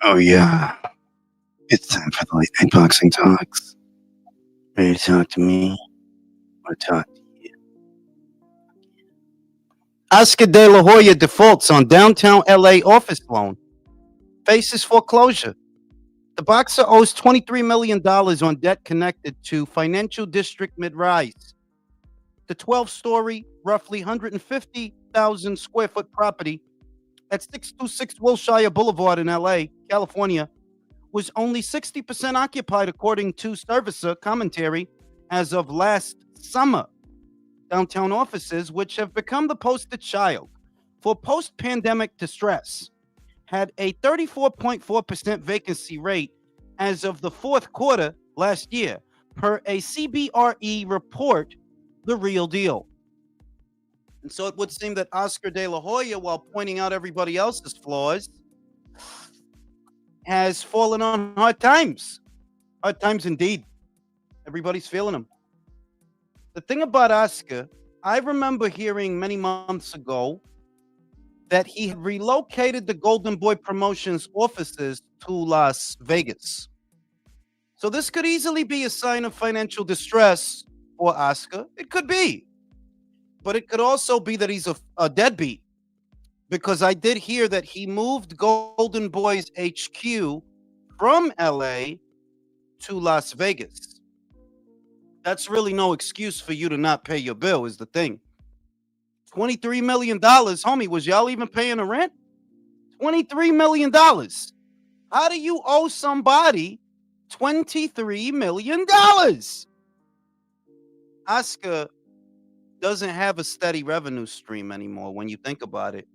Oh, yeah. It's time for the late night boxing talks. Ready to talk to me? Or talk to you? Oscar De La Hoya defaults on downtown LA office loan, faces foreclosure. The boxer owes $23 million on debt connected to Financial District Mid-Rise. The 12-story, roughly 150,000 square foot property at 626 Wilshire Boulevard in LA, California, was only 60% occupied according to servicer commentary as of last summer. Downtown offices, which have become the poster child for post pandemic distress, had a 34.4% vacancy rate as of the fourth quarter last year, per a CBRE report, The Real Deal. And so it would seem that Oscar De La Hoya, while pointing out everybody else's flaws, has fallen on hard times. Hard times indeed. Everybody's feeling them. The thing about Oscar, I remember hearing many months ago that he had relocated the Golden Boy Promotions offices to Las Vegas. So this could easily be a sign of financial distress for Oscar. It could be. But it could also be that he's a deadbeat, because I did hear that he moved Golden Boy's HQ from LA to Las Vegas. That's really no excuse for you to not pay your bill, is the thing. $23 million, homie, was y'all even paying the rent? $23 million. How do you owe somebody $23 million? Oscar doesn't have a steady revenue stream anymore when you think about it.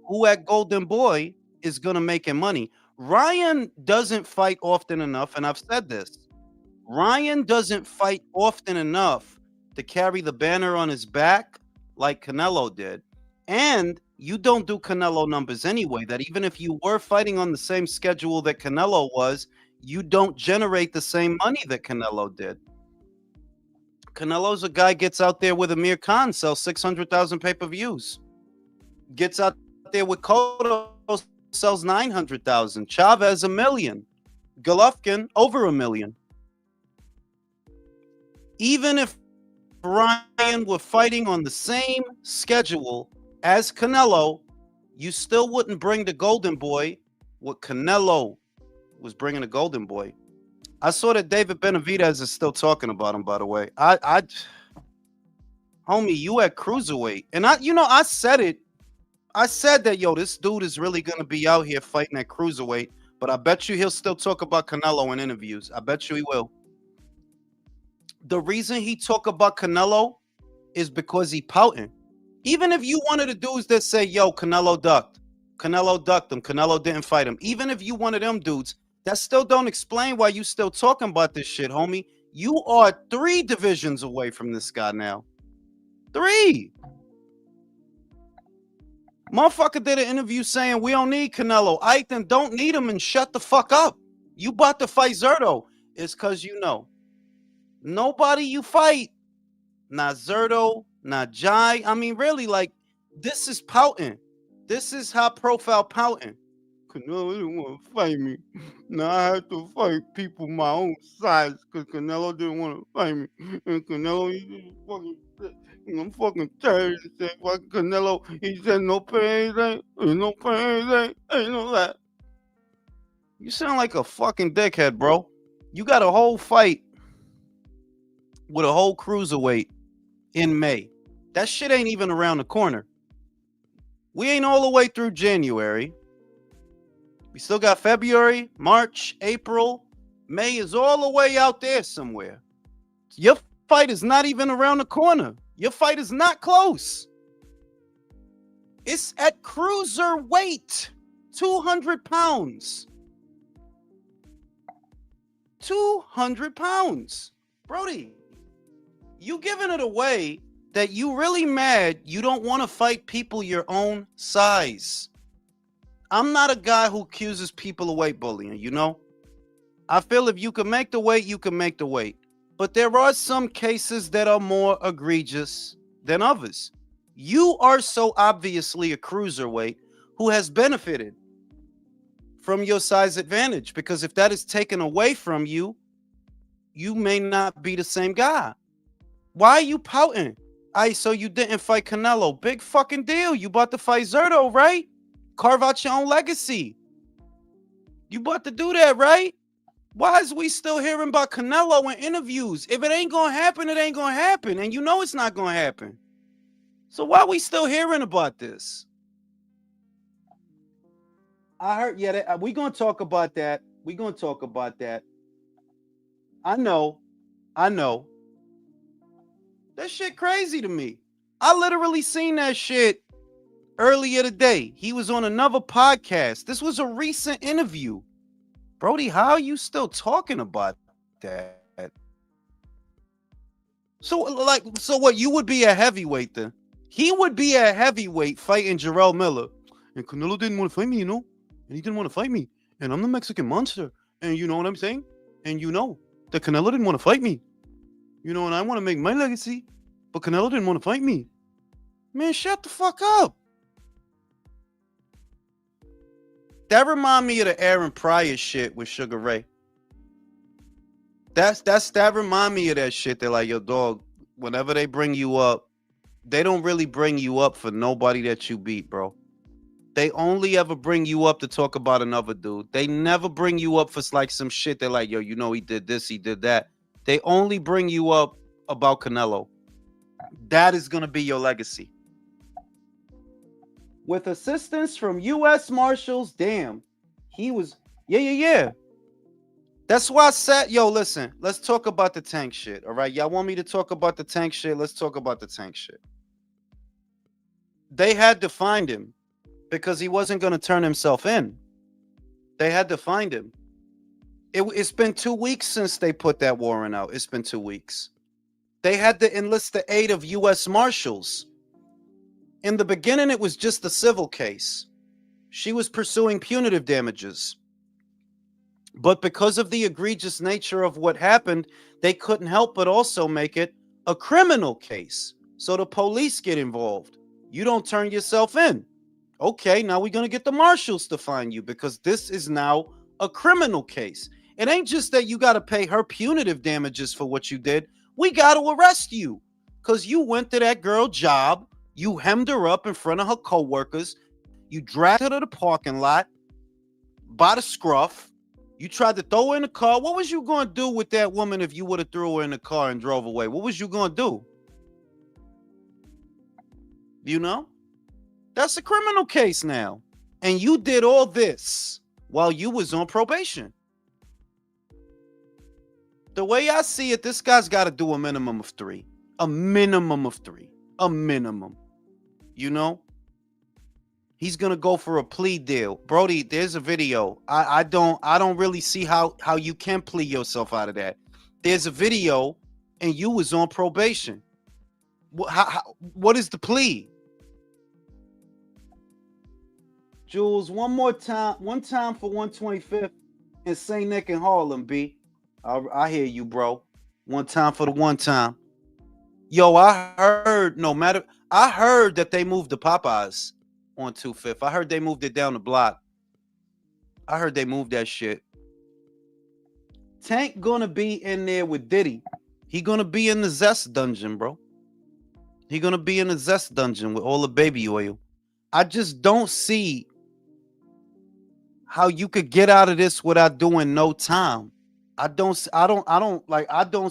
Who at Golden Boy is going to make him money? Ryan doesn't fight often enough, and I've said this. Ryan doesn't fight often enough to carry the banner on his back like Canelo did. And you don't do Canelo numbers anyway, that even if you were fighting on the same schedule that Canelo was, you don't generate the same money that Canelo did. Canelo's a guy gets out there with Amir Khan, sells 600,000 pay-per-views. Gets out there with Cotto, sells 900,000. Chavez, 1 million. Golovkin, over 1 million. Even if Ryan were fighting on the same schedule as Canelo, you still wouldn't bring the Golden Boy what Canelo was bringing the Golden Boy. I saw that David Benavidez is still talking about him, by the way. Homie, you at cruiserweight. And I said it. I said that, this dude is really going to be out here fighting at cruiserweight. But I bet you he'll still talk about Canelo in interviews. I bet you he will. The reason he talk about Canelo is because he pouting. Even if you one of the dudes that say, Canelo ducked him, Canelo didn't fight him. Even if you one of them dudes, that still don't explain why you still talking about this shit, homie. You are 3 divisions away from this guy now. 3. Motherfucker did an interview saying we don't need Canelo. I then don't need him and shut the fuck up. You about to fight Zerto. It's because nobody you fight, not Zerto, not Jai. I mean, really, like, this is pouting. This is high profile pouting. Canelo didn't want to fight me. Now I have to fight people my own size because Canelo didn't want to fight me. And Canelo, he fucking, I'm fucking tired of saying fucking Canelo. He said no pain, ain't no pain, ain't no that. You sound like a fucking dickhead, bro. You got a whole fight with a whole cruiserweight in May. That shit ain't even around the corner. We ain't all the way through January. We still got February, March, April. May is all the way out there somewhere. Your fight is not even around the corner. Your fight is not close. It's at cruiserweight, 200 pounds. 200 pounds. Brody, you giving it away that you really mad you don't want to fight people your own size. I'm not a guy who accuses people of weight bullying, I feel if you can make the weight, you can make the weight. But there are some cases that are more egregious than others. You are so obviously a cruiserweight who has benefited from your size advantage, because if that is taken away from you, you may not be the same guy. Why are you pouting? So you didn't fight Canelo. Big fucking deal. You about to fight Zerto, right? Carve out your own legacy. You about to do that, right? Why is we still hearing about Canelo in interviews? If it ain't gonna happen, it ain't gonna happen. And you know it's not gonna happen. So why are we still hearing about this? I heard, yeah, we gonna talk about that. We gonna talk about that. I know. That shit crazy to me. I literally seen that shit earlier today. He was on another podcast. This was a recent interview. Brody, how are you still talking about that? So what? You would be a heavyweight then? He would be a heavyweight fighting Jarrell Miller. And Canelo didn't want to fight me, you know? And he didn't want to fight me. And I'm the Mexican monster. And you know what I'm saying? And you know that Canelo didn't want to fight me. You know, and I want to make my legacy. But Canelo didn't want to fight me. Man, shut the fuck up. That remind me of the Aaron Pryor shit with Sugar Ray. That remind me of that shit. They're like, yo, dog, whenever they bring you up, they don't really bring you up for nobody that you beat, bro. They only ever bring you up to talk about another dude. They never bring you up for like some shit. They're like, yo, you know, he did this, he did that. They only bring you up about Canelo. That is going to be your legacy. With assistance from U.S. Marshals, damn. He was, yeah. That's why I said, yo, listen, let's talk about the Tank shit, all right? Y'all want me to talk about the Tank shit? Let's talk about the Tank shit. They had to find him because he wasn't going to turn himself in. They had to find him. It's been 2 weeks since they put that warrant out. It's been 2 weeks. They had to enlist the aid of U.S. Marshals. In the beginning, it was just a civil case. She was pursuing punitive damages. But because of the egregious nature of what happened, they couldn't help but also make it a criminal case. So the police get involved. You don't turn yourself in. Okay, now we're going to get the marshals to find you because this is now a criminal case. It ain't just that you got to pay her punitive damages for what you did. We got to arrest you because you went to that girl's job. You hemmed her up in front of her coworkers. You dragged her to the parking lot by the scruff. You tried to throw her in the car. What was you going to do with that woman if you would have threw her in the car and drove away? What was you going to do? You know? That's a criminal case now. And you did all this while you was on probation. The way I see it, this guy's got to do a minimum of 3. A minimum of 3. A minimum. You know? He's gonna go for a plea deal. Brody, there's a video. I don't really see how you can plea yourself out of that. There's a video and you was on probation. What is the plea? Jules, one time for 125th in St. Nick and Harlem, B. I hear you, bro. One time for the one time. Yo, I heard that they moved the Popeyes on 25th. I heard they moved it down the block. I heard they moved that shit. Tank gonna be in there with Diddy. He gonna be in the Zest dungeon, bro. He gonna be in the Zest dungeon with all the baby oil. I just don't see how you could get out of this without doing no time. I don't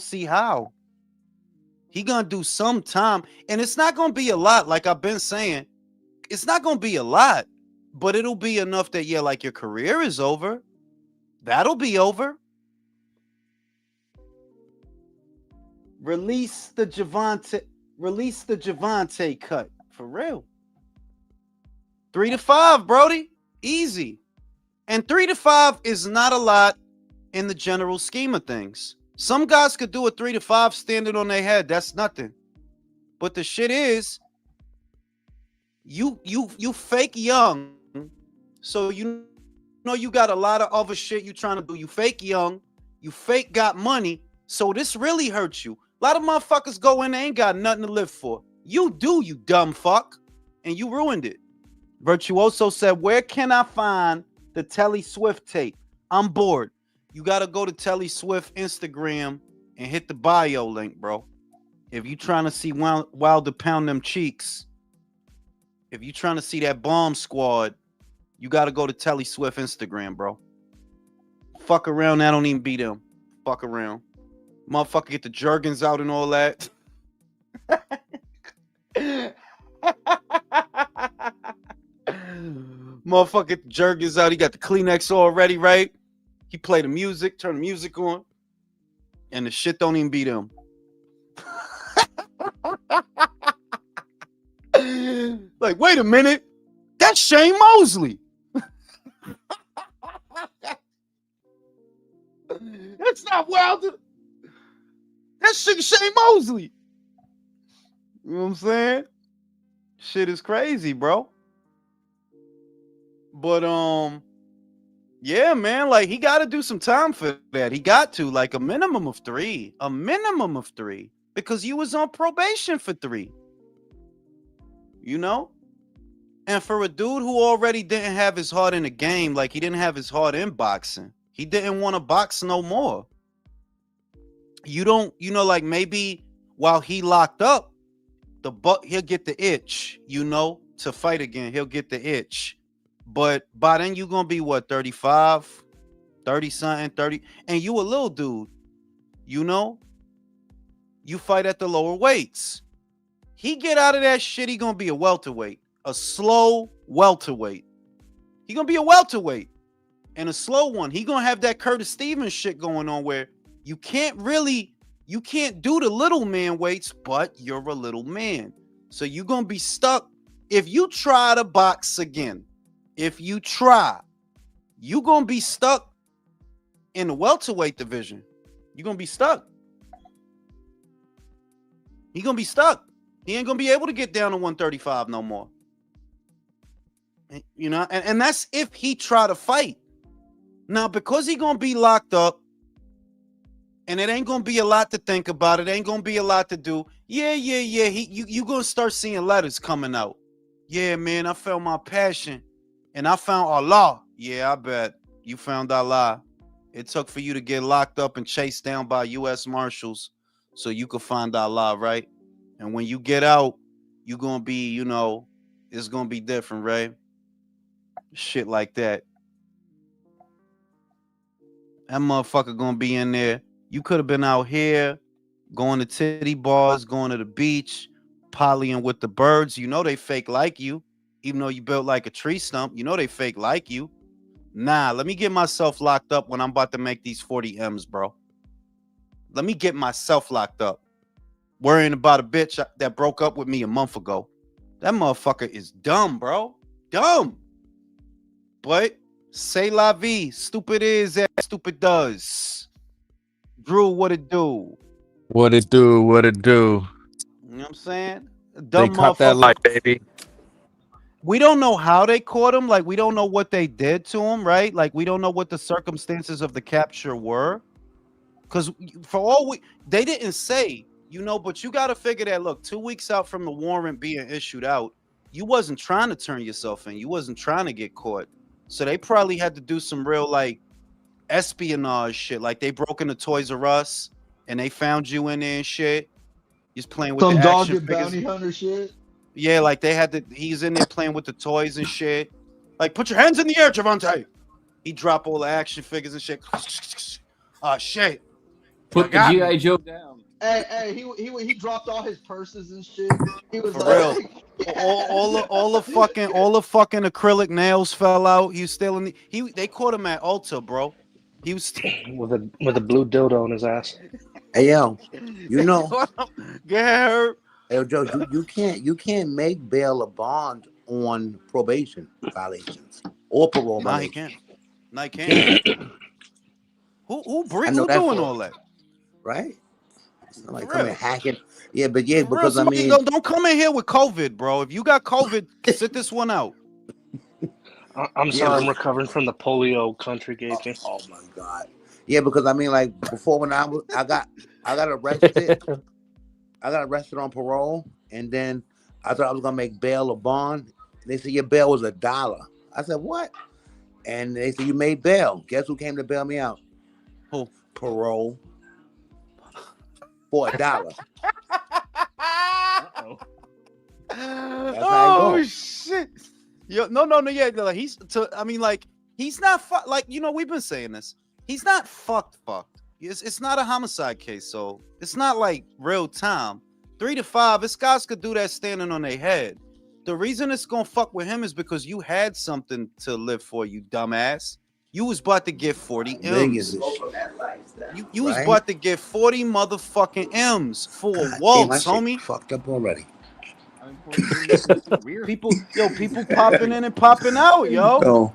see how. He gonna do some time, and it's not gonna be a lot. Like I've been saying, it's not gonna be a lot, but it'll be enough that like your career is over. That'll be over. Release the Javante cut for real. 3 to 5, Brody, easy. And 3 to 5 is not a lot in the general scheme of things. Some guys could do a 3 to 5 standing on their head. That's nothing. But the shit is, you fake young, so you know you got a lot of other shit you trying to do. You fake young, you fake got money, so this really hurts you. A lot of motherfuckers go in, they ain't got nothing to live for. You do, you dumb fuck, and you ruined it. Virtuoso said, where can I find The Telly Swift tape. I'm bored. You got to go to Telly Swift Instagram and hit the bio link, bro. If you trying to see Wilder pound them cheeks, if you trying to see that bomb squad, you got to go to Telly Swift Instagram, bro. Fuck around, I don't even beat him. Fuck around. Motherfucker get the Jergens out and all that. Motherfucker get the Jergens out. He got the Kleenex already, right? He play the music, turn the music on, and the shit don't even beat him. Like, wait a minute. That's Shane Mosley. That's not Wilder. That's Shane Mosley. You know what I'm saying? Shit is crazy, bro. But yeah, man, like he got to do some time for that. He got to, like, a minimum of 3, because you was on probation for 3. You know? And for a dude who already didn't have his heart in the game, like he didn't have his heart in boxing, he didn't want to box no more. You don't, like maybe while he locked up, he'll get the itch, to fight again. He'll get the itch. But by then you're going to be what, 35, 30 something, 30. And you a little dude, you fight at the lower weights. He get out of that shit, he going to be a welterweight, a slow welterweight. He going to be a welterweight and a slow one. He going to have that Curtis Stevens shit going on where you can't do the little man weights, but you're a little man. So you're going to be stuck. If you try to box again, you're going to be stuck in the welterweight division. You're going to be stuck. He's going to be stuck. He ain't going to be able to get down to 135 no more. And that's if he try to fight. Now, because he going to be locked up, and it ain't going to be a lot to think about. It ain't going to be a lot to do. Yeah. You going to start seeing letters coming out. Yeah, man, I found my passion. And I found Allah. Yeah, I bet you found Allah. It took for you to get locked up and chased down by U.S. Marshals so you could find Allah, right? And when you get out, you're going to be, it's going to be different, right? Shit like that. That motherfucker going to be in there. You could have been out here going to titty bars, going to the beach, polying with the birds. They fake like you. Even though you built like a tree stump, they fake like you. Nah, let me get myself locked up when I'm about to make these 40 M's, bro. Let me get myself locked up. Worrying about a bitch that broke up with me a month ago. That motherfucker is dumb, bro. Dumb. But say la vie. Stupid is as stupid does. Drew, what it do? What it do? You know what I'm saying? Dumb They caught that motherfucker. light, baby. We don't know how they caught him. Like, we don't know what they did to him, right? Like, we don't know what the circumstances of the capture were. Because for all they didn't say, but you got to figure that, look, 2 weeks out from the warrant being issued out, you wasn't trying to turn yourself in. You wasn't trying to get caught. So they probably had to do some real, like, espionage shit. Like, they broke into Toys R Us and they found you in there and shit. He's playing with Some the dog action and figures. bounty hunter shit. Yeah, like he's in there playing with the toys and shit. Like, put your hands in the air, Javante. He dropped all the action figures and shit. Oh, shit. Put the G.I. Joe down. Hey, he dropped all his purses and shit. He was For like, real. All the fucking acrylic nails fell out. He was still in they caught him at Ulta, bro. He was with a blue dildo on his ass. Hey yo, Get her. hey Joe, you can't make bail or bond on probation violations or parole Nah, he violations. can't. Nah, he can't. Who doing all that? Right? It's not like For coming real. hacking. Yeah, but yeah, For real, because I somebody mean, don't come in here with COVID, bro. If you got COVID, sit this one out. I'm sorry, I'm recovering from the polio country gave me. oh my God. Yeah, because I mean, like before when I got arrested. I got arrested on parole, and then I thought I was gonna make bail or bond. They said your bail was $1. I said, what? And they said, you made bail. Guess who came to bail me out? Who? Parole. For $1. Uh-oh. That's how it Oh goes. shit! Yo, no, yeah. Like I mean, like he's not like we've been saying this. He's not fucked. It's not a homicide case, so it's not like real time. 3 to 5, this guys could do that standing on their head. The reason it's gonna fuck with him is because you had something to live for, you dumbass. You was about to get 40 Vegas M's. is shit. You was Right? about to get 40 motherfucking M's for a God damn, waltz, my shit homie. fucked up already. I mean, 43 is weird. People popping in and popping out, yo. So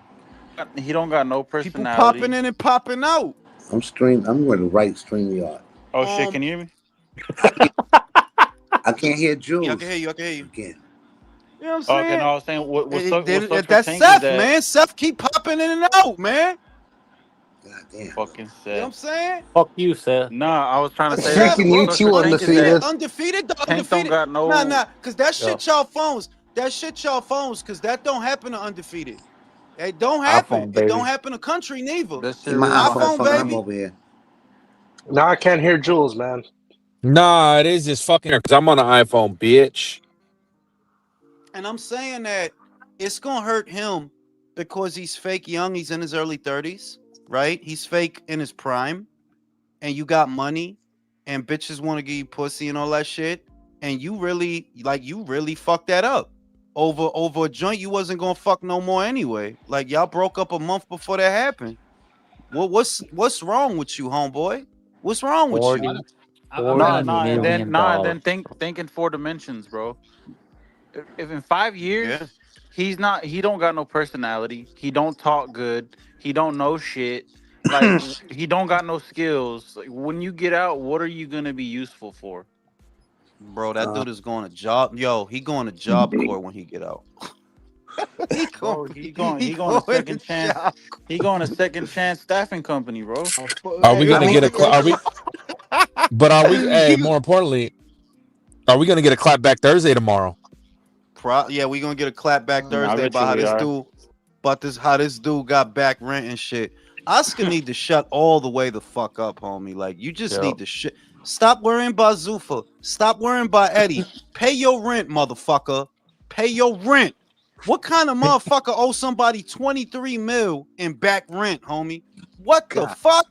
He don't got no People personality. popping in and popping out. I'm going to write StreamYard. Oh shit! Can you hear me? I can't hear Jules. Yeah, I can hear you. Again. You know what I'm Oh, saying? okay, no, I was saying what sucks for That's Tank Seth, is that man. Seth keep popping in and out, man. God damn. fucking You know what I'm Seth. saying? Fuck you, Seth. Nah, I was trying to say Seth, that. Freaking you What two sucks for Tank is that undefeated. Undefeated. Tank don't got no. Nah, cause that Yo. shit y'all phones. Cause that don't happen to undefeated. It don't happen. iPhone, It don't baby. happen to country neither. That shit In my really iPhone, iPhone, fucking, I'm baby. over here. Now I can't hear Jules, man. Nah, it is just fucking because I'm on an iPhone, bitch. And I'm saying that it's gonna hurt him because he's fake young. He's in his early 30s, right? He's fake in his prime, and you got money, and bitches want to give you pussy and all that shit, and you really fucked that up over a joint you wasn't gonna fuck no more anyway. Like y'all broke up a month before that happened. What's wrong with you, homeboy? What's wrong with 40, you? I'm $40 not- million. think in 4 dimensions, bro. If in 5 years Yeah. he don't got no personality. He don't talk good. He don't know shit. Like he don't got no skills. Like, when you get out, what are you gonna be useful for? Bro, that dude is going to job. Yo, he going to job corps when he get out. Bro, he going a second chance. He going a second chance staffing company, bro. Are we gonna Hey, get a? Are we? But are we? Hey, more importantly, are we gonna get a clap back Thursday tomorrow? Yeah, we gonna get a clap back I Thursday bet about you how this dude got back rent and shit. Oscar need to shut all the way the fuck up, homie. Like you just need to stop worrying about Zufa. Stop worrying about Eddie. Pay your rent, motherfucker. Pay your rent. What kind of motherfucker owes somebody 23 mil in back rent, homie? What the fuck?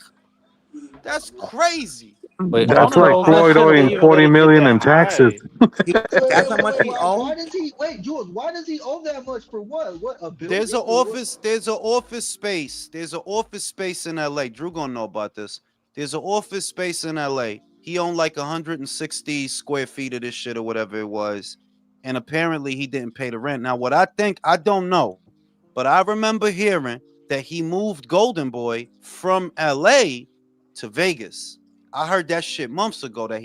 That's crazy. Wait, That's Oscar like owes Floyd that shit? owing 40 million in taxes. That's how much he Why owes? does he wait, Jules? Why does he owe that much for what? What a building? There's an or what? office. There's an office space. There's an office space in LA. Drew gonna know about this. There's an office space in LA. He owned like 160 square feet of this shit or whatever it was, and apparently he didn't pay the rent. Now, what I think, I don't know, but I remember hearing that he moved Golden Boy from LA to Vegas. I heard that shit months ago. That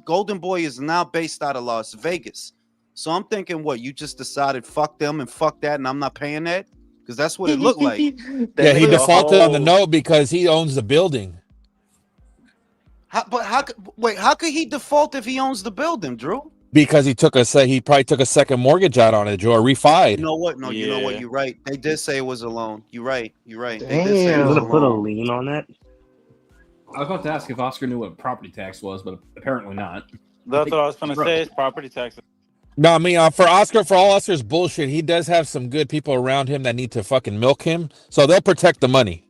Golden Boy is now based out of Las Vegas. So I'm thinking, what, you just decided fuck them and fuck that, and I'm not paying that? Because that's what it looked like. Yeah, he defaulted on the note because he owns the building. How could he default if he owns the building, Drew? Because he probably took a second mortgage out on it, Drew, or refied. You know what? No, you know what? Yeah. You're right. They did say it was a loan. You're right. They did say I'm it was a gonna put a loan. lien on that. I was about to ask if Oscar knew what property tax was, but apparently not. That's what I was gonna say. It's property taxes. No, I mean, for all Oscar's bullshit, he does have some good people around him that need to fucking milk him, so they'll protect the money.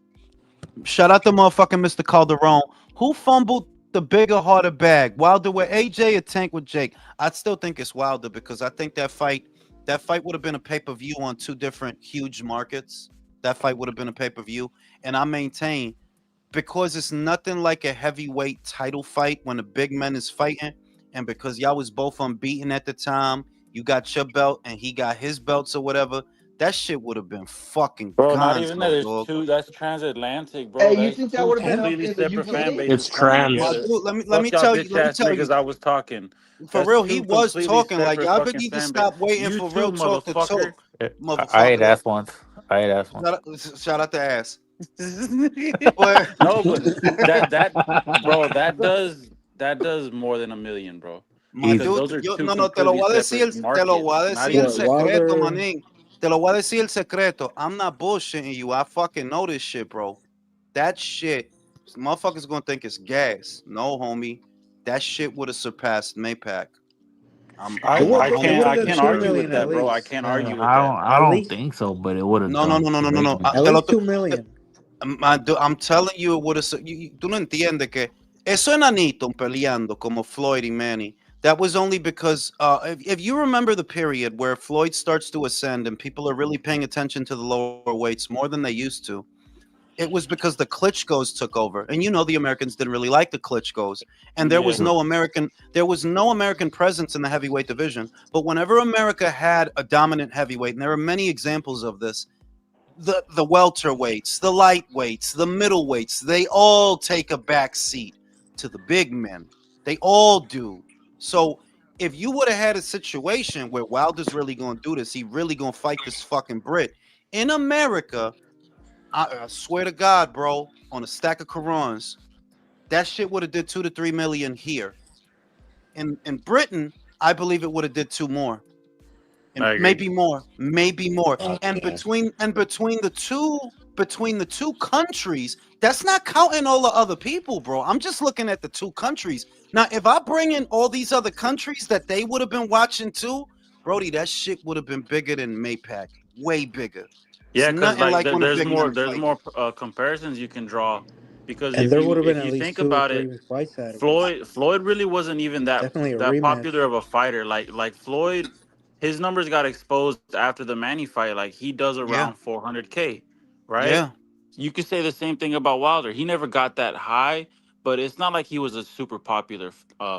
Shout out to motherfucking Mr. Calderon. Who fumbled the bigger, harder bag? Wilder with AJ or Tank with Jake? I still think it's Wilder because I think that fight would have been a pay-per-view on two different huge markets. That fight would have been a pay-per-view. And I maintain, because it's nothing like a heavyweight title fight when a big man is fighting, and because y'all was both unbeaten at the time, you got your belt and he got his belts or whatever, that shit would have been fucking Bro, not gonzo, even that. There's dog. two. That's transatlantic, bro. Hey, you That's think that two would have been up completely in the separate fan UK? bases. It's trans. coming together. Let me Fuck y'all tell you. bitch Let me ass tell you. niggas I was talking. For That's real, two he was completely talking like separate y'all fucking need to fan stop bases. waiting You for too, real talk to motherfucker. talk. I ate Motherfucker. ass once. Shout out to ass. No, but that does more than $1 million, bro. My Because dude, those are two no, te lo voy a completely decir, separate te lo voy a markets. Not decir en even secreto, manín. te lo voy a decir el secreto. I'm not bullshitting you. I fucking know this shit, bro. That shit, motherfuckers gonna think it's gas. No, homie. That shit would have surpassed Maypac. I It would I have been, it can't would I have been can't 2 argue with million at that, bro. I least. can't I argue with that. I At don't least, think so, but it would have No, no, done no, no, no, no, great, no. man. at least 2 million. I'm telling you, it would have. Tú no entiendes que eso enanito peleando como Floyd y Manny. That was only because if you remember the period where Floyd starts to ascend and people are really paying attention to the lower weights more than they used to, it was because the Klitschko's took over. And you know the Americans didn't really like the Klitschko's. And there was Yeah. no American presence in the heavyweight division. But whenever America had a dominant heavyweight, and there are many examples of this, the welterweights, the lightweights, the middleweights, they all take a back seat to the big men. They all do. So if you would have had a situation where Wilder's really going to do this, he really going to fight this fucking Brit in America, I swear to God, bro, on a stack of Qurans, that shit would have did 2 to 3 million here. In Britain, I believe it would have did 2 more. And I agree. maybe more. And Yeah. between the two countries, that's not counting all the other people, bro. I'm just looking at the 2 countries. Now, if I bring in all these other countries that they would have been watching too, Brody, that shit would have been bigger than Maypac, way bigger. Yeah, It's because nothing like when a there's big more man fight. comparisons you can draw, because And if there would have been if at you least think 2 or about 3 it, fights out of it. Floyd really wasn't even Definitely a that rematch. popular of a fighter. Like Floyd, his numbers got exposed after the Manny fight. Like he does Yeah, around 400K, right? yeah. You could say the same thing about Wilder. He never got that high, but it's not like he was a super popular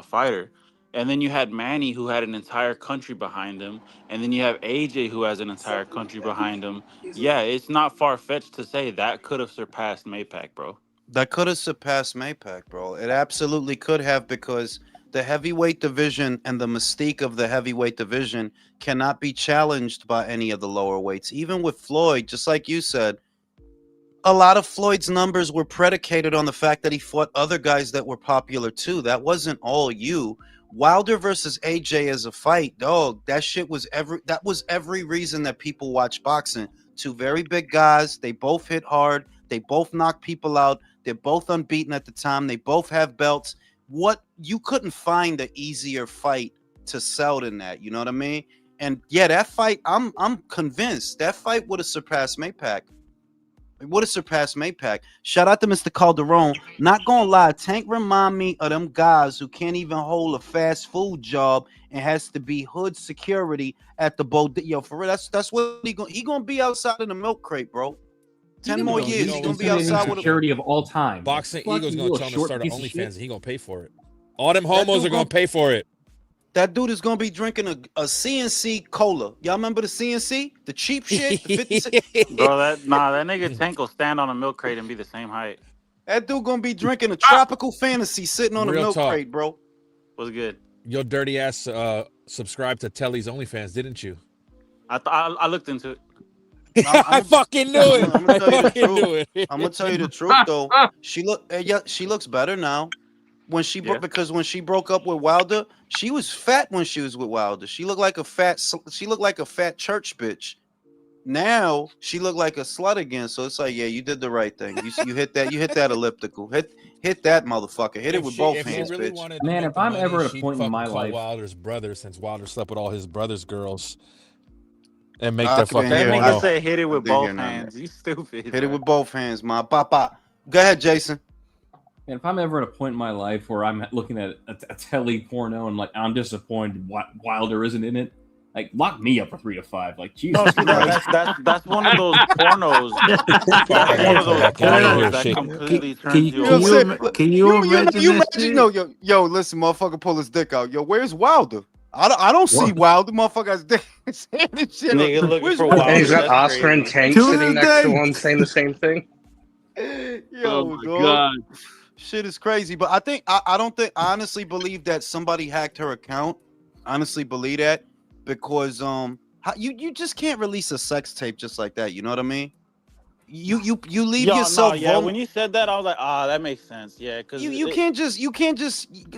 fighter. And then you had Manny, who had an entire country behind him, and then you have AJ, who has an entire country behind him. Yeah, it's not far fetched to say that could have surpassed Maypac, bro. That could have surpassed Maypac, bro. It absolutely could have, because the heavyweight division and the mystique of the heavyweight division cannot be challenged by any of the lower weights. Even with Floyd, just like you said, a lot of Floyd's numbers were predicated on the fact that he fought other guys that were popular too. That wasn't all you. Wilder versus AJ as a fight, dog, that was every reason that people watch boxing. 2 very big guys, they both hit hard, they both knock people out, they're both unbeaten at the time, they both have belts. What you couldn't find an easier fight to sell than that, you know what I mean? And yeah, that fight, I'm convinced that fight would have surpassed Maypac. It would have surpassed Maypac. Shout out to Mr. Calderon. Not gonna lie, Tank remind me of them guys who can't even hold a fast food job and has to be hood security at the bodega. Yo, for real, that's what he gonna be outside in the milk crate, bro. 10 more know, years, you he's know, gonna be Intimidating outside with a security of all time. Boxing Fuck Eagle's you, gonna little tell him to short start an piece of OnlyFans, shit. and he gonna pay for it. All them homos are gonna pay for it. That dude is gonna be drinking a CNC cola. Y'all remember the CNC? The cheap shit, the 50 cent. Bro, that nigga Tank will stand on a milk crate and be the same height. That dude gonna be drinking a tropical fantasy sitting on a Real milk talk. crate, bro. Was good. Your dirty ass subscribed to Telly's OnlyFans, didn't you? I looked into it. I fucking knew it. I'm gonna tell you the I fucking truth. knew it. I'm gonna tell you the truth though. She looks better now. When she Yeah. because when she broke up with Wilder, she was fat when she was with Wilder. She looked like a fat church bitch. Now she looked like a slut again. So it's like, yeah, you did the right thing. You hit that elliptical. Hit that motherfucker. Hit it with both hands, really bitch. wanted to Man, make if the I'm money, ever at a she'd point in fucking my call life- Wilder's brother, since Wilder slept with all his brother's girls, and make I that could've fucking been That here. porno. nigga say hit it with been here both now, hands. You stupid. Hit it bro. with both hands, ma. Papa. Go ahead, Jason. And if I'm ever at a point in my life where I'm looking at a telly porno and like I'm disappointed Wilder isn't in it, like lock me up for 3 to 5. Like Jesus No, see, Christ. that's one of those pornos. That's one of those Get out of here, pornos that shit. completely Can turns you- you You know what I'm away. saying? Can you imagine you this imagine? shit? Yo, listen, motherfucker, pull his dick out. Yo, where's Wilder? I don't see Wilder, motherfucker. His dick. His hand and shit. Nigga looking Where's for Wilder? And he's Wilder. got That's Oscar and crazy. Tank Tuesday. sitting next to him saying the same thing. Yo, dog. Shit is crazy. But I honestly believe that somebody hacked her account. Honestly believe that because you just can't release a sex tape just like that. You know what I mean? You leave Yo, no, yourself yeah. vulnerable. When you said that, I was like, that makes sense. Yeah, because You can't just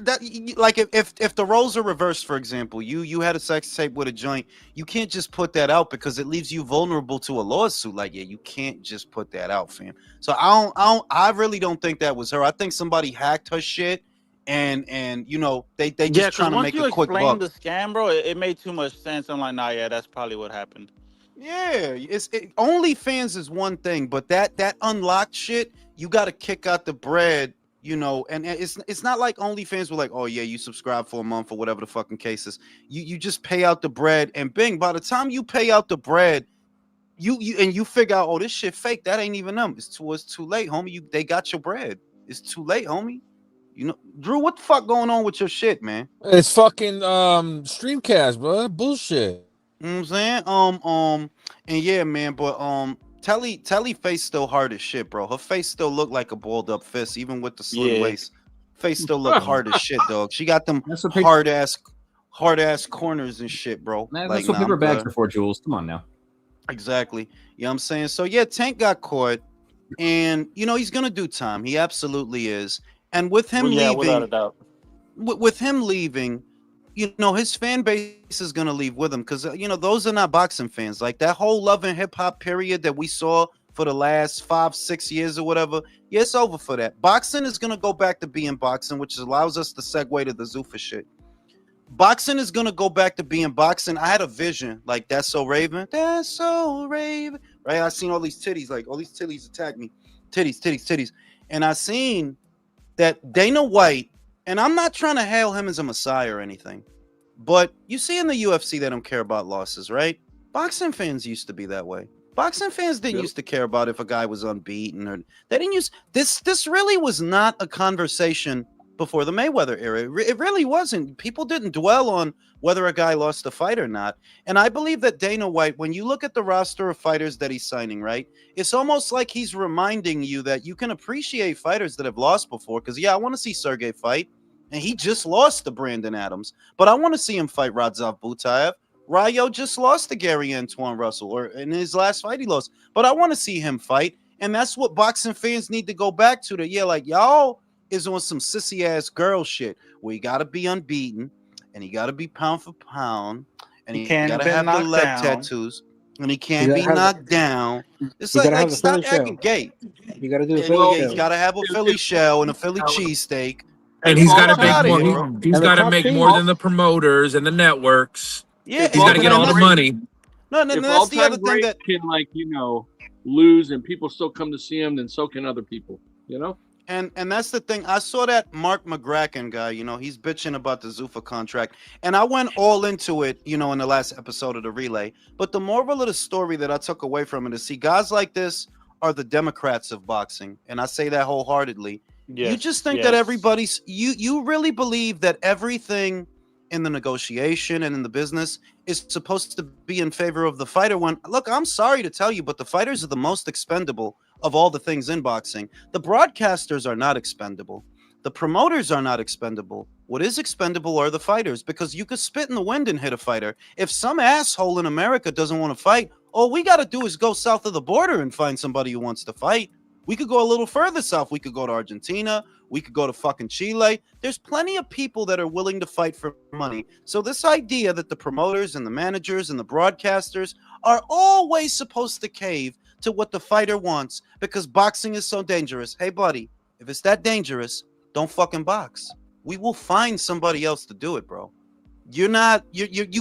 that like if the roles are reversed, for example, you had a sex tape with a joint, you can't just put that out because it leaves you vulnerable to a lawsuit. Like, yeah, you can't just put that out, fam. So I really don't think that was her. I think somebody hacked her shit and you know they yeah, just because trying to once make you a quick explain buck. the scam, bro, it made too much sense. I'm like, nah, yeah, that's probably what happened. Yeah, OnlyFans is one thing, but that unlocked shit, you got to kick out the bread, you know. And it's not like OnlyFans were like, oh yeah, you subscribe for a month or whatever the fucking case is. You just pay out the bread, and bing. By the time you pay out the bread, you figure out, oh, this shit fake. That ain't even them. It's too late, homie. They got your bread. It's too late, homie. You know, Drew, what the fuck going on with your shit, man? It's fucking Streamcast, bro. Bullshit. You know what I'm saying? And yeah, man, but Telly face still hard as shit, bro. Her face still look like a balled up fist, even with the slim Yeah. waist. Face still look hard as shit, dog. She got them That's what hard ass corners and shit, bro. Man, Like, that's what nah, paper I'm bags good. are for, Jules. Come on now. Exactly. You know what I'm saying? So yeah, Tank got caught, and you know he's gonna do time. He absolutely is. And with him Yeah, without a leaving, doubt. with him leaving, you know, his fan base is going to leave with him because, you know, those are not boxing fans. Like that whole love and hip hop period that we saw for the last 5-6 years or whatever. Yeah, it's over for that. Boxing is going to go back to being boxing, which allows us to segue to the Zuffa shit. Boxing is going to go back to being boxing. I had a vision like That's So Raven. That's So Raven. Right? I seen all these titties, like all these titties attack me. Titties. And I seen that Dana White, and I'm not trying to hail him as a messiah or anything, but you see in the UFC they don't care about losses, right? Boxing fans used to be that way. Boxing fans didn't used to care about if a guy was unbeaten, or they didn't use this. This really was not a conversation before the Mayweather era. It really wasn't. People didn't dwell on whether a guy lost a fight or not. And I believe that Dana White, when you look at the roster of fighters that he's signing, right, it's almost like he's reminding you that you can appreciate fighters that have lost before. Because, yeah, I want to see Sergey fight, and he just lost to Brandon Adams. But I want to see him fight Radzov Butaev. Rayo just lost to Gary Antoine Russell, or in his last fight he lost. But I want to see him fight. And that's what boxing fans need to go back to. That, yeah, like, y'all is on some sissy ass girl shit where you got to be unbeaten, and he got to be pound for pound, and he can't got to have have been the knocked leg down. tattoos, and he can't be gotta have- knocked down. It's you like, gotta have a stop Philly acting shell. gay. You gotta do a And Philly he's shell. got to have a Philly shell and a Philly cheesesteak. And Get he's the got to fuck make outta more. here, bro. He's And the got to top make team. more than the promoters and the networks. Yeah, He's got to get all the money. No, and If that's the other all-time thing great that. can, like, you know, lose and people still come to see him, then so can other people. You know. And that's the thing. I saw that Mark McGracken guy, you know, he's bitching about the Zuffa contract. And I went all into it, you know, in the last episode of the Relay. But the moral of the story that I took away from it is, see, guys like this are the Democrats of boxing. And I say that wholeheartedly. Yes, You just think that everybody's, you really believe that everything in the negotiation and in the business is supposed to be in favor of the fighter. When, look, I'm sorry to tell you, but the fighters are the most expendable of all the things in boxing. The broadcasters are not expendable. The promoters are not expendable. What is expendable are the fighters, because you could spit in the wind and hit a fighter. If some asshole in America doesn't want to fight, all we got to do is go south of the border and find somebody who wants to fight. We could go a little further south. We could go to Argentina. We could go to fucking Chile. There's plenty of people that are willing to fight for money. So this idea that the promoters and the managers and the broadcasters are always supposed to cave to what the fighter wants because boxing is so dangerous. Hey, buddy, if it's that dangerous, don't fucking box. We will find somebody else to do it, bro. You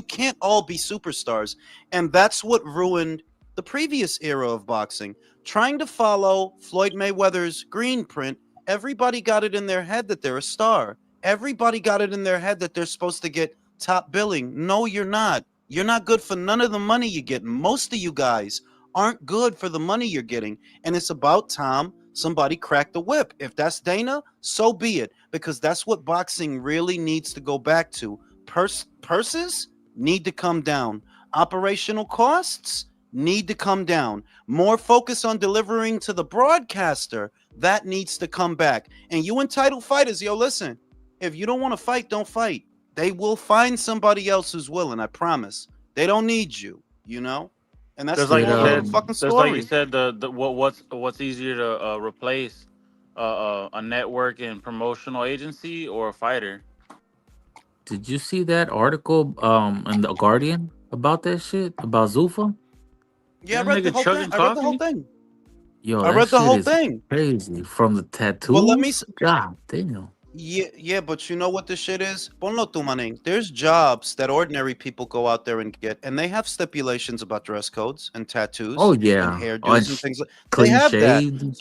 can't all be superstars. And that's what ruined the previous era of boxing. Trying to follow Floyd Mayweather's green print, everybody got it in their head that they're a star. Everybody got it in their head that they're supposed to get top billing. No, you're not. You're not good for none of the money you get. Most of you guys aren't good for the money you're getting. And it's about time somebody cracked the whip. If that's Dana, so be it. Because that's what boxing really needs to go back to. Purses need to come down. Operational costs need to come down. More focus on delivering to the broadcaster. That needs to come back. And you entitled fighters, yo, listen. If you don't want to fight, don't fight. They will find somebody else who's willing, I promise. They don't need you, you know? And that's There's the like you moral of the said. fucking There's like you story. said. What's easier to replace a network and promotional agency or a fighter? Did you see that article in the Guardian about that shit about Zuffa? Yeah, I Isn't read the nigga whole thing. chugging I read the whole coffee? thing. Yo, I that read the shit whole is thing. crazy. From the But let me. tattoos, god damn. Yeah, but you know what the shit is? Ponlo tu, maning. There's jobs that ordinary people go out there and get, and they have stipulations about dress codes and Oh tattoos and yeah, hairdos and things like. They clean have that. shaved and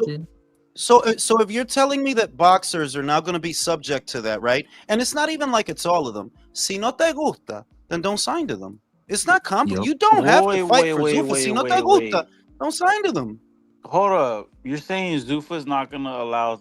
So, shit. so if you're telling me that boxers are now going to be subject to that, right? And it's not even like it's all of them. Si no te gusta, then don't sign to them. It's not complicated. Yep. You don't have to Wait, fight wait, for wait, Zuffa. Si wait, no te wait, gusta, wait. don't sign to them. Hold up. You're saying Zufa's not gonna allow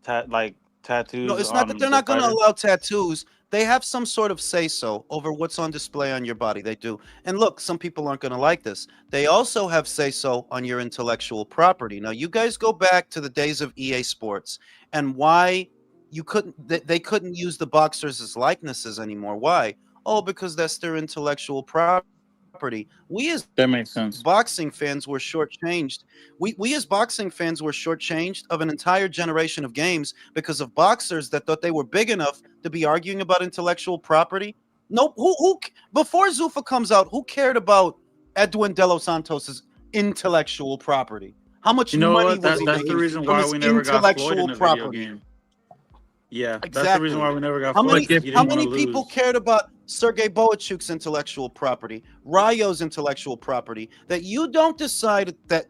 No, tattoos it's not that on they're the not going to fighter? allow tattoos. They have some sort of say so over what's on display on your body. They do. And look, some people aren't going to like this. They also have say so on your intellectual property. Now, you guys go back to the days of EA Sports and why they couldn't use the boxers as likenesses anymore. Why? Oh, because that's their intellectual property. We as That makes sense. boxing fans were shortchanged. We as boxing fans were shortchanged of an entire generation of games because of boxers that thought they were big enough to be arguing about intellectual property. No, who before Zuffa comes out, who cared about Edwin De Los Santos's intellectual property? How much You know money what? was he That's the making reason from why his we never got Floyd in intellectual the video property? game. Yeah, that's the reason Exactly. why we never got How Floyd many because he how didn't want to many people lose. cared about Sergei Boachuk's intellectual property, Ryo's intellectual property, that you don't decide that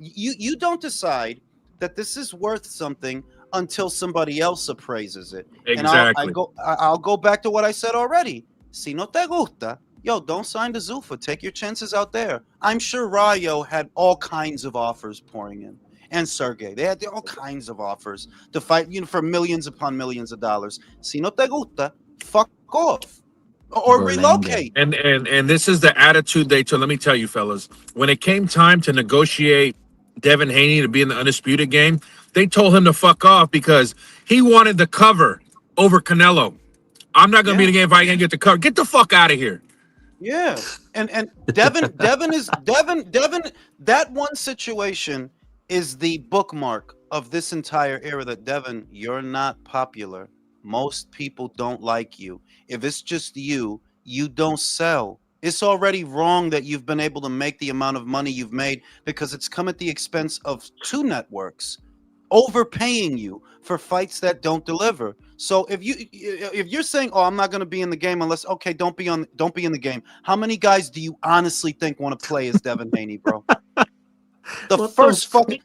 this is worth something until somebody else appraises it. And Exactly. I'll go back to what I said already. Si no te gusta, yo, don't sign to Zuffa. Take your chances out there. I'm sure Ryo had all kinds of offers pouring in. And Sergey, they had all kinds of offers to fight, for millions upon millions of dollars. Si no te gusta, fuck off or Berlanga. relocate. And this is the attitude they took. Let me tell you, fellas, when it came time to negotiate Devin Haney to be in the undisputed game, they told him to fuck off because he wanted the cover over Canelo. I'm not gonna be in the game if I can't get the cover. Get the fuck out of here. Yeah, and Devin, that one situation is the bookmark of this entire era. That Devin, you're not popular. Most people don't like you. If it's just you, you don't sell. It's already wrong that you've been able to make the amount of money you've made because it's come at the expense of two networks overpaying you for fights that don't deliver. So if you're saying, "Oh, I'm not going to be in the game unless," okay, don't be in the game. How many guys do you honestly think want to play as Devin Haney, bro? The What first the fucking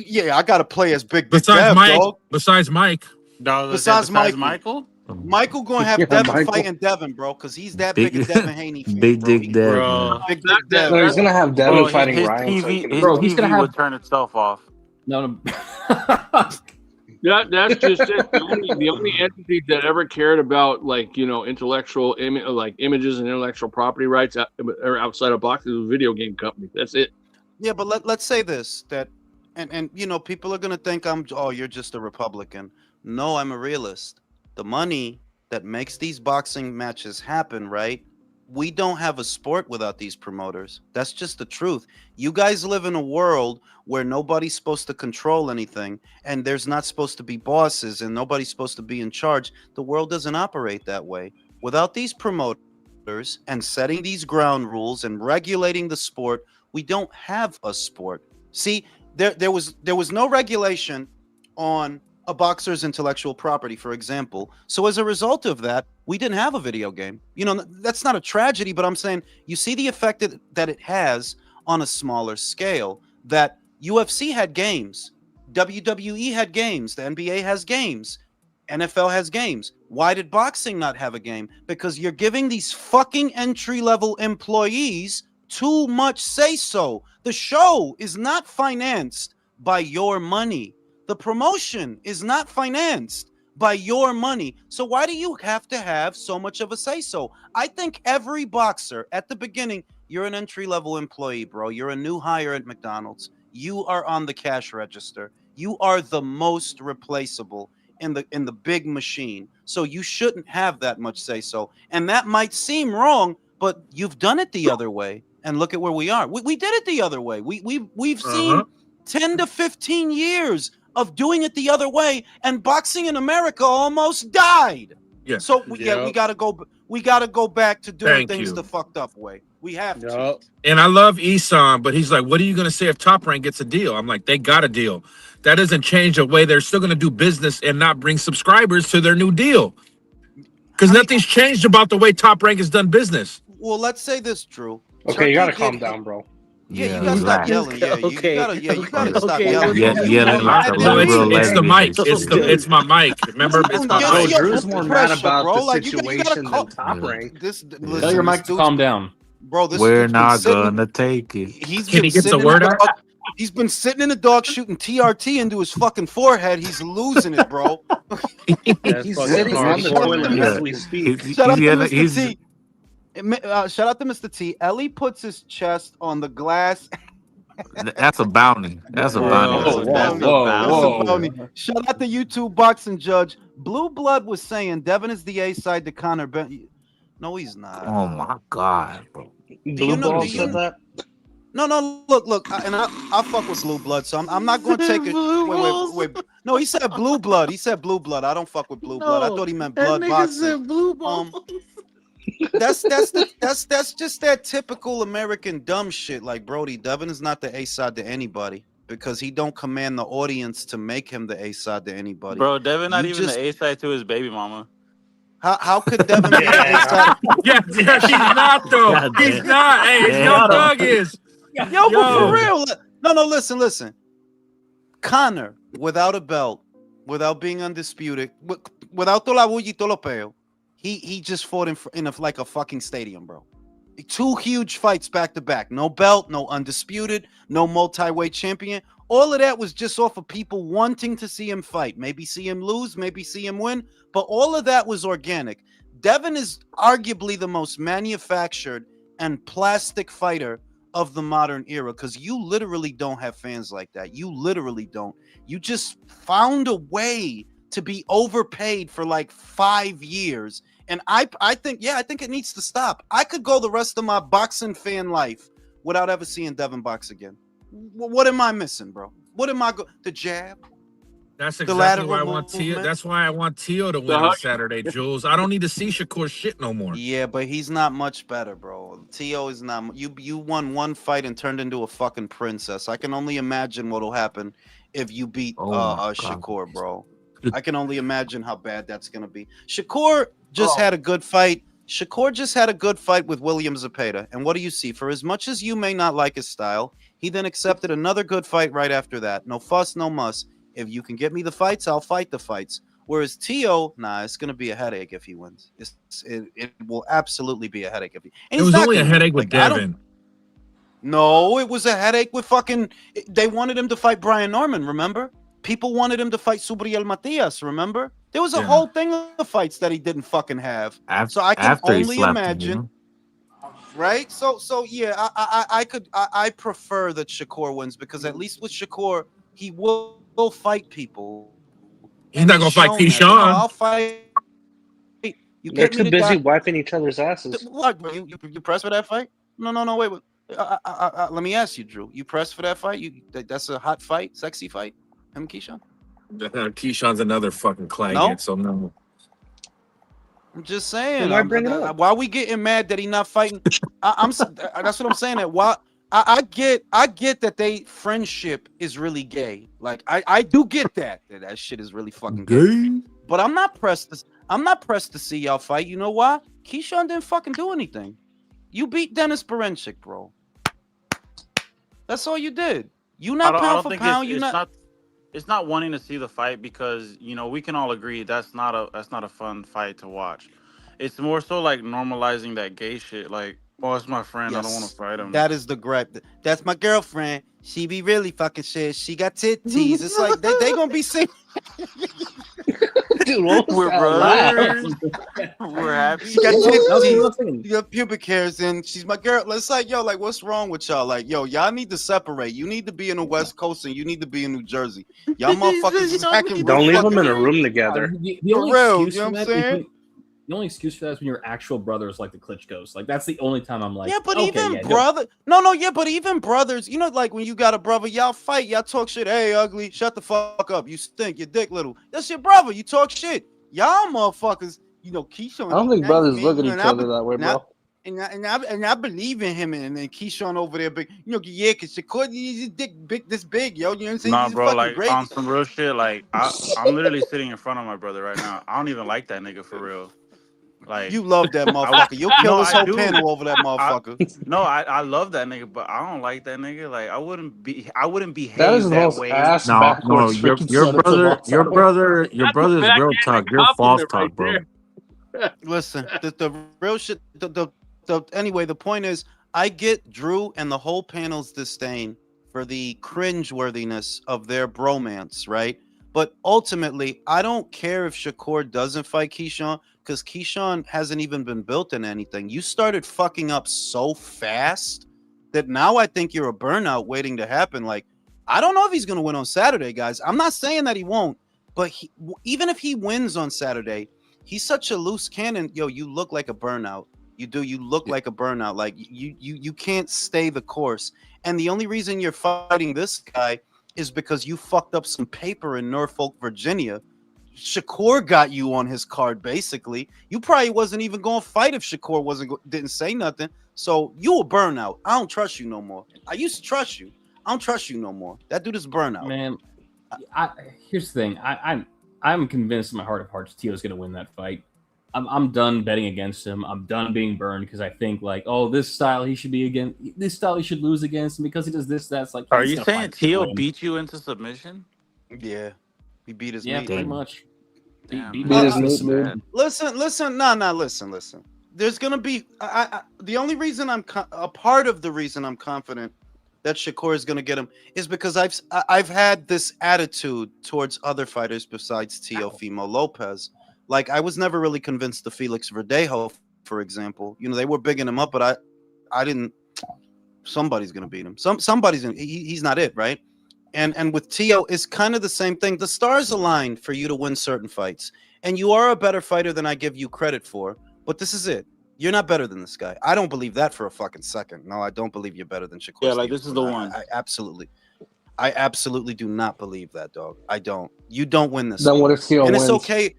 yeah, I got to play as Big Besides Dev, Mike, dog. besides Mike, No, Besides Michael, Michael gonna have Yeah, Devin Michael. fighting Devin, bro, because he's that big a big Devin Haney fan, big bro. dick dev, man. bro, Big That, Dick that, Dev, No, he's bro. gonna have Devin bro, fighting his Ryan so he TV, can his beat him. he's gonna TV have- would turn itself off. No. that's just it. The only entity that ever cared about intellectual images and intellectual property rights outside of boxing was a video game company. That's it. Yeah, but let's say this, that and people are gonna think you're just a Republican. No, I'm a realist. The money that makes these boxing matches happen, right? We don't have a sport without these promoters. That's just the truth. You guys live in a world where nobody's supposed to control anything and there's not supposed to be bosses and nobody's supposed to be in charge. The world doesn't operate that way. Without these promoters and setting these ground rules and regulating the sport, we don't have a sport. See, there was no regulation on a boxer's intellectual property, for example. So as a result of that, we didn't have a video game. That's not a tragedy, but I'm saying you see the effect that it has on a smaller scale. That UFC had games, WWE had games, the NBA has games, NFL has games. Why did boxing not have a game? Because you're giving these fucking entry-level employees too much say so. The show is not financed by your money. The promotion is not financed by your money. So why do you have to have so much of a say so? I think every boxer at the beginning, you're an entry-level employee, bro. You're a new hire at McDonald's. You are on the cash register. You are the most replaceable in the big machine. So you shouldn't have that much say so. And that might seem wrong, but you've done it the other way. and look at where we are. We did it the other way. We've seen 10 to 15 years of doing it the other way, and boxing in America almost died. Yeah. So we gotta go. We gotta go back to doing things the fucked up way. We have to. And I love Isan, but he's like, "What are you gonna say if Top Rank gets a deal?" I'm like, "They got a deal. That doesn't change the way they're still gonna do business and not bring subscribers to their new deal." Because nothing's changed about the way Top Rank has done business. Well, let's say this, Drew. Okay, you gotta calm down, bro. Yeah, you gotta stop yelling. Yeah, you gotta stop yelling. Yelling like a No, real it's the lady. mic. It's my mic. Remember, it's my Bro, mic. Drew's more mad about bro. the Like, situation than Top Rank. Tell your mic to calm down. Bro, this We're dude's not been gonna take it. Can he get the word out? He's been sitting in the dog shooting TRT into his fucking forehead. He's losing it, bro. He's sitting on the toilet as we speak. Shout out to Mr. T. Shout out to Mr. T. Ellie puts his chest on the glass. That's a bounty. That's a bounty. Whoa. Shout out to YouTube boxing judge. Blue Blood was saying Devin is the A side to Connor Ben. No, he's not. Oh my God, bro. Blue Blood said that? No, look, and I fuck with Blue Blood, so I'm not going to take it. Wait. No, he said Blue Blood. He said Blue Blood. I don't fuck with Blue Blood. I thought he meant blood boxing. Said blue that's just that typical American dumb shit. Like, Brody, Devin is not the A side to anybody because he don't command the audience to make him the A side to anybody. Bro, Devin not even the A side to his baby mama. How could Devin be the A side? Yeah, he's not though. He's not. Hey, his young dog is. Yo, but for real. No, listen. Connor, without a belt, without being undisputed, without toda la bulla y todo lo peo, he just fought in like a fucking stadium, bro. 2 huge fights back to back. No belt, no undisputed, no multi-weight champion. All of that was just off of people wanting to see him fight. Maybe see him lose, maybe see him win. But all of that was organic. Devin is arguably the most manufactured and plastic fighter of the modern era, because you literally don't have fans like that. You literally don't. You just found a way to be overpaid for like 5 years. And I think it needs to stop. I could go the rest of my boxing fan life without ever seeing Devin box again. What am I missing, bro? What am I the jab? That's exactly why I want Tio. That's why I want Tio to win on Saturday, Jules. I don't need to see Shakur's shit no more. Yeah, but he's not much better, bro. Tio is not. You won one fight and turned into a fucking princess. I can only imagine what'll happen if you beat Shakur, bro. I can only imagine how bad that's gonna be. Shakur just had a good fight. Shakur just had a good fight with William Zepeda. And what do you see? For as much as you may not like his style, he then accepted another good fight right after that. No fuss, no muss. If you can get me the fights, I'll fight the fights. Whereas Tio, it's going to be a headache if he wins. It will absolutely be a headache if he. It was only a headache with Devin. No, it was a headache with fucking. They wanted him to fight Brian Norman. Remember? People wanted him to fight Subriel Matias. Remember? There was a whole thing of fights that he didn't fucking have. So I can only imagine. Right? So yeah, I prefer that Shakur wins, because at least with Shakur, he will fight people. He's not gonna fight Keyshawn. I'll fight. They're too busy wiping each other's asses. What? You press for that fight? No. Wait. Let me ask you, Drew. You press for that fight? That's a hot fight, sexy fight. Him, Keyshawn. Keyshawn's another fucking clanghead, so no. I'm just saying. Why bring it up? Why are we getting mad that he not fighting? That's what I'm saying. That why. I get that they friendship is really gay. Like I do get that shit is really fucking gay. But I'm not pressed to see y'all fight. You know why? Keyshawn didn't fucking do anything. You beat Dennis Berenchik, bro. That's all you did. You not pound for pound. It's not wanting to see the fight, because we can all agree that's not a fun fight to watch. It's more so like normalizing that gay shit. Like, oh, it's my friend. Yes. I don't want to fight him. That is the gripe. That's my girlfriend. She be really fucking shit. She got titties. It's like they gonna be singing. Dude, we're brothers. We're happy. She got titties. You got pubic hairs, and she's my girl. It's like, yo, like, what's wrong with y'all? Like, yo, y'all need to separate. You need to be in the West Coast, and you need to be in New Jersey. Y'all motherfuckers is acting. Don't leave them in a room together. For real, you know what I'm saying? the only excuse for that is when your actual brothers like the Klitschko's. Like that's the only time I'm like, Yeah, but okay, even yeah, brother, yeah, but even brothers, you know, like when you got a brother, y'all fight, y'all talk shit. Hey, ugly, shut the fuck up. You stink, your dick little. That's your brother. You talk shit. Y'all motherfuckers, you know, Keyshawn. I don't think brothers look at each and other that way, bro. I believe in him, and then Keyshawn over there, big, you know, yeah, cause Shakur, his dick big, this big, yo. You know what I'm saying? Nah, He's bro, fucking like great. on some real shit. Like I'm literally sitting in front of my brother right now. I don't even like that nigga for real. Like You love that I, motherfucker. You'll kill no, this I whole do. panel over that motherfucker. I love that nigga, but I don't like that nigga. Like I wouldn't That is behave the that most way. ass No, backwards freaking sentence of all your time. brother's That's a real backhanded talk. You're false compliment right talk, bro. there. Listen, the real shit. Anyway, the point is, I get Drew and the whole panel's disdain for the cringeworthiness of their bromance, right? But ultimately, I don't care if Shakur doesn't fight Keyshawn because Keyshawn hasn't even been built in anything. You started fucking up so fast that now I think you're a burnout waiting to happen. Like, I don't know if he's going to win on Saturday, guys. I'm not saying that he won't, but even if he wins on Saturday, he's such a loose cannon. Yo, you look like a burnout. You do. You look like a burnout. Like you can't stay the course. And the only reason you're fighting this guy is because you fucked up some paper in Norfolk, Virginia. Shakur got you on his card, basically. You probably wasn't even going to fight if Shakur didn't say nothing. So you a burnout. I don't trust you no more. I used to trust you. I don't trust you no more. That dude is burnout. Man, here's the thing. I'm convinced in my heart of hearts Tio's going to win that fight. I'm done betting against him. I'm done being burned because I think like, oh, this style he should be against. This style he should lose against, and because he does this, that's like. Are he's you gonna saying fight Tio win. beat you into submission? Yeah, he beat his Yeah, meat. pretty much. Damn, Beat man, his that's meat, dude. bad. Listen. Listen. There's gonna be. The only reason a part of the reason I'm confident that Shakur is gonna get him is because I've had this attitude towards other fighters besides Teofimo Lopez. Like I was never really convinced of Felix Verdejo, for example. You know, they were bigging him up, but I didn't. Somebody's gonna beat him. Somebody's gonna. He's not it, right? And with Tio, it's kind of the same thing. The stars aligned for you to win certain fights, and you are a better fighter than I give you credit for. But this is it. You're not better than this guy. I don't believe that for a fucking second. No, I don't believe you're better than Shakur. Yeah, like this is the one. I absolutely do not believe that, dog. I don't. You don't win this. Then one. what if Tio And wins? it's okay.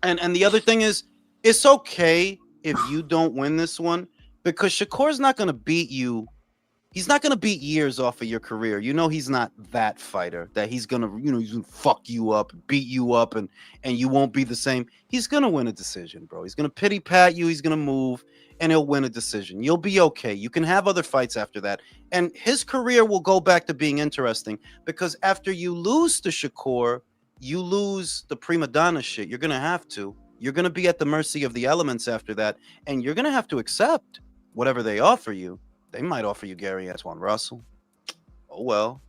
And the other thing is, it's okay if you don't win this one because Shakur's not going to beat you. He's not going to beat years off of your career. You know he's not that fighter that he's going to, he's going to fuck you up, beat you up, and you won't be the same. He's going to win a decision, bro. He's going to pity pat you. He's going to move, and he'll win a decision. You'll be okay. You can have other fights after that. And his career will go back to being interesting because after you lose to Shakur, you lose the prima donna shit. You're going to have to. You're going to be at the mercy of the elements after that, and you're going to have to accept whatever they offer you. They might offer you Gary Antoine Russell. Oh, well.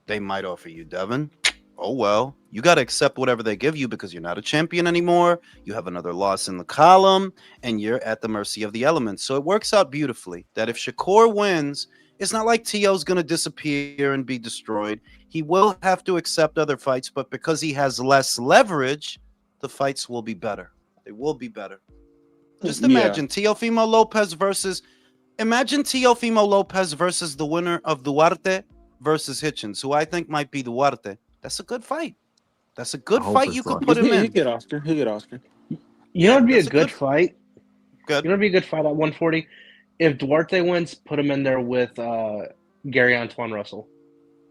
They might offer you Devin. Oh, well. You got to accept whatever they give you because you're not a champion anymore. You have another loss in the column, and you're at the mercy of the elements. So it works out beautifully that if Shakur wins, it's not like Tio's going to disappear and be destroyed. He will have to accept other fights, but because he has less leverage, the fights will be better. They will be better. Just imagine Teofimo Lopez versus... Imagine Teofimo Lopez versus the winner of Duarte versus Hitchens, who I think might be Duarte. That's a good fight. That's a good fight. You could put him in. He get Oscar. He get Oscar. You know, it'd be a good fight. Good. You know, it'd be a good fight at 140. If Duarte wins, put him in there with Gary Antoine Russell.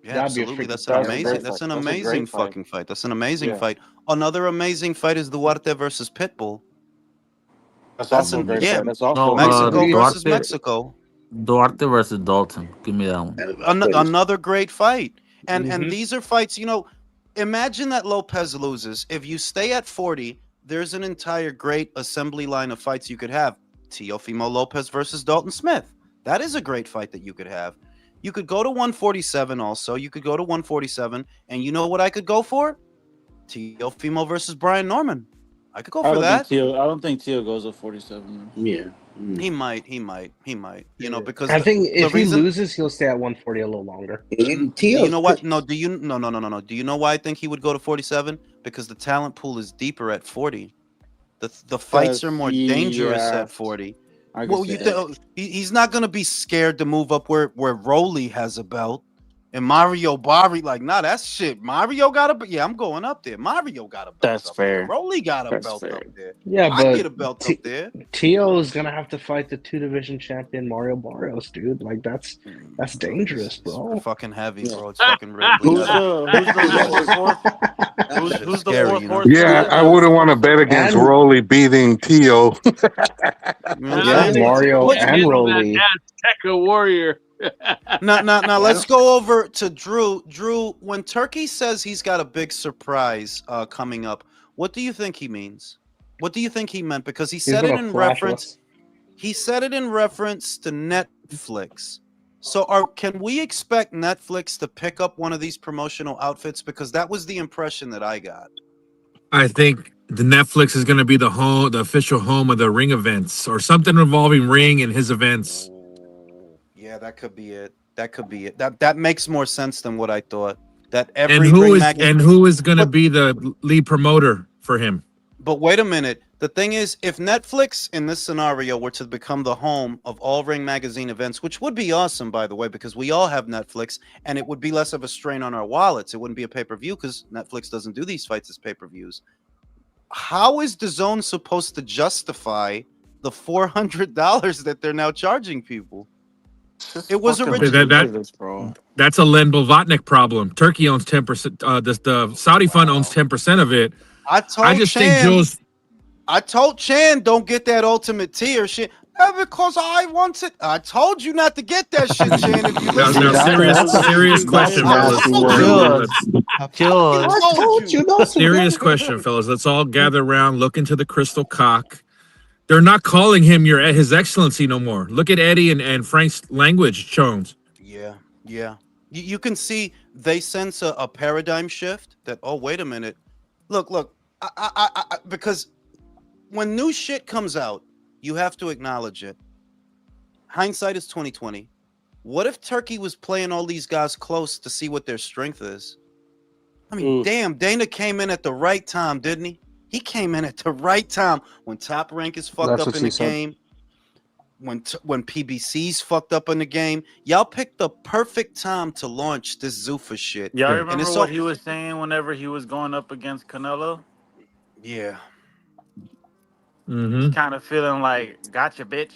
Yeah, absolutely. That's an amazing. That's an amazing fucking fight. That's an amazing fight. Another amazing fight is Duarte versus Pitbull. That's also a great fight. That's also Mexico versus Duarte, Mexico. Duarte versus Dalton. Give me that one. Another great fight. And these are fights, imagine that Lopez loses. If you stay at 40, there's an entire great assembly line of fights you could have. Teofimo Lopez versus Dalton Smith. That is a great fight that you could have. You could go to 147 also. You could go to 147. And you know what I could go for? Teofimo versus Brian Norman. I could go for that. I don't think Tio goes to 47. Yeah. He might. Because I think if he loses, he'll stay at 140 a little longer. You know what? No. Do you? No. Do you know why I think he would go to 47? Because the talent pool is deeper at 40. The fights are Cause more dangerous yeah, at 40. I can Well, see you that. think he's not gonna be scared to move up where Rolly has a belt and Mario Bari like, nah, that's shit. Mario got a yeah, I'm going up there. Mario got a belt That's up there. fair. Rolly got a That's belt fair. up there. Yeah, I but get a belt up there. Tio is gonna have to fight the 2 division champion Mario Barrios, dude. Like that's dangerous, It's bro. fucking heavy, Yeah. bro. It's fucking Ridley. Who's the fourth? Shit is Who's the scary, fourth you know? horse? Yeah, I wouldn't want to bet against And Rolly beating Tio. You know what I'm yeah, saying? Mario But and Handle that Rolly. Azteca warrior. now let's go over to Drew. Drew, when Turkey says he's got a big surprise coming up, what do you think he means? What do you think he meant? Because he He's said it gonna in flash reference. us. He said it in reference to Netflix. So can we expect Netflix to pick up one of these promotional outfits? Because that was the impression that I got. I think the Netflix is going to be the official home of the ring events, or something involving ring and his events. Yeah, that could be it. That could be it. That makes more sense than what I thought. That And every who ring is magazine. going to But- be the lead promoter for him? But wait a minute. The thing is, if Netflix in this scenario were to become the home of all Ring Magazine events, which would be awesome, by the way, because we all have Netflix, and it would be less of a strain on our wallets. It wouldn't be a pay-per-view because Netflix doesn't do these fights as pay-per-views. How is DAZN supposed to justify the $400 that they're now charging people? It was originally bro. That's a Len Blavatnik problem. Turkey owns 10%. The Saudi fund owns 10% of it. I told Chan, don't get that ultimate tier shit. Because I wanted. I told you not to get that shit, Chan. If you Now, listen. serious question, fellas. I told you not to. Serious question, fellas. Let's all gather around, look into the crystal cock. They're not calling him His Excellency no more. Look at Eddie and Frank's language tones. Yeah. You can see they sense a paradigm shift. That wait a minute. Look. I because when new shit comes out, you have to acknowledge it. Hindsight is 2020. What if Turkey was playing all these guys close to see what their strength is? I mean, damn, Dana came in at the right time, didn't he? He came in at the right time when Top Rank is fucked up in the game. When PBC's fucked up in the game. Y'all picked the perfect time to launch this Zuffa shit. Y'all remember what he was saying whenever he was going up against Canelo? Yeah. Mm-hmm. Kind of feeling like, gotcha, bitch.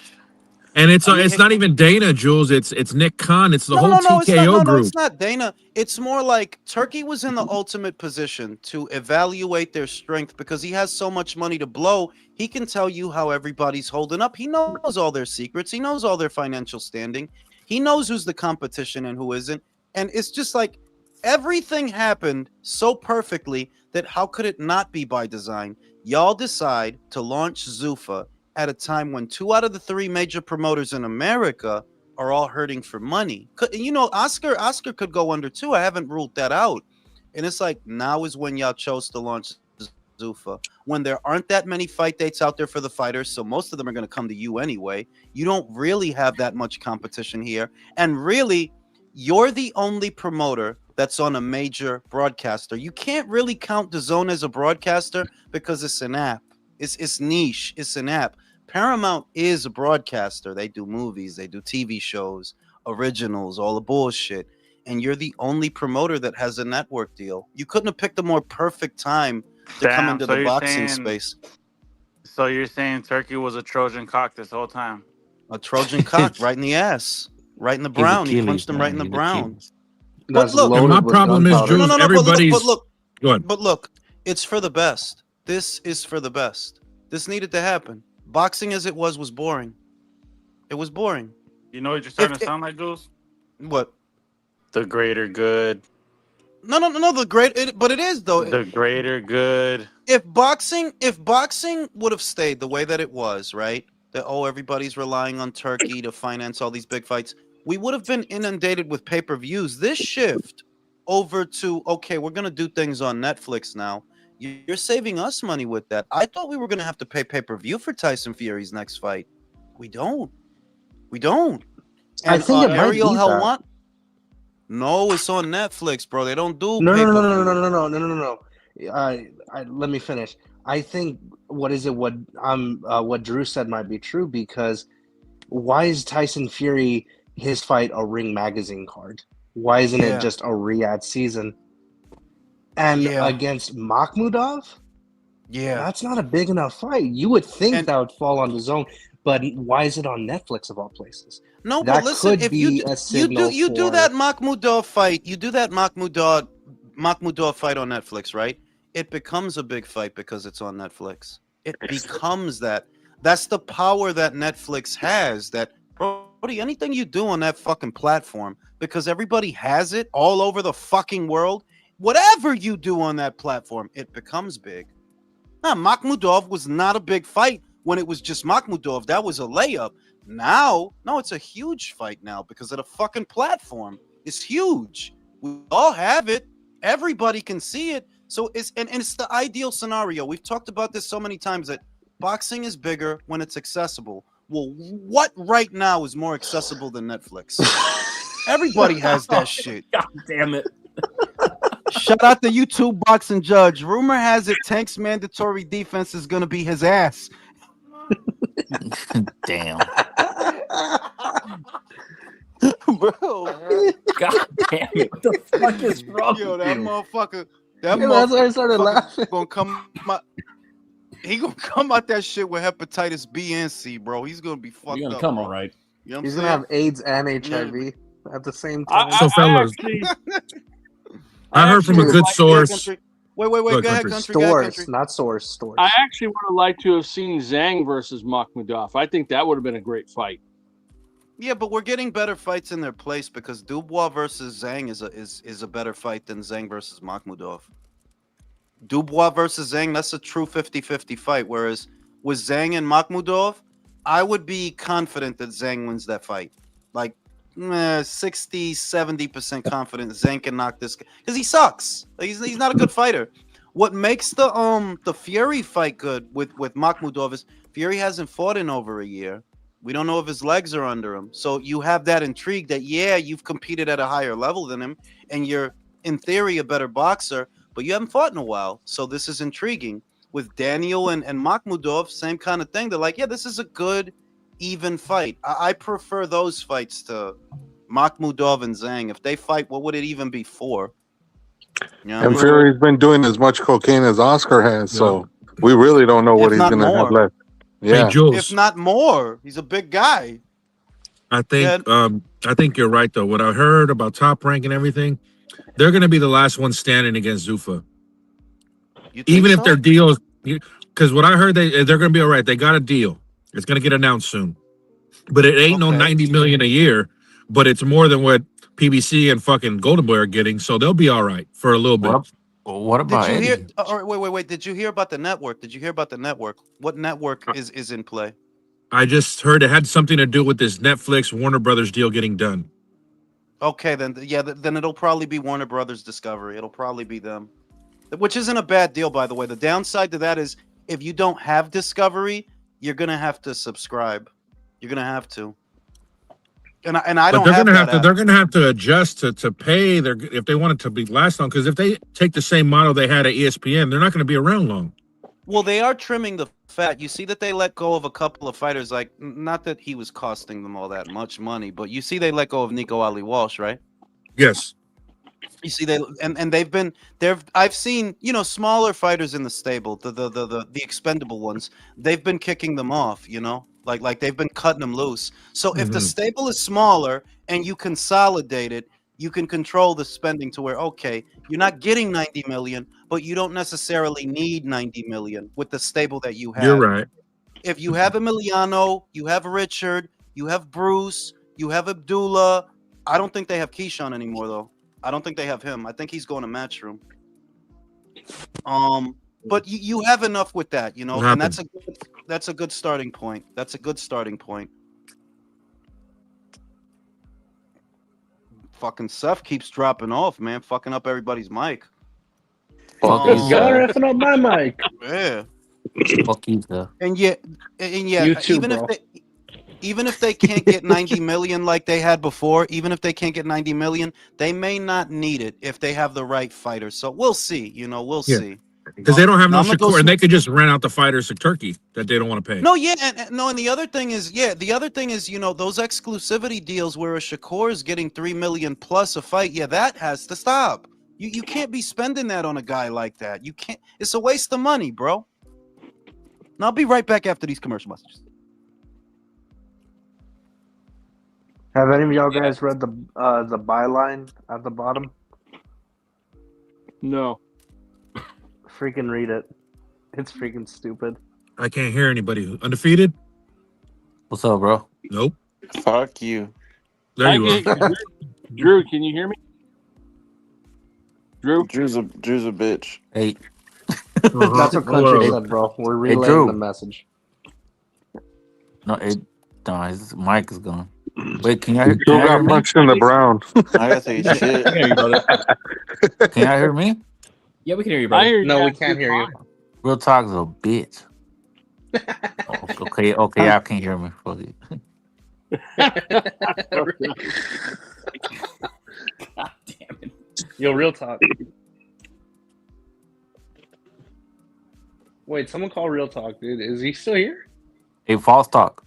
And it's not even Dana, Jules. It's Nick Khan. It's the whole TKO group. No, it's not Dana. It's more like Turkey was in the ultimate position to evaluate their strength because he has so much money to blow. He can tell you how everybody's holding up. He knows all their secrets. He knows all their financial standing. He knows who's the competition and who isn't. And it's just like everything happened so perfectly that how could it not be by design? Y'all decide to launch Zuffa at a time when 2 out of the 3 major promoters in America are all hurting for money. You know, Oscar could go under too. I haven't ruled that out. And it's like, now is when y'all chose to launch Zuffa. When there aren't that many fight dates out there for the fighters, so most of them are going to come to you anyway. You don't really have that much competition here. And really, you're the only promoter that's on a major broadcaster. You can't really count DAZN as a broadcaster because it's an app. It's niche. It's an app. Paramount is a broadcaster. They do movies, they do TV shows, originals, all the bullshit. And you're the only promoter that has a network deal. You couldn't have picked a more perfect time to come into the boxing space. So you're saying Turkey was a Trojan cock this whole time? A Trojan cock right in the ass, right in the brown. He punched him right in the brown. But look, and my problem is, Jules, everybody's... But look, it's for the best. This is for the best. This needed to happen. Boxing as it was boring. It was boring. You know what you're starting to sound like, Jules? What? The greater good. No. But it is though. The greater good. If boxing would have stayed the way that it was, right? That everybody's relying on Turkey to finance all these big fights. We would have been inundated with pay-per-views. This shift over to we're gonna do things on Netflix now. You're saving us money with that. I thought we were going to have to pay pay-per-view for Tyson Fury's next fight. We don't. And I think it might be No, it's on Netflix, bro. They don't do No. let me finish. I think what Drew said might be true because why is Tyson Fury his fight a Ring Magazine card? Why isn't it Yeah. just a Riyadh season? And Yeah. against Makhmudov, Yeah. that's not a big enough fight. You would think And- that would fall on the zone, but why is it on Netflix of all places? No, That but listen, could if be you a signal you do for- that Makhmudov fight, you do that Makhmudov fight on Netflix, right? It becomes a big fight because it's on Netflix. It becomes that. That's the power that Netflix has. That Brody, anything you do on that fucking platform, because everybody has it all over the fucking world. Whatever you do on that platform, it becomes big. Makhmudov was not a big fight when it was just Makhmudov. That was a layup. Now, no, it's a huge fight now because of the fucking platform. It's huge. We all have it. Everybody can see it. So it's the ideal scenario. We've talked about this so many times that boxing is bigger when it's accessible. Well, what right now is more accessible than Netflix? Everybody has that shit. God damn it. Shout out to YouTube boxing judge. Rumor has it Tank's mandatory defense is gonna be his ass. Damn. Bro. God damn it. What the fuck is wrong Yo, with that you? motherfucker. That Yeah, that's why I started motherfucker laughing. gonna come out. He gonna come out that shit with hepatitis B and C, bro. He's gonna be fucked You're gonna up. come bro. all right. You know what I'm He's saying? gonna have AIDS and HIV at the same time. So, fellas, I heard from a good source. Wait. Go ahead, country. Go ahead, country. Stores, not source. Stores. I actually would have liked to have seen Zhang versus Makhmudov. I think that would have been a great fight. Yeah, but we're getting better fights in their place because Dubois versus Zhang is a better fight than Zhang versus Makhmudov. Dubois versus Zhang, that's a true 50-50 fight. Whereas with Zhang and Makhmudov, I would be confident that Zhang wins that fight. Like 60, 70% confident Zhang can knock this guy. Because he sucks. He's not a good fighter. What makes the Fury fight good with Makhmudov is Fury hasn't fought in over a year. We don't know if his legs are under him. So you have that intrigue that, yeah, you've competed at a higher level than him, and you're, in theory, a better boxer, but you haven't fought in a while. So this is intriguing. With Daniel and Makhmudov, same kind of thing. They're like, yeah, this is a good, even fight. I prefer those fights to Makhmudov and Zhang. If they fight, what would it even be for? You know what I And mean? Fury's been doing as much cocaine as Oscar has, so we really don't know what If he's not going to have more. left. Yeah. Hey, Jules, If not more, he's a big guy. I think you're right though. What I heard about Top Rank and everything, they're going to be the last one standing against Zuffa. You think Even if so? their deals, because what I heard, they're going to be all right. They got a deal. It's going to get announced soon, but it ain't no Okay. 90 million a year. But it's more than what PBC and fucking Golden Boy are getting, so they'll be all right for a little bit. What Did about you Eddie? hear? All right, wait. Did you hear about the network? What network is in play? I just heard it had something to do with this Netflix Warner Brothers deal getting done. Okay, then then it'll probably be Warner Brothers Discovery. It'll probably be them, which isn't a bad deal, by the way. The downside to that is if you don't have Discovery, you're gonna have to subscribe. You're gonna have to. And I But don't they're have gonna that have to. app. They're gonna have to adjust to pay. If they want it to be last long, because if they take the same model they had at ESPN, they're not going to be around long. Well, they are trimming the fat. You see that they let go of a couple of fighters. Like, not that he was costing them all that much money, but you see they let go of Nico Ali Walsh, right? Yes. You see I've seen, smaller fighters in the stable, the expendable ones. They've been kicking them off, like they've been cutting them loose. So if the stable is smaller and you consolidate it, you can control the spending to where, okay, you're not getting 90 million, but you don't necessarily need 90 million with the stable that you have. You're right. If you have Emiliano, you have Richard, you have Bruce, you have Abdullah. I don't think they have Keyshawn anymore, though. I don't think they have him. I think he's going to Matchroom. But you have enough with that, and that's a good starting point. That's a good starting point. Fucking Seth keeps dropping off, man, fucking up everybody's mic. Fuck Y'all are effing up my mic. Yeah. Fuck you, sir. And yeah, You too, even if they can't get 90 million like they had before, they may not need it if they have the right fighters. So we'll see, we'll see. Because they don't have no Now, I'm gonna go Shakur, and they switch. could just rent out the fighters to Turkey that they don't want to pay. No, yeah, and the other thing is, those exclusivity deals where a Shakur is getting $3 million plus a fight, yeah, that has to stop. You can't be spending that on a guy like that. You can't. It's a waste of money, bro. And I'll be right back after these commercial messages. Have any of y'all guys read the byline at the bottom? No. Freaking read it. It's freaking stupid. I can't hear anybody. Undefeated? What's up, bro? Nope. Fuck you. There you are. Drew, can you hear me? Drew? Drew's a bitch. Hey, That's what Hello. Country said, bro. We're relaying Drew. the message. no, his mic is gone. Wait, can y'all Joe hear got me? punched in the brown. I gotta take a shit. I can hear you, brother. Can y'all hear me? Yeah, we can hear you, I brother. hear you. No, we guys. can't hear you. Real talk's a bitch. Okay, y'all can hear me. Fuck it. God damn it. Yo, real talk. Wait, someone call real talk, dude. Is he still here? Hey, false talk.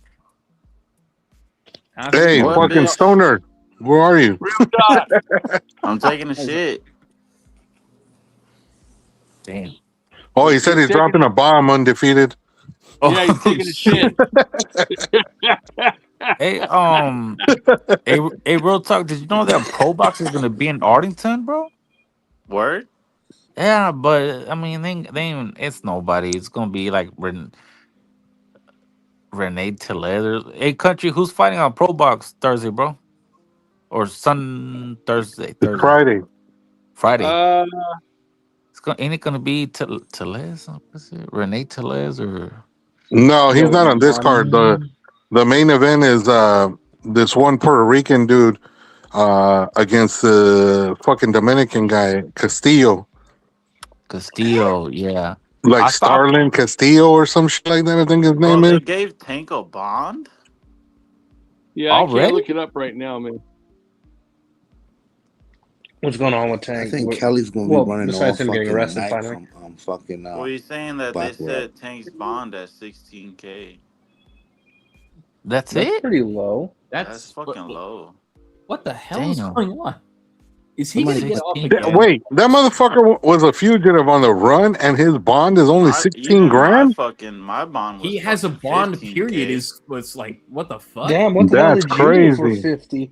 Hey, What, fucking bitch? stoner. Where are you? Real talk. I'm taking a shit. Damn. Oh, he said he's taking- dropping a bomb undefeated. Yeah, he's taking a shit. Hey, hey, real talk. Did you know that Pro Box is gonna be in Arlington, bro? Word? Yeah, but I mean, they ain't, it's nobody. It's gonna be like Renee Tillez. Hey, country, who's fighting on Pro Box Thursday, bro? Or Thursday? It's Friday. Friday. Ain't it gonna be Tellez? What's it? Renee Tellez or No, he's not on this card. The main event is this one Puerto Rican dude against the fucking Dominican guy, Castillo. Yeah. Like I thought- Starlin Castillo or some shit like that, I think his Bro, name they is. gave Tank a bond? Yeah, I Already? can't look it up right now, man. What's going on with I Tank? think Kelly's gonna be running all besides him fucking getting arrested night finally. from fucking. Well, you're saying that they Blackwell. set Tank's bond at 16K. That's That's it? pretty low. That's fucking low. What the hell is Damn. going on? Is he Somebody- gonna get off Yeah, again? Wait, that motherfucker was a fugitive on the run, and his bond is only 16 Even grand. my bond was He has a fucking bond 15K. period was like, what the fuck? Damn, what the hell That's did you do for crazy. 50?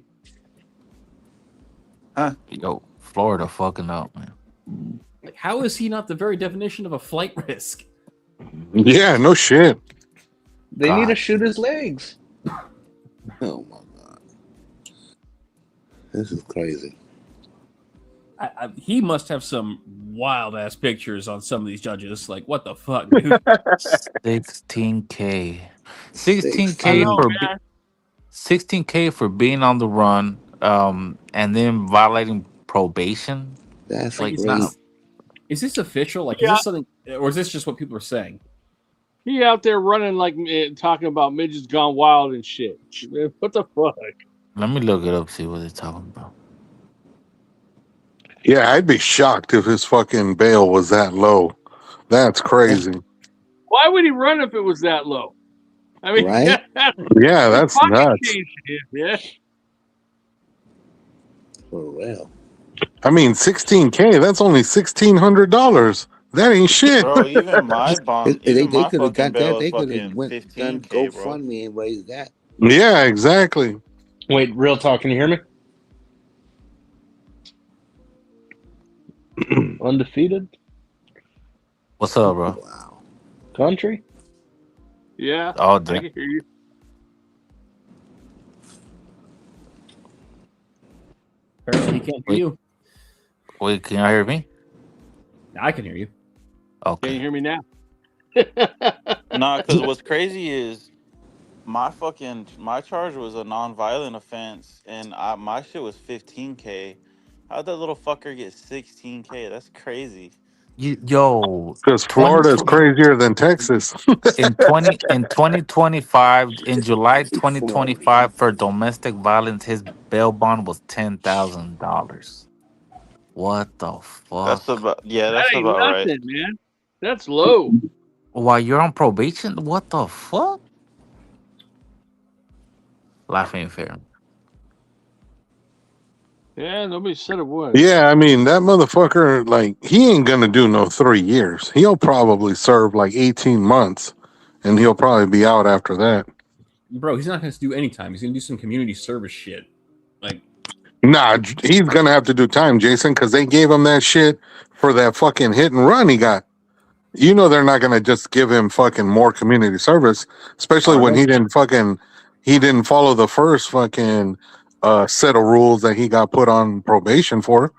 Yo, Florida fucking up, man. Like, how is he not the very definition of a flight risk? Yeah, no shit. They need to God. shoot his legs. Oh my god, this is crazy. He must have some wild ass pictures on some of these judges. Like, what the fuck, dude? 16K. 16K I know, for man. 16K for being on the run, and then violating probation. That's Like, crazy. not, Is this official? Like, Yeah. is this something, or is this just what people are saying? He out there running like talking about midgets gone wild and shit. Man, what the fuck? let me look it up, see what they're talking about. Yeah, I'd be shocked if his fucking bail was that low. That's crazy. Why would he run if it was that low? I mean, Right? Yeah, that's pocket nuts. change it, yeah. For real. I mean, 16K, that's only $1,600. That ain't shit. Bro, even my bond, They even my could have fucking got bail that. is They could have fucking went done 15K, bro. GoFundMe and raised that. Yeah, exactly. Wait, real talk. Can you hear me? Undefeated What's up, bro? Wow. country. Yeah, Oh, I damn. can hear you. Apparently, he can't hear you. Wait, can y'all hear me? I can hear you. Can you Okay. hear me now? Nah, because what's crazy is my charge was a non-violent offense, and my shit was 15K. How'd that little fucker get 16K? That's crazy. Yo, Because Florida is crazier than Texas. in 2025, in July 2025, for domestic violence, his bail bond was $10,000. What the fuck? That's about That ain't right. nothing, man. That's low. While you're on probation, what the fuck? Life ain't fair. Yeah, nobody said it was. Yeah, I mean that motherfucker. Like he ain't gonna do no 3 years. He'll probably serve like 18 months, and he'll probably be out after that. Bro, he's not going to do any time. He's going to do some community service shit. Like, Nah, he's gonna have to do time, Jason, because they gave him that shit for that fucking hit and run he got. You know they're not gonna just give him fucking more community service, especially Are when they? he didn't follow the first fucking set of rules that he got put on probation for.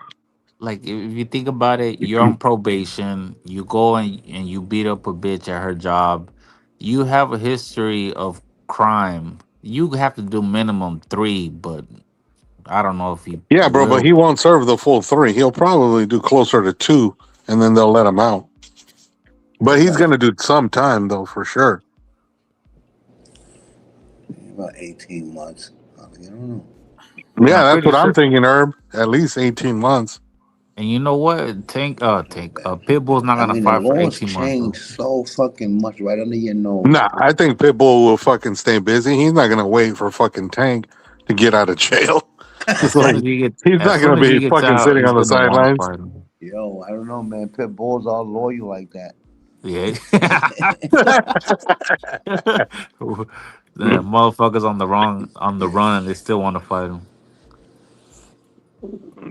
Like if you think about it, you're on probation. You go and you beat up a bitch at her job. You have a history of crime. You have to do minimum 3, but I don't know if he Yeah, bro, but will. he won't serve the full 3. He'll probably do closer to 2, and then they'll let him out. But he's About, gonna do some time though, for sure. about 18 months. I don't know. And Yeah, I'm that's pretty what I'm sure. thinking, Herb. At least 18 months. And you know what? Pitbull's not I gonna mean, the fight for laws 18 months though. change so fucking much right under your nose. Nah, I think Pitbull will fucking stay busy. He's not gonna wait for fucking Tank to get out of jail. It's like he's As not soon gonna as he be gets fucking out, sitting he's on the gonna want to sidelines. fight him. Yo, I don't know, man. Pit bulls are loyal like that. Yeah. The motherfuckers on the run and they still want to fight him.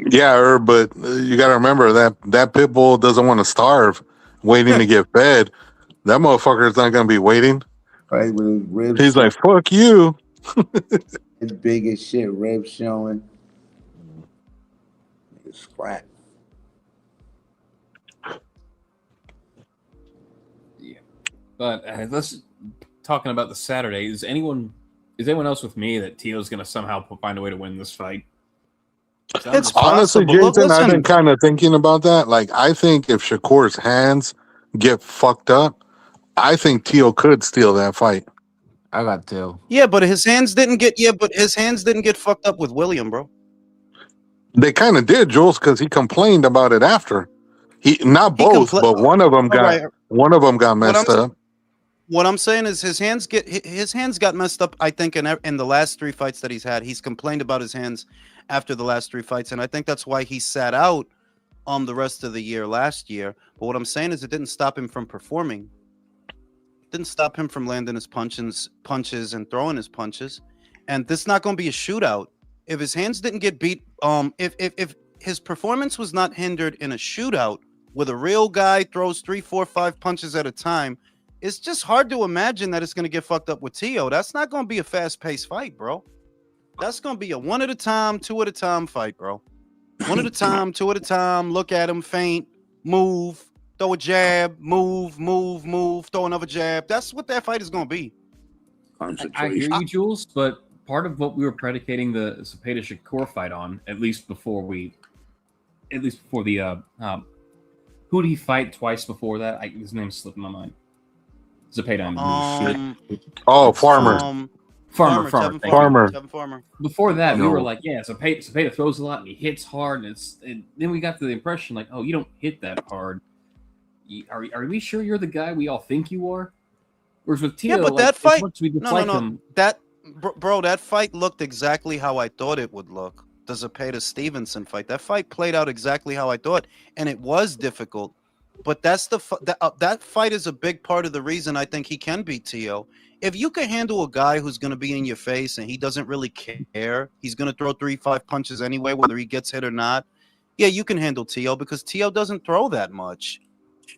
Yeah, Herb, but you got to remember that pit bull doesn't want to starve, waiting to get fed. That motherfucker is not going to be waiting. Right, with his ribs He's showing. like, "Fuck you." His big as shit, ribs showing. It's scrap. yeah. But let's talking about the Saturday. Is anyone else with me that Tio's going to somehow find a way to win this fight? It's Honestly, possible. Look, Jason, I've been listen. kind of thinking about that. Like, I think if Shakur's hands get fucked up, I think Tio could steal that fight. I got Till. Yeah, but his hands didn't get. Yeah, but his hands didn't get fucked up with William, bro. They kind of did, Jules, because he complained about it after. He not He both, compla- but one of them All right. got messed up. What I'm saying is his hands got messed up. I think in the last 3 fights that he's had, he's complained about his hands after the last 3 fights, and I think that's why he sat out the rest of the year last year. But what I'm saying is it didn't stop him from performing. It didn't stop him from landing his punches and throwing his punches. And this is not going to be a shootout. If his hands didn't get beat, if his performance was not hindered in a shootout where the real guy throws 3, 4, 5 punches at a time, it's just hard to imagine that it's going to get fucked up with Tio. That's not going to be a fast-paced fight, bro. That's going to be a 1 at a time, 2 at a time fight, bro. 1 at a time, 2 at a time. Look at him, feint, move, throw a jab, move, throw another jab. That's what that fight is going to be. I hear you, Jules, but part of what we were predicating the Zepeda Shakur fight on, at least before the who did he fight twice before that? His name's slipping my mind. Zepeda. Farmer. Tevin Farmer. Before that, we were like, yeah, Zepeda throws a lot and he hits hard, and then we got to the impression like, oh, you don't hit that hard. Are we sure you're the guy we all think you are? Whereas with Tio, Yeah, but like, that fight, him, that fight looked exactly how I thought it would look. The Zepeda Stevenson fight. That fight played out exactly how I thought, and it was difficult. But that's that fight is a big part of the reason I think he can beat Tio. If you can handle a guy who's going to be in your face and he doesn't really care, he's going to throw 3, 5 punches anyway, whether he gets hit or not. Yeah, you can handle Tio because Tio doesn't throw that much.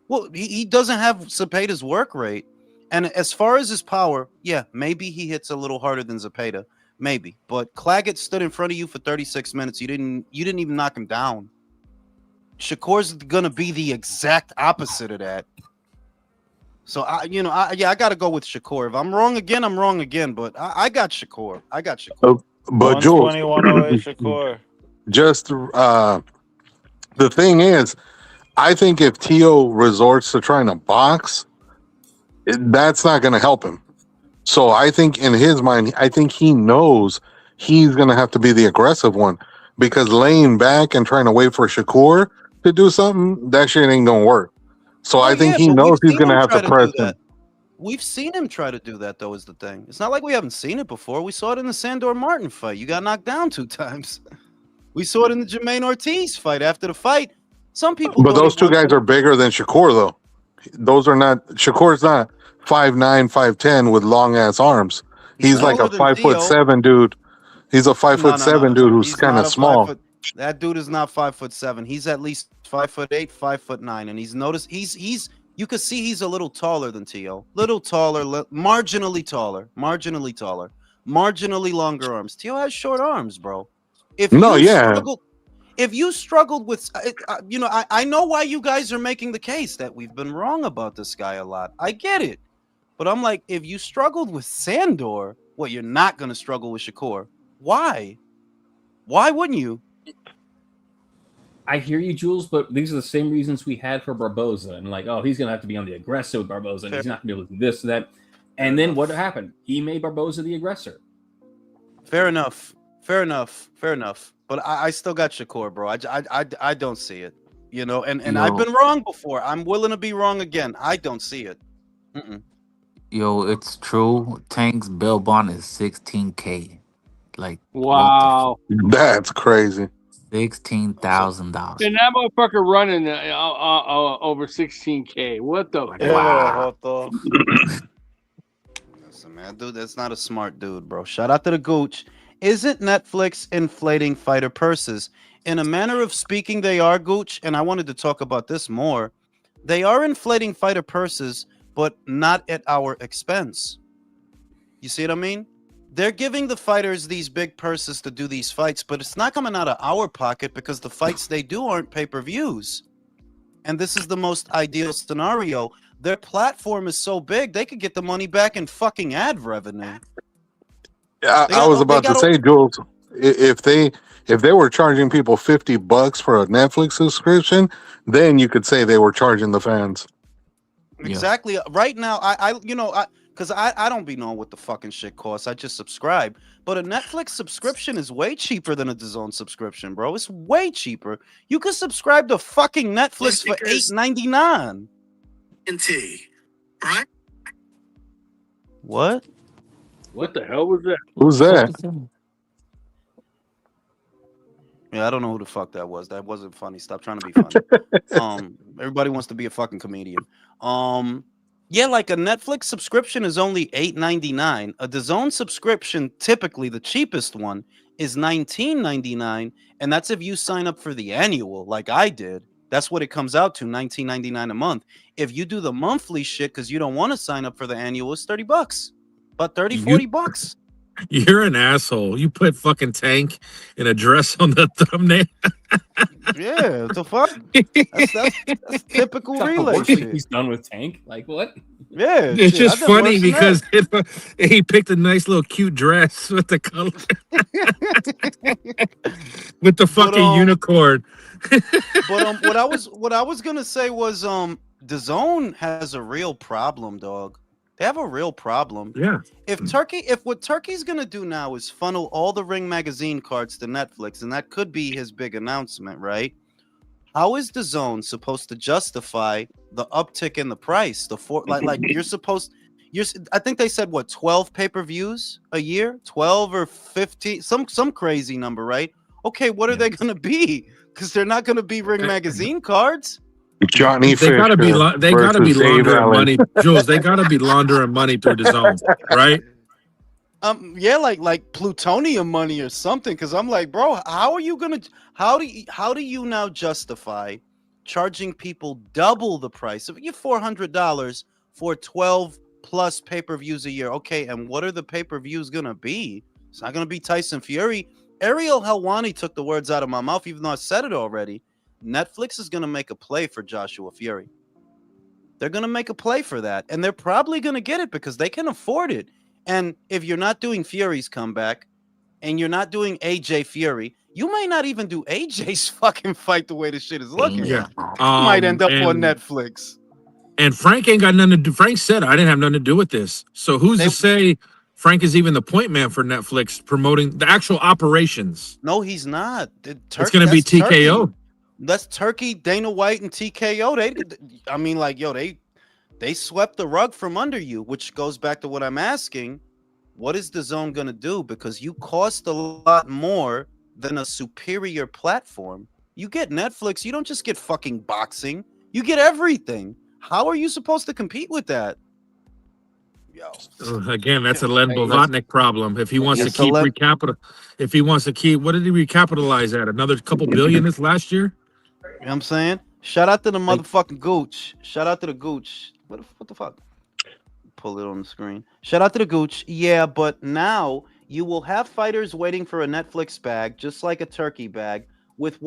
Well, he doesn't have Zepeda's work rate. And as far as his power, yeah, maybe he hits a little harder than Zepeda, maybe. But Claggett stood in front of you for 36 minutes. You didn't even knock him down. Shakur's gonna be the exact opposite of that. So I got to go with Shakur. If I'm wrong again, I'm wrong again. But I got Shakur. But Jules, 121 Shakur. just the thing is, I think if Tio resorts to trying to box, that's not going to help him. So I think in his mind, I think he knows he's going to have to be the aggressive one, because laying back and trying to wait for Shakur to do something, that shit ain't going to work. So Oh I think yeah, he but we've knows he's seen going to him have try to to press do him. that. We've seen him try to do that, though, is the thing. It's not like we haven't seen it before. We saw it in the Sandor Martin fight. You got knocked down 2 times. We saw it in the Jermaine Ortiz fight. After the fight, some people But thought he those two won. guys are bigger than Shakur, though. Those are not. Shakur's not 5'9", 5'10" with long ass arms. He's He's like taller a than 5'7" Theo. dude. He's a No, no, no, 5'7" no, dude no. who's He's kind not of a 5 small. foot. That dude is not 5'7". He's at least 5'8", 5'9", and he's noticed he's. You could see he's a little taller than Tio. Little taller, marginally taller, marginally longer arms. Tio has short arms, bro. If No, you yeah. struggle, if you struggled with, you know, I know why you guys are making the case that we've been wrong about this guy a lot. I get it. But I'm like, if you struggled with Sandor, what, you're not going to struggle with Shakur. Why? Why wouldn't you? I hear you, Jules, but these are the same reasons we had for Barboza. And like, oh, he's going to have to be on the aggressor with Barboza, and he's not going to be able to do this, that. And then what happened? He made Barboza the aggressor. Fair enough. Fair enough. Fair enough. But I still got Shakur, bro. I don't see it. You know, and I've been wrong before. I'm willing to be wrong again. I don't see it. Yo, it's true. Tank's bail bond is $16K. Like, Wow. That's crazy. $16,000. And that motherfucker running over 16K. What the Wow. Listen, man, dude, that's not a smart dude, bro. Shout out to the Gooch. Isn't Netflix inflating fighter purses? In a manner of speaking, they are, Gooch, and I wanted to talk about this more. They are inflating fighter purses, but not at our expense. You see what I mean? They're giving the fighters these big purses to do these fights, but it's not coming out of our pocket because the fights they do aren't pay-per-views. And this is the most ideal scenario. Their platform is so big, they could get the money back in fucking ad revenue. I was about to say, Jules, if they were charging people $50 for a Netflix subscription, then you could say they were charging the fans. Exactly. Right now, because I don't be knowing what the fucking shit costs. I just subscribe. But a Netflix subscription is way cheaper than a DAZN subscription, bro. It's way cheaper. You could subscribe to fucking Netflix for $8.99. Right? What? What the hell was that? Who's that? Yeah, I don't know who the fuck that was. That wasn't funny. Stop trying to be funny. Everybody wants to be a fucking comedian. Yeah, like a Netflix subscription is only $8.99. A DAZN subscription, typically the cheapest one, is $19.99, and that's if you sign up for the annual, like I did. That's what it comes out to, $19.99 a month. If you do the monthly shit because you don't want to sign up for the annual, it's $30. About $40. You're an asshole. You put fucking Tank in a dress on the thumbnail. Yeah, what the fuck? That's typical relay shit. He's done with Tank. Like what? Yeah, It's shit, just I've done funny worse than because he picked a nice little cute dress with the color, with the fucking unicorn. But what I was gonna say was DAZN has a real problem, dog. They have a real problem. Yeah. If what Turkey's gonna do now is funnel all the Ring magazine cards to Netflix, and that could be his big announcement, right? How is DAZN supposed to justify the uptick in the price? Like I think they said what, 12 pay-per-views a year, 12 or 15, some crazy number, right? Okay, what are they gonna be? Because they're not gonna be Ring magazine cards. Johnny They gotta be versus Dave laundering Allen. money, Jules. They gotta be laundering money through the zone, right? Yeah, like plutonium money or something. Because I'm like, bro, how do you now justify charging double double the price? If you're $400 for 12 plus pay-per-views a year, okay, and what are the pay-per-views gonna be? It's not gonna be Tyson Fury. Ariel Helwani took the words out of my mouth, even though I said it already. Netflix is gonna make a play for Joshua Fury. They're gonna make a play for that, and they're probably gonna get it because they can afford it. And if you're not doing Fury's comeback, and you're not doing AJ Fury, you may not even do AJ's fucking fight the way the shit is looking. Yeah. You might end up on Netflix. And Frank ain't got nothing to do. Frank said I didn't have nothing to do with this. So who's to say Frank is even the point man for Netflix promoting the actual operations? No, he's not. It's going to be TKO. That's Turkey, Dana White, and TKO. I mean, like, yo, they swept the rug from under you, which goes back to what I'm asking. What is the zone gonna do? Because you cost a lot more than a superior platform. You get Netflix, you don't just get fucking boxing, you get everything. How are you supposed to compete with that? Yo. Again, that's a Len Hey, Blavatnik problem. If he wants to It's a keep let if he wants to keep, what did he recapitalize at? Another couple billion this last year? You know what I'm saying? Shout out to the Like, motherfucking Gooch. Shout out to the Gooch. What the fuck? Pull it on the screen. Shout out to the Gooch. Yeah, but now you will have fighters waiting for a Netflix bag, just like a turkey bag, with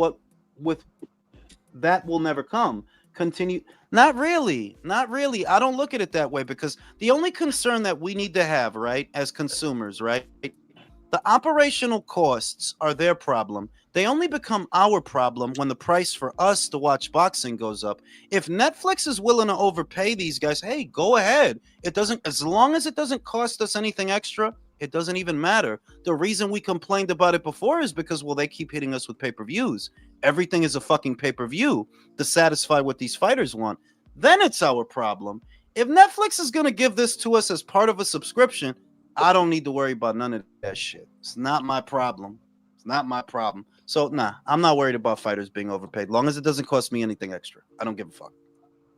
that will never come. Continue. Not really. Not really. I don't look at it that way because the only concern that we need to have, right, as consumers, right? The operational costs are their problem. They only become our problem when the price for us to watch boxing goes up. If Netflix is willing to overpay these guys, hey, go ahead. It doesn't, as long as it doesn't cost us anything extra, it doesn't even matter. The reason we complained about it before is because, well, they keep hitting us with pay-per-views. Everything is a fucking pay-per-view to satisfy what these fighters want. Then it's our problem. If Netflix is going to give this to us as part of a subscription, I don't need to worry about none of that shit. It's not my problem. It's not my problem. So, nah, I'm not worried about fighters being overpaid. Long as it doesn't cost me anything extra. I don't give a fuck.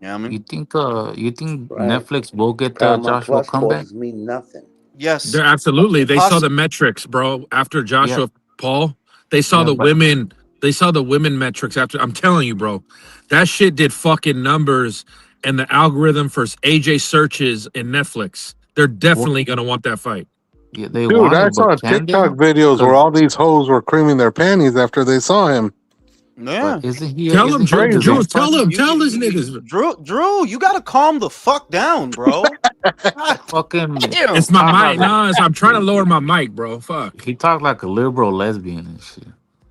You know what I mean? You think Right. Netflix will get the Paramount Joshua Plus comeback? courses mean nothing. Yes. They're absolutely. They saw Poss- the metrics, bro. After Yeah, Joshua Paul, they saw yeah, the but women. They saw the women metrics after. I'm telling you, bro, that shit did fucking numbers. And the algorithm for AJ searches in Netflix, they're what? definitely gonna want that fight. Yeah, they Dude, want I it, but saw can they? TikTok videos where Because all these hoes were creaming their panties after they saw him. yeah. but Tell them, isn't he a Drew. Crazy. Drew, DAZN tell them. partner? Tell these niggas. Drew, you got to calm the fuck down, bro. God Fucking damn. It's my talk mic. like No, I'm trying to lower my mic, bro. Fuck. he talked like a liberal lesbian and shit.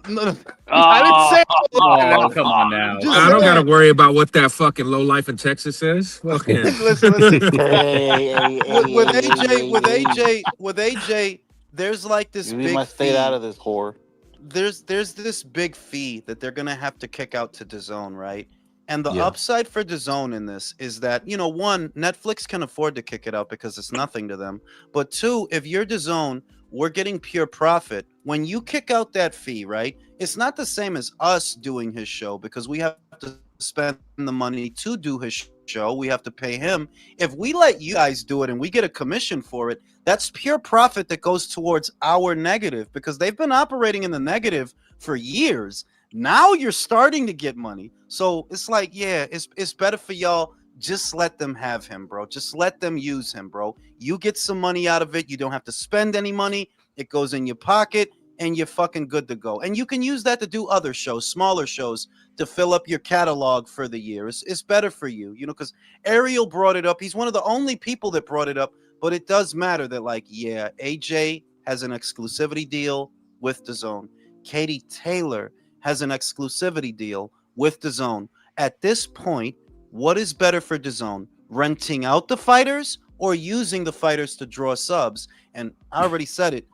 No, I didn't Oh, say all of oh, that. come on now. Just I Come don't got to on. saying. worry about what that fucking low life in Texas says. Fucking. Listen. Hey, With hey, hey, AJ, hey, hey. with AJ, there's like this You leave big my state out fee. of this whore. There's this big fee that they're gonna have to kick out to DAZN, right? And the Yeah. upside for DAZN in this is that, you know, one, Netflix can afford to kick it out because it's nothing to them. But two, if you're DAZN, we're getting pure profit. When you kick out that fee, right? It's not the same as us doing his show because we have to spend the money to do his show. We have to pay him. If we let you guys do it and we get a commission for it, that's pure profit that goes towards our negative because they've been operating in the negative for years. Now you're starting to get money. So it's like, yeah, it's better for y'all. Just let them have him, bro. Just let them use him, bro. You get some money out of it. You don't have to spend any money. It goes in your pocket and you're fucking good to go. And you can use that to do other shows, smaller shows, to fill up your catalog for the year. It's better for you, you know, because Ariel brought it up. He's one of the only people that brought it up. But it does matter that, like, yeah, AJ has an exclusivity deal with DAZN. Katie Taylor has an exclusivity deal with DAZN. At this point, what is better for DAZN? Renting out the fighters or using the fighters to draw subs? And I already said it.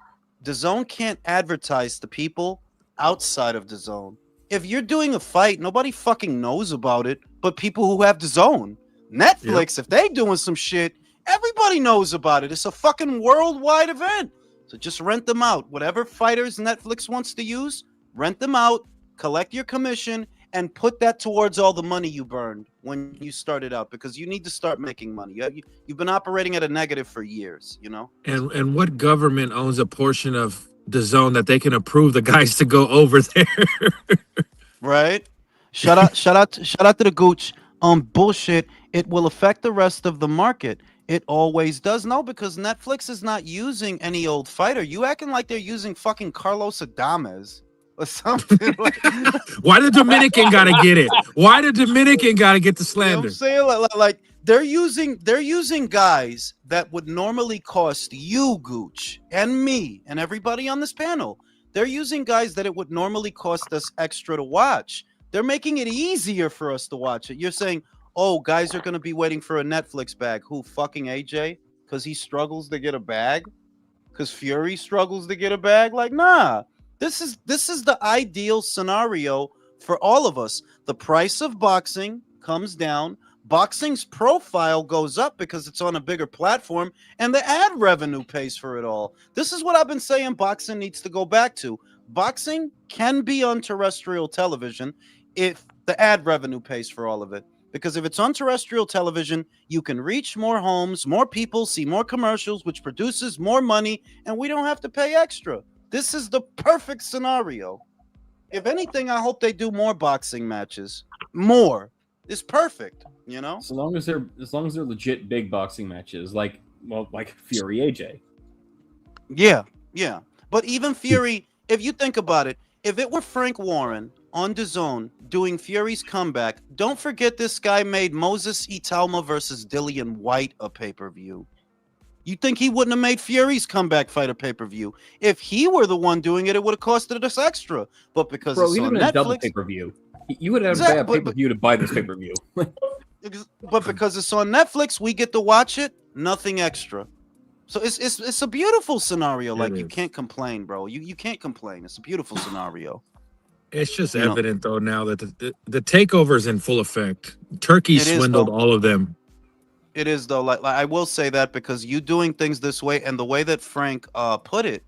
DAZN can't advertise to people outside of DAZN. If you're doing a fight, nobody fucking knows about it, but people who have DAZN. Netflix, if they doing some shit, everybody knows about it. It's a fucking worldwide event. So just rent them out. Whatever fighters Netflix wants to use, rent them out, collect your commission, and put that towards all the money you burned when you started out because you need to start making money. You've been operating at a negative for years, you know? And what government owns a portion of the zone that they can approve the guys to go over there? Right? Shout out to the Gooch. Bullshit. It will affect the rest of the market. It always does. No, because Netflix is not using any old fighter. You acting like they're using fucking Carlos Adames or something. Like, Why the Dominican gotta get it? Why the Dominican gotta get the you know what I'm slander? saying? Like they're using guys that would normally cost you, Gooch, and me, and everybody on this panel. They're using guys that it would normally cost us extra to watch. They're making it easier for us to watch it. You're saying, oh, guys are going to be waiting for a Netflix bag. Who, fucking AJ? Because he struggles to get a bag? Because Fury struggles to get a bag? Like, nah. This is the ideal scenario for all of us. The price of boxing comes down. Boxing's profile goes up because it's on a bigger platform, and the ad revenue pays for it all. This is what I've been saying boxing needs to go back to. Boxing can be on terrestrial television if the ad revenue pays for all of it. Because if it's on terrestrial television, you can reach more homes, more people, see more commercials, which produces more money, and we don't have to pay extra. This is the perfect scenario. If anything, I hope they do more boxing matches. More. It's perfect, you know? As long as they're legit big boxing matches, like Fury AJ. Yeah, yeah. But even Fury, if you think about it, if it were Frank Warren on DAZN doing Fury's comeback, don't forget this guy made Moses Italma versus Dillian White a pay-per-view. You think he wouldn't have made Fury's comeback fight a pay-per-view? If he were the one doing it, it would have costed us extra. But because Bro, it's he on would have Netflix, double pay-per-view. You would have Exactly, had a pay-per-view to buy this pay-per-view. but because it's on Netflix, we get to watch it, nothing extra. So it's a beautiful scenario. Like, you can't complain, bro. You can't complain. It's a beautiful scenario. It's just You know. evident though now that the takeover is in full effect. Turkey It is, swindled though. all of them. It is, though. Like I will say that because you doing things this way and the way that Frank put it,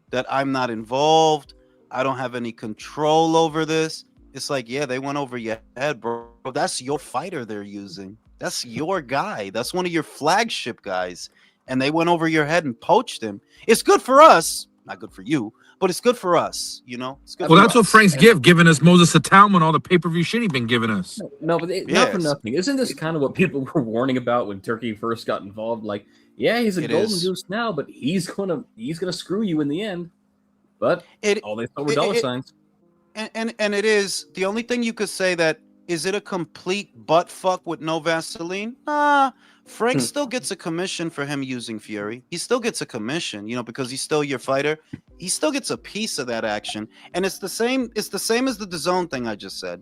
that I'm not involved, I don't have any control over this. It's like, yeah, they went over your head, bro. That's your fighter they're using. That's your guy. That's one of your flagship guys. And they went over your head and poached him. It's good for us. Not good for you, but it's good for us, you know? It's good Well, for that's what us. Frank's giving us Moses Atalma and all the pay-per-view shit he's been giving us. No, but not for nothing. Isn't this kind of what people were warning about when Turkey first got involved? Like, yeah, he's a golden goose now, but he's gonna screw you in the end. But all they saw were dollar signs. And it is the only thing you could say that is it a complete butt fuck with no Vaseline? Frank still gets a commission for him using Fury. He still gets a commission, you know, because he's still your fighter. He still gets a piece of that action. And it's the same as the DAZN thing I just said.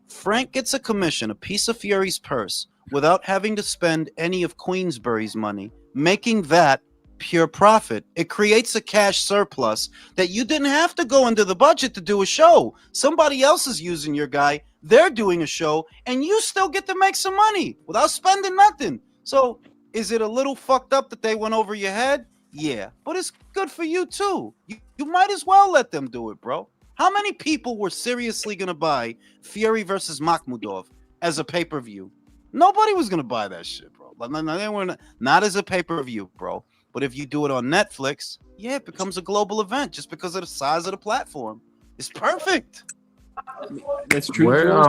Frank gets a commission, a piece of Fury's purse, without having to spend any of Queensbury's money, making that pure profit. It creates a cash surplus that you didn't have to go into the budget to do a show. Somebody else is using your guy. They're doing a show, and you still get to make some money without spending nothing. So is it a little fucked up that they went over your head? Yeah, but it's good for you too. You might as well let them do it, bro. How many people were seriously going to buy Fury versus Makhmudov as a pay-per-view? Nobody was going to buy that shit, bro. They were not as a pay-per-view, bro. But if you do it on Netflix, yeah, it becomes a global event just because of the size of the platform. It's perfect. That's true,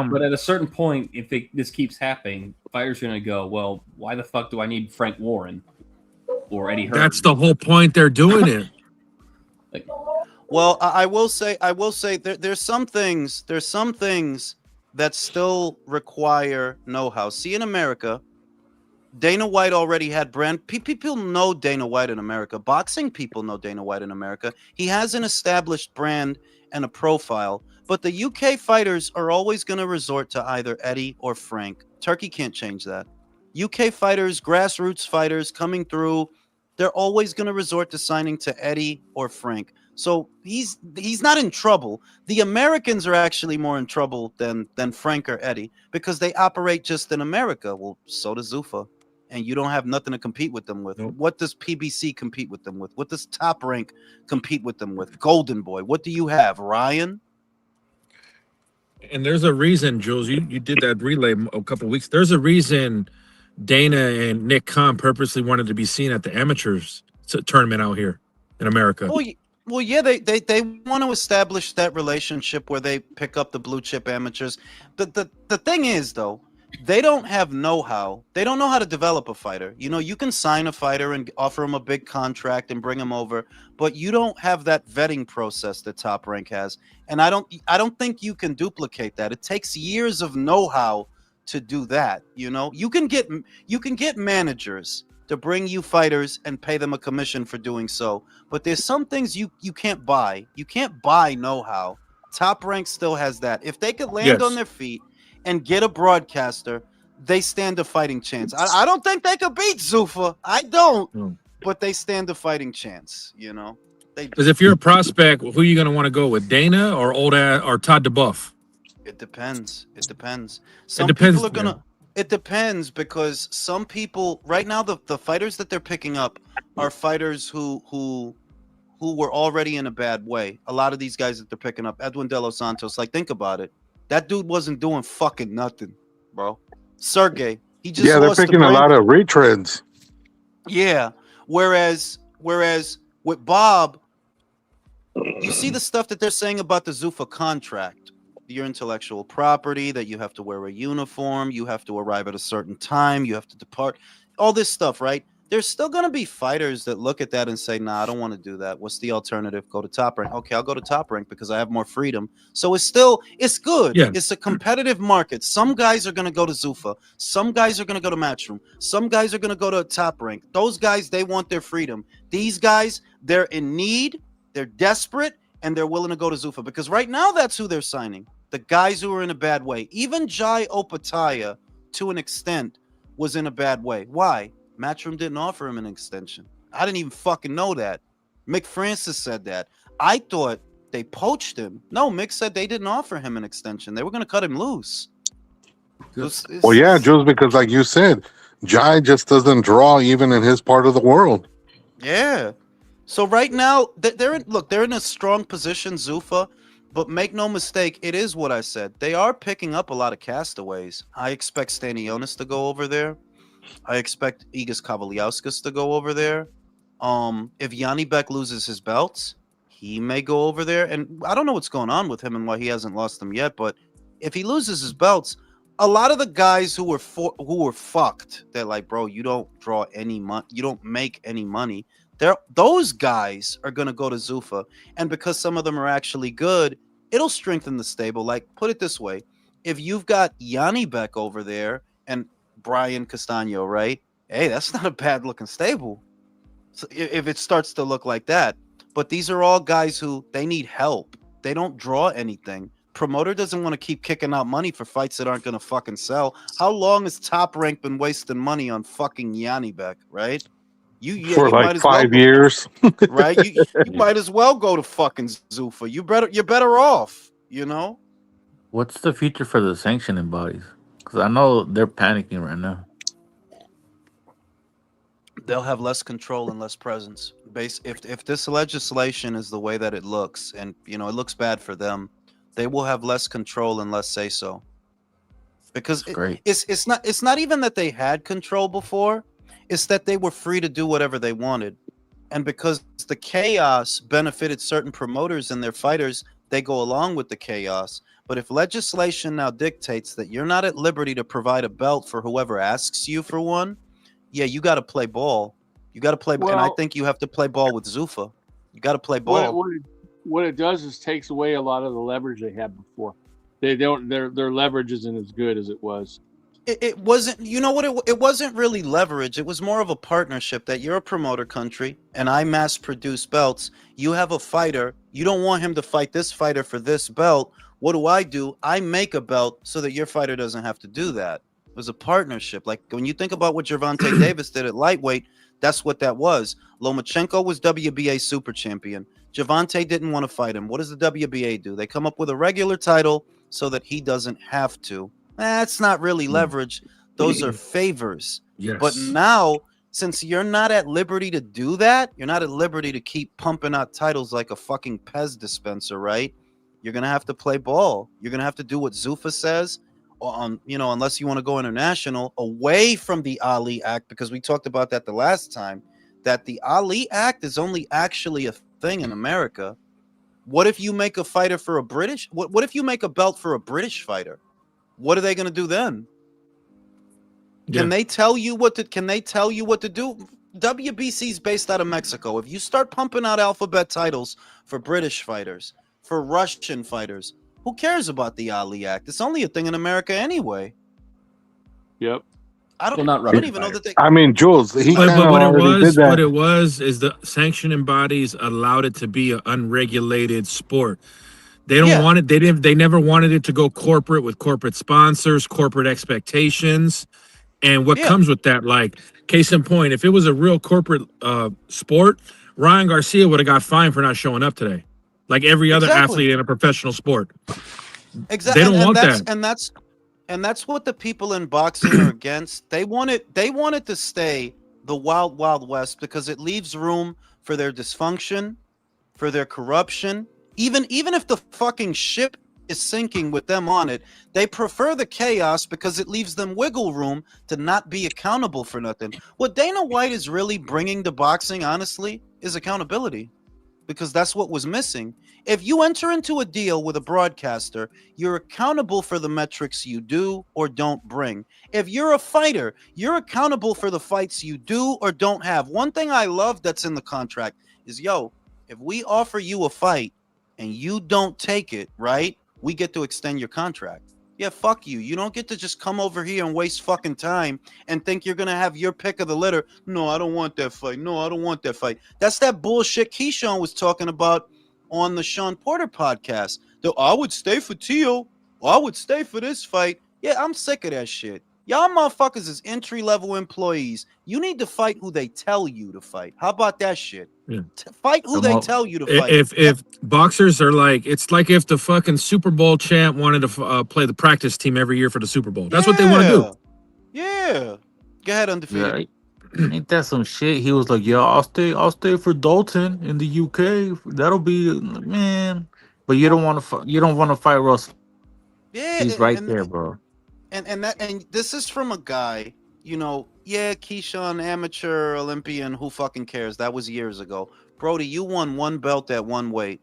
but at a certain point, if this keeps happening, fighters are going to go, well, why the fuck do I need Frank Warren or Eddie Hearn? That's the whole point. They're doing it. Well, I will say there's some things that still require know-how. See, in America, Dana White already had brand. People know Dana White in America. Boxing people know Dana White in America. He has an established brand and a profile. But the UK fighters are always going to resort to either Eddie or Frank. Turkey can't change that. UK fighters, grassroots fighters coming through, they're always going to resort to signing to Eddie or Frank. So he's not in trouble. The Americans are actually more in trouble than Frank or Eddie because they operate just in America. Well, so does Zuffa. And you don't have nothing to compete with them with. Nope. What does PBC compete with them with? What does Top Rank compete with them with? Golden Boy. What do you have? Ryan? And there's a reason, Jules, you did that relay a couple of weeks. There's a reason Dana and Nick Khan purposely wanted to be seen at the amateurs tournament out here in America. Well, yeah, they want to establish that relationship where they pick up the blue chip amateurs. The thing is, though, they don't have know-how. They don't know how to develop a fighter. You know, you can sign a fighter and offer him a big contract and bring him over, but you don't have that vetting process that Top Rank has. And I don't think you can duplicate that. It takes years of know-how to do that. You know, you can get managers to bring you fighters and pay them a commission for doing so. But there's some things you can't buy. You can't buy know-how. Top Rank still has that. If they could land on their feet and get a broadcaster, they stand a fighting chance. I don't think they could beat Zuffa. I don't. But they stand a fighting chance, you know. Because if you're a prospect, who are you going to want to go with, Dana or or Todd DeBuff? It depends. It depends. It Some depends. people are gonna. It depends because some people right now the fighters that they're picking up are fighters who were already in a bad way. A lot of these guys that they're picking up, Edwin De Los Santos, like think about it. That dude wasn't doing fucking nothing, bro. Sergey, he just Yeah, they're lost to picking a lot Brandon. of retreads. Yeah. Whereas with Bob, you see the stuff that they're saying about the Zuffa contract, your intellectual property, that you have to wear a uniform, you have to arrive at a certain time, you have to depart, all this stuff, right? There's still going to be fighters that look at that and say, nah, I don't want to do that. What's the alternative? Go to Top Rank. Okay, I'll go to Top Rank because I have more freedom. So it's good. Yeah. It's a competitive market. Some guys are going to go to Zuffa. Some guys are going to go to Matchroom. Some guys are going to go to Top Rank. Those guys, they want their freedom. These guys, they're in need, they're desperate, and they're willing to go to Zuffa because right now that's who they're signing. The guys who are in a bad way. Even Jai Opataya, to an extent, was in a bad way. Why? Matchroom didn't offer him an extension. I didn't even fucking know that. Mick Francis said that. I thought they poached him. No, Mick said they didn't offer him an extension. They were going to cut him loose. Well, yeah, Jules, because like you said, Jai just doesn't draw even in his part of the world. Yeah. So right now, they're in a strong position, Zuffa. But make no mistake, it is what I said. They are picking up a lot of castaways. I expect Stanionis to go over there. I expect Igis Kavaliauskas to go over there. If Yanni Beck loses his belts, he may go over there. And I don't know what's going on with him and why he hasn't lost them yet. But if he loses his belts, a lot of the guys who were fucked, they're like, bro, you don't draw any money, you don't make any money. Those guys are gonna go to Zuffa, and because some of them are actually good, it'll strengthen the stable. Like, put it this way: if you've got Yanni Beck over there and Brian Castano, right? Hey, that's not a bad looking stable. So if it starts to look like that, but these are all guys who they need help. They don't draw anything. Promoter doesn't want to keep kicking out money for fights that aren't going to fucking sell. How long has Top Rank been wasting money on fucking Yanni Beck, right? For like 5 years. Right? You might as well go to fucking Zuffa. You're better off, you know? What's the future for the sanctioning bodies? Because I know they're panicking right now. They'll have less control and less presence. If this legislation is the way that it looks, and it looks bad for them, they will have less control and less say so. Because it's not even that they had control before, it's that they were free to do whatever they wanted. And because the chaos benefited certain promoters and their fighters, they go along with the chaos. But if legislation now dictates that you're not at liberty to provide a belt for whoever asks you for one, yeah, you got to play ball. You got to play, and I think you have to play ball with Zuffa. You got to play ball. What it does is takes away a lot of the leverage they had before. They don't. Their leverage isn't as good as it was. It wasn't. You know what? It wasn't really leverage. It was more of a partnership. That you're a promoter country, and I mass produce belts. You have a fighter. You don't want him to fight this fighter for this belt. What do? I make a belt so that your fighter doesn't have to do that. It was a partnership. Like when you think about what Gervonta Davis did at lightweight, that's what that was. Lomachenko was WBA super champion. Gervonta didn't want to fight him. What does the WBA do? They come up with a regular title so that he doesn't have to. That's not really leverage. Those are favors. Yes. But now, since you're not at liberty to do that, you're not at liberty to keep pumping out titles like a fucking Pez dispenser, right? You're going to have to play ball. You're going to have to do what Zuffa says, unless you want to go international, away from the Ali Act, because we talked about that the last time, that the Ali Act is only actually a thing in America. What if you make a fighter for a British? What if you make a belt for a British fighter? What are they going to do then? Yeah. Can they tell you what to do? WBC is based out of Mexico. If you start pumping out alphabet titles for British fighters, for Russian fighters, who cares about the Ali Act? It's only a thing in America anyway. Yep. I don't even know that they. I mean, Jules, what it was is the sanctioning bodies allowed it to be an unregulated sport. They don't want it. They never wanted it to go corporate with corporate sponsors, corporate expectations, and what comes with that. Like, case in point, if it was a real corporate sport, Ryan Garcia would have got fined for not showing up today, like every other athlete in a professional sport. Exactly, They don't want that. And that's what the people in boxing are against. They want it to stay the wild, wild west because it leaves room for their dysfunction, for their corruption. Even if the fucking ship is sinking with them on it, they prefer the chaos because it leaves them wiggle room to not be accountable for nothing. What Dana White is really bringing to boxing, honestly, is accountability. Because that's what was missing. If you enter into a deal with a broadcaster, you're accountable for the metrics you do or don't bring. If you're a fighter, you're accountable for the fights you do or don't have. One thing I love that's in the contract is, yo, if we offer you a fight and you don't take it, right, we get to extend your contract. Yeah, fuck you. You don't get to just come over here and waste fucking time and think you're going to have your pick of the litter. No, I don't want that fight. No, I don't want that fight. That's that bullshit Keyshawn was talking about on the Sean Porter podcast. Though I would stay for Tio. Or I would stay for this fight. Yeah, I'm sick of that shit. Y'all motherfuckers is entry-level employees. You need to fight who they tell you to fight. How about that shit? Yeah. Fight who they tell you to fight. If boxers are like, it's like if the fucking Super Bowl champ wanted to play the practice team every year for the Super Bowl. That's what they want to do. Yeah. Go ahead, undefeated. Yeah, ain't that some shit? He was like, "Yeah, I'll stay for Dalton in the UK. That'll be man." But you don't want to. You don't want to fight Russell. Yeah, He's right there, bro. And this is from a guy, you know, yeah, Keyshawn, amateur Olympian, who fucking cares? That was years ago. Brody, you won one belt at one weight.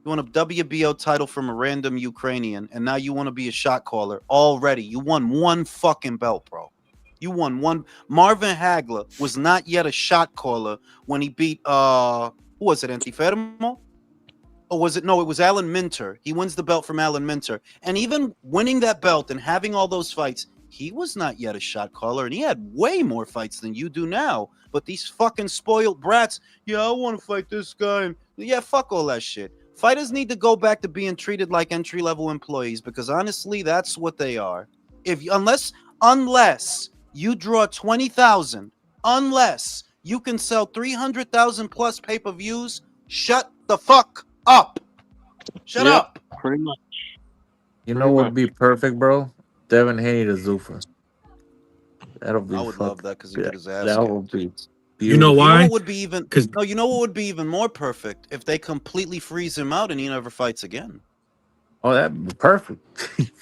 You won a WBO title from a random Ukrainian, and now you want to be a shot caller already. You won one fucking belt, bro. You won one. Marvin Hagler was not yet a shot caller when he beat who was it, Antifermo? Or was it? No, it was Alan Minter. He wins the belt from Alan Minter. And even winning that belt and having all those fights, he was not yet a shot caller, and he had way more fights than you do now. But these fucking spoiled brats, yeah, I want to fight this guy. Yeah, fuck all that shit. Fighters need to go back to being treated like entry-level employees because honestly, that's what they are. Unless you draw 20,000, unless you can sell 300,000 plus pay-per-views, shut the fuck up. Shut up. Pretty much. You know what would be perfect, bro? Devin Haney to Zuffa. That'll be. I would love that because he get his ass That kicked. would be. Beautiful. You know why? You know what would be even? No, you know what would be even more perfect if they completely freeze him out and he never fights again. Oh, that'd be perfect.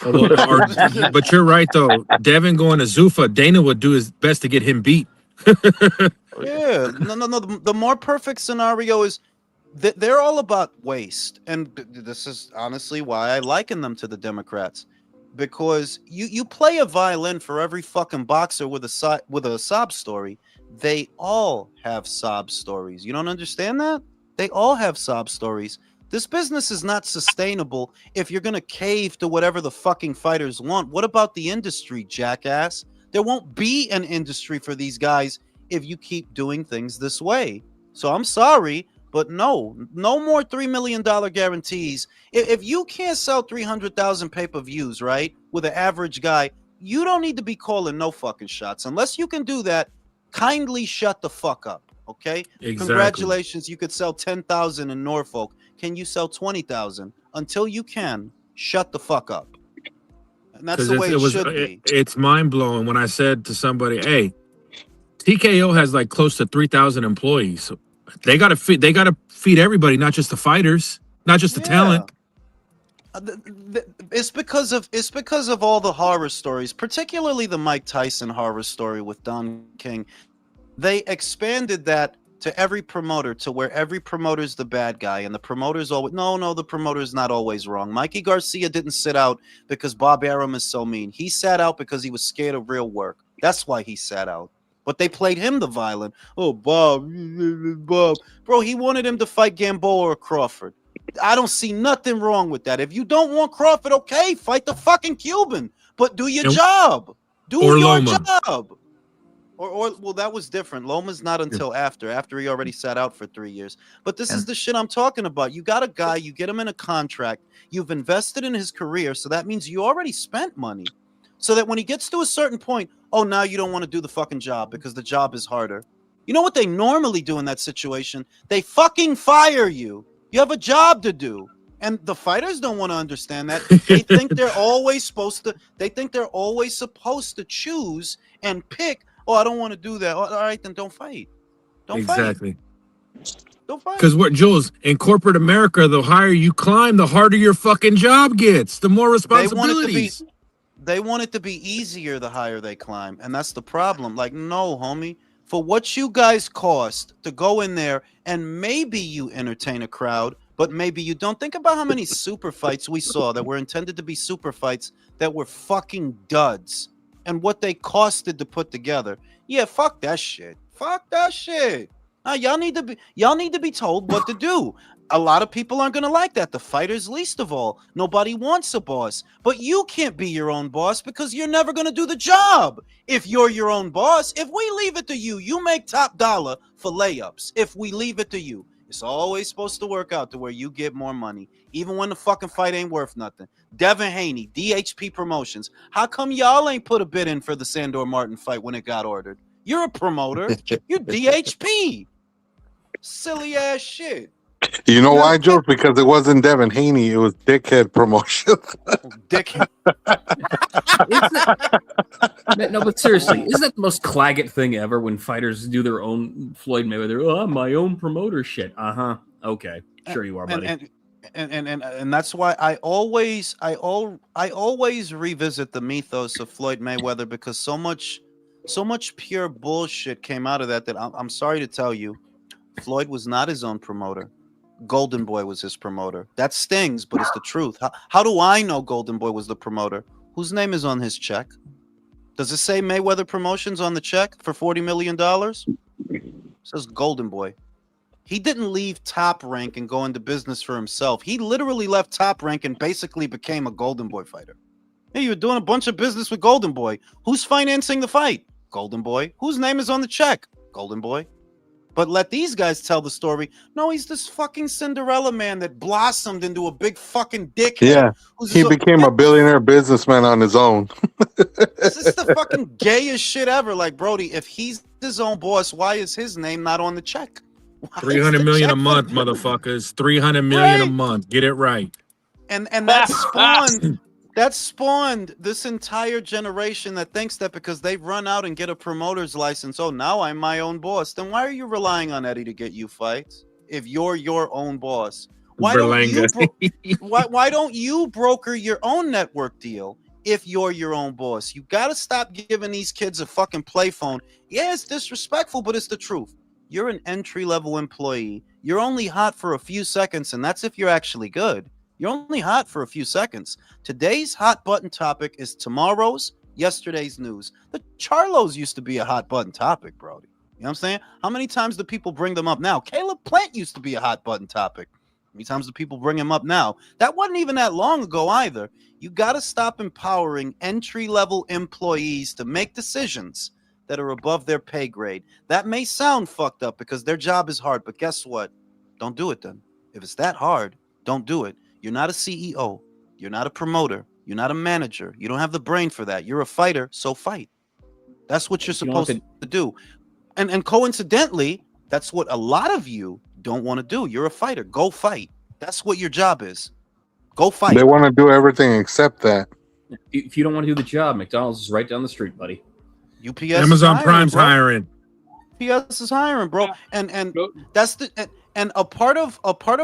But you're right though. Devin going to Zuffa, Dana would do his best to get him beat. Yeah, no. The more perfect scenario is that they're all about waste, and this is honestly why I liken them to the Democrats, because you play a violin for every fucking boxer with a sob story. They all have sob stories. You don't understand that? They all have sob stories. This business is not sustainable if you're going to cave to whatever the fucking fighters want. What about the industry, jackass? There won't be an industry for these guys if you keep doing things this way. So I'm sorry, but no more $3 million guarantees. If you can't sell 300,000 pay-per-views, right, with an average guy, you don't need to be calling no fucking shots. Unless you can do that, kindly shut the fuck up, okay? Exactly. Congratulations, you could sell 10,000 in Norfolk. Can you sell 20,000? Until you can, shut the fuck up. And that's the way it should be. It's mind-blowing when I said to somebody, hey, TKO has like close to 3,000 employees. So they gotta feed everybody, not just the fighters, not just the talent. It's because of all the horror stories, particularly the Mike Tyson horror story with Don King. They expanded that to every promoter, to where every promoter's the bad guy, and the promoter's always the promoter's not always wrong. Mikey Garcia didn't sit out because Bob Arum is so mean. He sat out because he was scared of real work. That's why he sat out. But they played him the violent. Oh, Bob. Bro, he wanted him to fight Gamboa or Crawford. I don't see nothing wrong with that. If you don't want Crawford, okay, fight the fucking Cuban. But do your job. Do your Loma. job. Or well, that was different. Loma's not until after he already sat out for 3 years. But this is the shit I'm talking about. You got a guy, you get him in a contract, you've invested in his career, so that means you already spent money. So that when he gets to a certain point, oh, now you don't want to do the fucking job because the job is harder. You know what they normally do in that situation? They fucking fire you. You have a job to do. And the fighters don't want to understand that. They think they're always supposed to. They think they're always supposed to choose and pick. Oh, I don't want to do that. All right, then don't fight. Don't Exactly. fight. Don't fight. Because what, Jules, in corporate America, the higher you climb, the harder your fucking job gets, the more responsibilities. They want it to be easier the higher they climb, and that's the problem. Like, no, homie, for what you guys cost to go in there and maybe you entertain a crowd, but maybe you don't. Think about how many super fights we saw that were intended to be super fights that were fucking duds, and what they costed to put together. Yeah, fuck that shit. Fuck that shit. Y'all need to be told what to do. A lot of people aren't gonna like that. The fighters, least of all. Nobody wants a boss, but you can't be your own boss because you're never gonna do the job. If you're your own boss, if we leave it to you, you make top dollar for layups. If we leave it to you, it's always supposed to work out to where you get more money, even when the fucking fight ain't worth nothing. Devin Haney, DHP Promotions. How come y'all ain't put a bid in for the Sandor Martin fight when it got ordered? You're a promoter. You're DHP. Silly ass shit. You know why, Joe? Because it wasn't Devin Haney. It was Dickhead Promotions. Dickhead. No, but seriously, isn't that the most Claggett thing ever when fighters do their own Floyd Mayweather? Oh, I'm my own promoter shit. Okay, sure you are, buddy. And that's why I always revisit the mythos of Floyd Mayweather, because so much pure bullshit came out of that I'm sorry to tell you, Floyd was not his own promoter. Golden Boy was his promoter. That stings, but it's the truth. How do I know Golden Boy was the promoter? Whose name is on his check? Does it say Mayweather Promotions on the check for $40 million? It says Golden Boy. He didn't leave Top Rank and go into business for himself. He literally left Top Rank and basically became a Golden Boy fighter. Hey, you were doing a bunch of business with Golden Boy. Who's financing the fight? Golden Boy. Whose name is on the check? Golden Boy. But let these guys tell the story. No, he's this fucking Cinderella man that blossomed into a big fucking dickhead. Yeah, he became a billionaire businessman on his own. This is the fucking gayest shit ever. Like, Brody, if he's his own boss, why is his name not on the check? 300 million a month, motherfuckers. 300 million a month. Get it right. And that spawned this entire generation that thinks that because they run out and get a promoter's license, oh, now I'm my own boss. Then why are you relying on Eddie to get you fights if you're your own boss? Why don't you broker your own network deal if you're your own boss? You got to stop giving these kids a fucking play phone. Yeah, it's disrespectful, but it's the truth. You're an entry-level employee. You're only hot for a few seconds, and that's if you're actually good. You're only hot for a few seconds. Today's hot button topic is tomorrow's, yesterday's news. The Charlos used to be a hot button topic, Brody. You know what I'm saying? How many times do people bring them up now? Caleb Plant used to be a hot button topic. How many times do people bring him up now? That wasn't even that long ago either. You got to stop empowering entry-level employees to make decisions that are above their pay grade. That may sound fucked up because their job is hard, but guess what? Don't do it then. If it's that hard, don't do it. You're not a CEO. You're not a promoter. You're not a manager. You don't have the brain for that. You're a fighter, so fight. That's what you're supposed to do. And coincidentally, that's what a lot of you don't want to do. You're a fighter. Go fight. That's what your job is. Go fight. They want to do everything except that. If you don't want to do the job, McDonald's is right down the street, buddy. UPS Amazon Prime's hiring. UPS is hiring, bro. And that's and a part of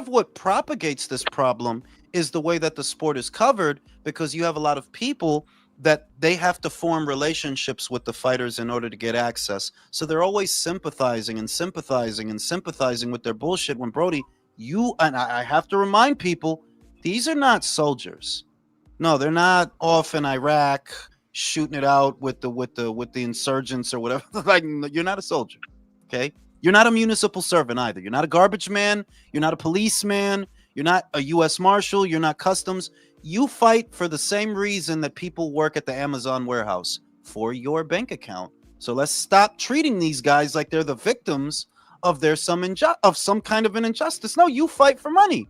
what propagates this problem is the way that the sport is covered, because you have a lot of people that they have to form relationships with the fighters in order to get access. So they're always sympathizing with their bullshit. When Brody, I have to remind people, these are not soldiers. No, they're not off in Iraq shooting it out with the insurgents or whatever. Like, you're not a soldier. Okay? You're not a municipal servant either. You're not a garbage man. You're not a policeman. You're not a U.S. Marshal. You're not customs. You fight for the same reason that people work at the Amazon warehouse, for your bank account. So let's stop treating these guys like they're the victims of some kind of an injustice. No, you fight for money.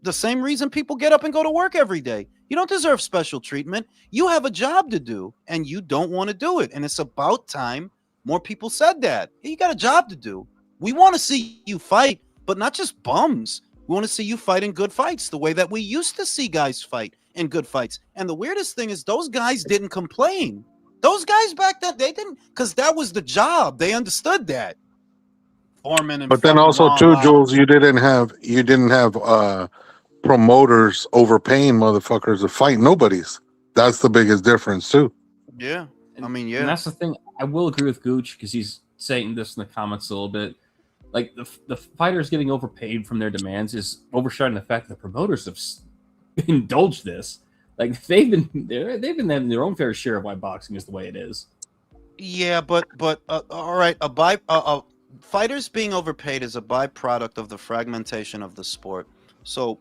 The same reason people get up and go to work every day. You don't deserve special treatment. You have a job to do, and you don't want to do it. And it's about time more people said that. Hey, you got a job to do. We want to see you fight, but not just bums. We want to see you fight in good fights the way that we used to see guys fight in good fights. And the weirdest thing is those guys didn't complain. Those guys back then, they didn't, because that was the job. They understood that. Foreman and But then fucking also Ron too, Lott. Jules, you didn't have promoters overpaying motherfuckers to fight nobodies. That's the biggest difference too. Yeah. I mean, And yeah. that's the thing. I will agree with Gooch because he's saying this in the comments a little bit. Like the fighters getting overpaid from their demands is overshadowing the fact that the promoters have indulged this. Like they've been having their own fair share of why boxing is the way it is. Yeah, but all right, fighters being overpaid is a byproduct of the fragmentation of the sport. So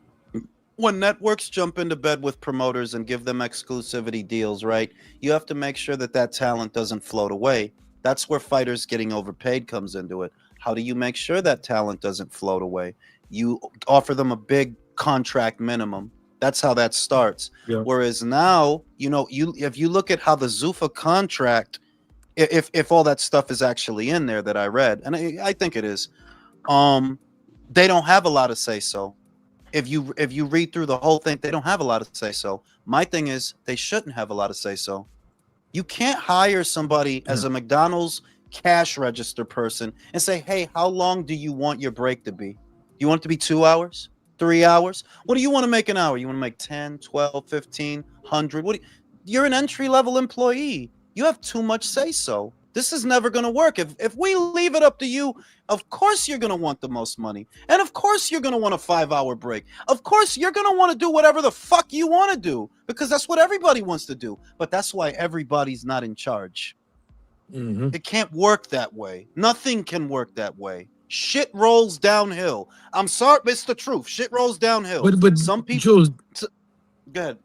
when networks jump into bed with promoters and give them exclusivity deals, right? You have to make sure that that talent doesn't float away. That's where fighters getting overpaid comes into it. How do you make sure that talent doesn't float away? You offer them a big contract minimum. That's how that starts. Yeah. Whereas now, if you look at how the Zuffa contract, if all that stuff is actually in there that I read, and I think it is, they don't have a lot of say so. If you read through the whole thing, they don't have a lot of say so. My thing is they shouldn't have a lot of say so. You can't hire somebody as a McDonald's cash register person and say, hey, how long do you want your break to be? Do you want it to be 2 hours? 3 hours? What do you want to make an hour? You want to make 10, 12, 15, 100? You're an entry-level employee. You have too much say-so. This is never going to work. If we leave it up to you, of course you're going to want the most money. And of course you're going to want a 5-hour break. Of course you're going to want to do whatever the fuck you want to do because that's what everybody wants to do. But that's why everybody's not in charge. Mm-hmm. It can't work that way. Nothing can work that way. Shit rolls downhill. I'm sorry, it's the truth. Shit rolls downhill. But Some people. Jules, Go ahead.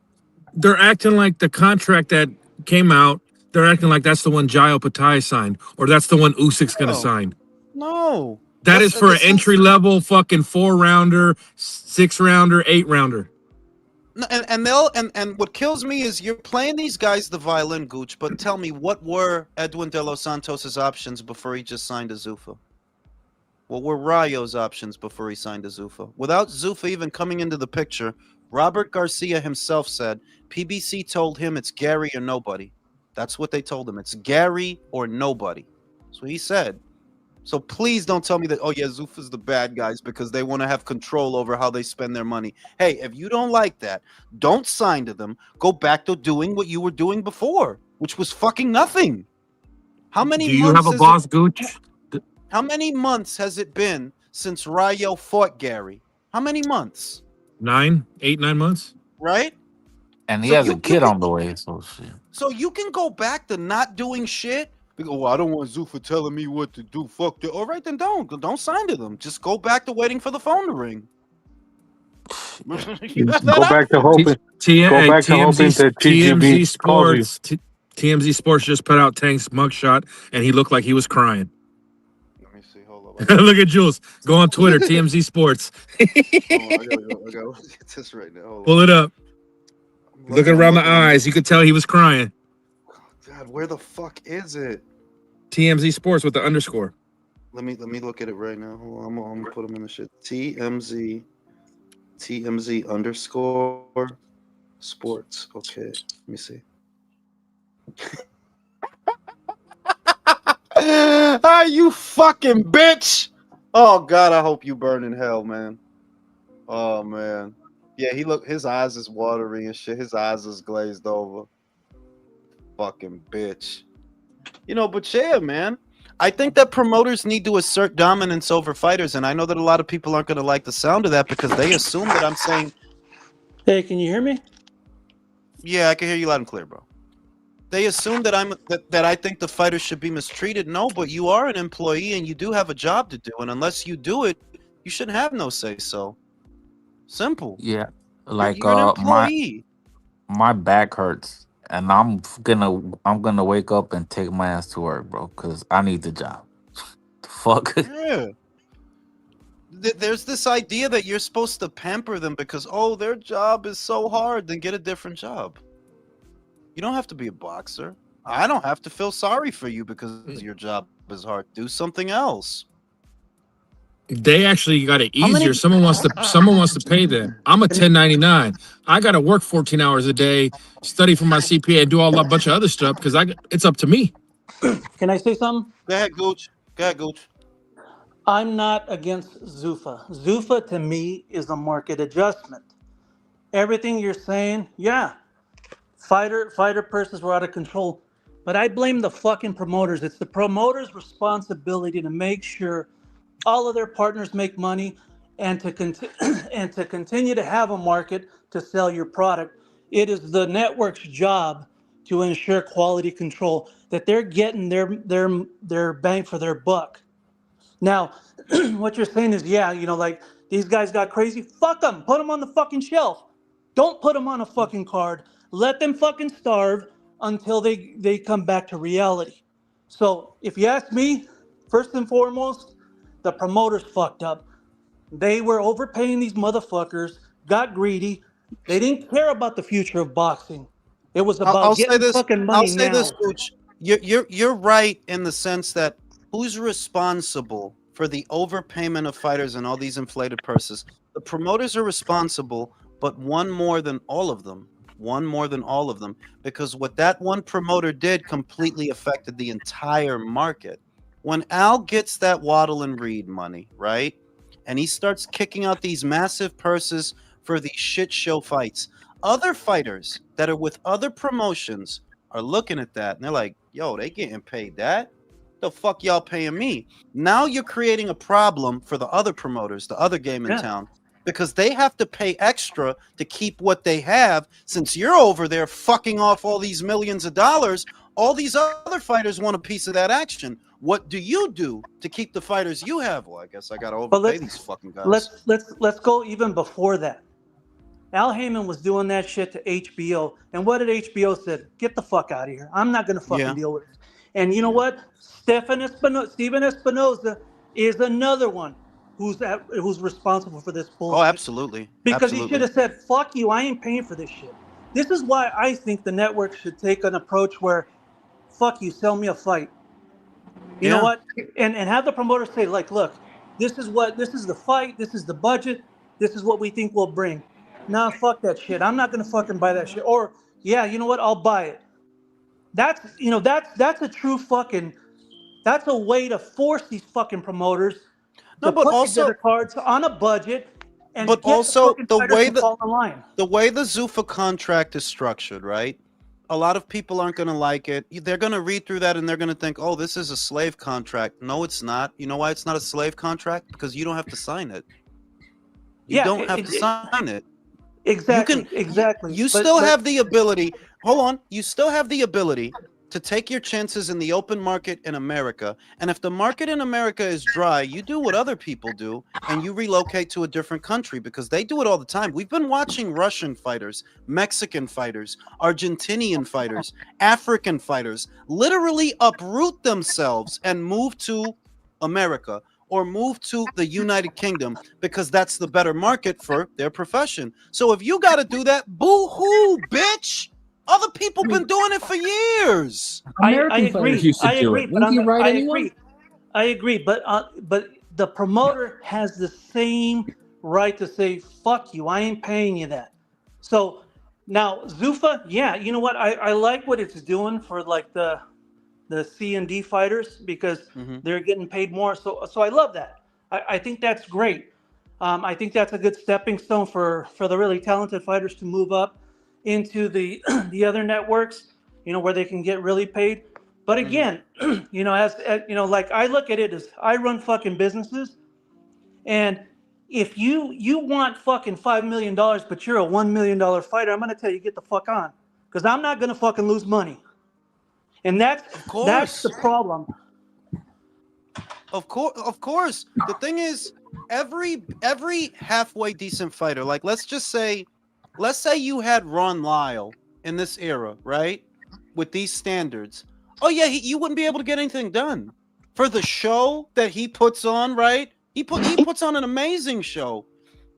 they're acting like the contract that came out. They're acting like that's the one Jai Patai signed, or that's the one Usyk's gonna No. sign. No. That is for an entry level fucking 4-rounder, 6-rounder, 8-rounder. And what kills me is you're playing these guys the violin, Gooch. But tell me, what were Edwin De Los Santos's options before he just signed a Zuffa? What were Rayo's options before he signed a Zuffa? Without Zuffa even coming into the picture, Robert Garcia himself said PBC told him it's Gary or nobody. That's what they told him. It's Gary or nobody. That's what he said. So please don't tell me that, oh yeah, Zuffa's the bad guys because they want to have control over how they spend their money. Hey, if you don't like that, don't sign to them. Go back to doing what you were doing before, which was fucking nothing. How many Do you have a boss, Gooch? How many months has it been since Rayo fought Gary? How many months? 9 months. Right? And he So has you a kid can- on the way, so shit. So you can go back to not doing shit. Because, well, I don't want Zuffa telling me what to do. Fuck that. All right, then don't sign to them. Just go back to waiting for the phone to ring. You have that Go back to option. hoping. Go back to hoping that TMZ TGB calls you. Sports. TMZ Sports just put out Tank's mugshot, and he looked like he was crying. Let me see. Hold up. Look at Jules. Go on Twitter, TMZ Sports. I gotta look at this right now. Hold on. Pull it up. I'm Look looking- around the I'm looking. eyes. You could tell he was crying. God, where the fuck is it? TMZ Sports with the underscore. Let me look at it right now. Hold on, I'm gonna put them in the shit. TMZ underscore sports. Okay, let me see. Ah, you fucking bitch! Oh God, I hope you burn in hell, man. Oh man, yeah. His eyes is watery and shit. His eyes is glazed over. Fucking bitch. But yeah, man. I think that promoters need to assert dominance over fighters, and I know that a lot of people aren't going to like the sound of that because they assume that I'm saying, Hey, can you hear me? yeah, I can hear you loud and clear, bro. They assume that that I think the fighters should be mistreated. No, but you are an employee and you do have a job to do, and unless you do it, you shouldn't have no say so. Simple. Yeah, like You're an employee. my back hurts, and I'm gonna wake up and take my ass to work, bro, because I need the job. The fuck. Yeah. There's this idea that you're supposed to pamper them because, oh, their job is so hard, then get a different job. You don't have to be a boxer. I don't have to feel sorry for you because your job is hard. Do something else. They actually got it How many? easier. Someone wants to pay them. I'm a 1099. I got to work 14 hours a day, study for my CPA, and do a bunch of other stuff because it's up to me. Can I say something? Go ahead, Gooch. Go ahead, Gooch. I'm not against Zuffa. Zuffa to me is a market adjustment. Everything you're saying, yeah, fighter purses were out of control, but I blame the fucking promoters. It's the promoters' responsibility to make sure all of their partners make money and to and to continue to have a market to sell your product. It is the network's job to ensure quality control, that they're getting their bang for their buck. Now, what you're saying is, yeah, like these guys got crazy. Fuck them. Put them on the fucking shelf. Don't put them on a fucking card. Let them fucking starve until they come back to reality. So if you ask me, first and foremost, the promoters fucked up. They were overpaying these motherfuckers, got greedy. They didn't care about the future of boxing. It was I'll about say getting this. fucking I'll money say this, now. Gooch. You're right in the sense that who's responsible for the overpayment of fighters and all these inflated purses? The promoters are responsible, but one more than all of them. One more than all of them, because what that one promoter did completely affected the entire market. When Al gets that Waddle and Reed money, right, and he starts kicking out these massive purses for these shit show fights, other fighters that are with other promotions are looking at that and they're like, yo, they getting paid that? The fuck y'all paying me? Now you're creating a problem for the other promoters, the other game in Yeah. town, because they have to pay extra to keep what they have. Since you're over there fucking off all these millions of dollars, all these other fighters want a piece of that action. What do you do to keep the fighters you have? Well, I guess I gotta But overpay these fucking guys. let's go even before that. Al Heyman was doing that shit to HBO, and what did HBO said? Get the fuck out of here. I'm not gonna fucking Yeah. deal with it. And you know what? Steven Espinoza is another one who's responsible for this Oh, bullshit. absolutely. Because he Absolutely. should have said, "Fuck you, I ain't paying for this shit." This is why I think the network should take an approach where, "Fuck you, sell me a fight." You know Yeah. what? And have the promoter say, like, look, this is the fight, this is the budget, this is what we think we'll bring. Nah, fuck that shit. I'm not gonna fucking buy that shit. Or yeah, you know what? I'll buy it. That's a true fucking that's a way to force these fucking promoters No, to but put together also, cards on a budget and but get the also fucking fighters to fall in line. the way the Zuffa contract is structured, right? A lot of people aren't going to like it. They're going to read through that and they're going to think, "Oh, this is a slave contract." No, it's not. You know why it's not a slave contract? Because you don't have to sign it. You Yeah, don't have to sign it. exactly. You But still have the ability. Hold on. You still have the ability to take your chances in the open market in America. And if the market in America is dry, you do what other people do and you relocate to a different country, because they do it all the time. We've been watching Russian fighters, Mexican fighters, Argentinian fighters, African fighters literally uproot themselves and move to America or move to the United Kingdom because that's the better market for their profession. So if you got to do that, boo-hoo, bitch. Other people been doing it for years. I American fighters agree. used to I do agree. it. But Wouldn't you write I anyone? agree. I agree. But the promoter has the same right to say, "Fuck you, I ain't paying you that." So now Zuffa, yeah, you know what? I like what it's doing for like the C and D fighters because they're getting paid more. So I love that. I think that's great. I think that's a good stepping stone for the really talented fighters to move up into the the other networks, where they can get really paid. But again, as like I look at it as I run fucking businesses, and if you want fucking $5 million, but you're a $1 million fighter, I'm gonna tell you get the fuck on, because I'm not gonna fucking lose money, and that's the problem. Of course. The thing is, every halfway decent fighter, like let's say you had Ron Lyle in this era, right? With these standards. Oh yeah, you wouldn't be able to get anything done. For the show that he puts on, right? He puts on an amazing show.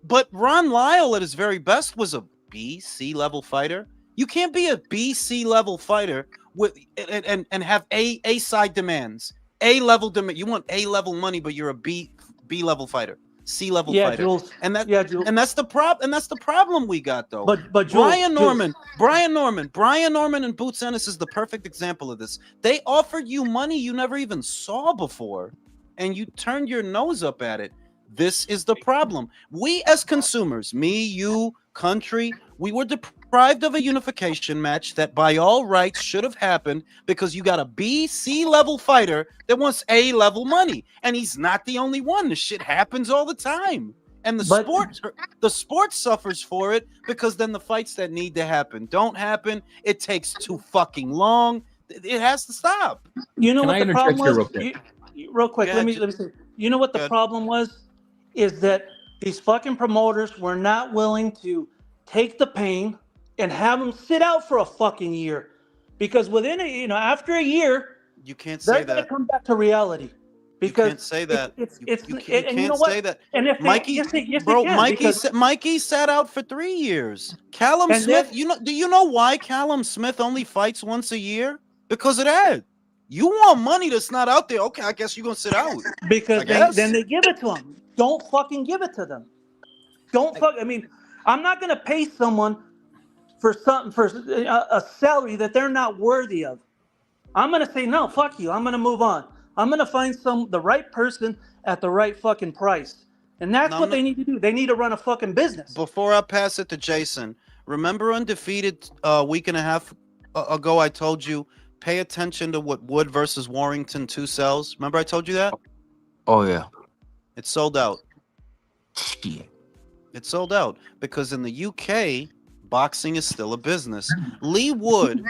But Ron Lyle at his very best was a B-C level fighter. You can't be a B-C level fighter with and have A side demands. A level demand. You want A level money, but you're a B-level fighter, C-level Yeah, fighter, Jules. and that Yeah, Jules. and that's the problem we got though. But Jules, Brian Jules, Norman and Boots Ennis is the perfect example of this. They offered you money you never even saw before, and you turned your nose up at it. This is the problem. We as consumers, me, you, country, we were deprived of a unification match that by all rights should have happened because you got a B, C level fighter that wants A level money. And he's not the only one. This shit happens all the time. And the sport suffers for it because then the fights that need to happen don't happen. It takes too fucking long. It has to stop. You know Can what I the interject problem here was? real quick? Real quick, Go let ahead, me say. You know what Go the ahead. problem was? Is that these fucking promoters were not willing to take the pain and have them sit out for a fucking year, because within after a year, You can't they're say gonna that. come back to reality. You Because can't say that. You and you know can't what? say that. And if Mikey, yes, they bro, can, because Mikey sat out for 3 years. Callum and Smith, then do you know why Callum Smith only fights once a year? Because of that. You want money that's not out there. Okay, I guess you're gonna sit out. because I guess. then they give it to them. Don't fucking give it to them. Don't fuck. I mean, I'm not gonna pay someone for something for a salary that they're not worthy of. I'm gonna say no, fuck you. I'm gonna move on. I'm gonna find the right person at the right fucking price, and that's No, what they need to do. They need to run a fucking business. Before I pass it to Jason, remember Undefeated a week and a half ago I told you pay attention to what Wood versus Warrington 2 sells. Remember I told you that? Oh yeah. It's sold out. Shit. It's sold out because in the UK, boxing is still a business. Lee Wood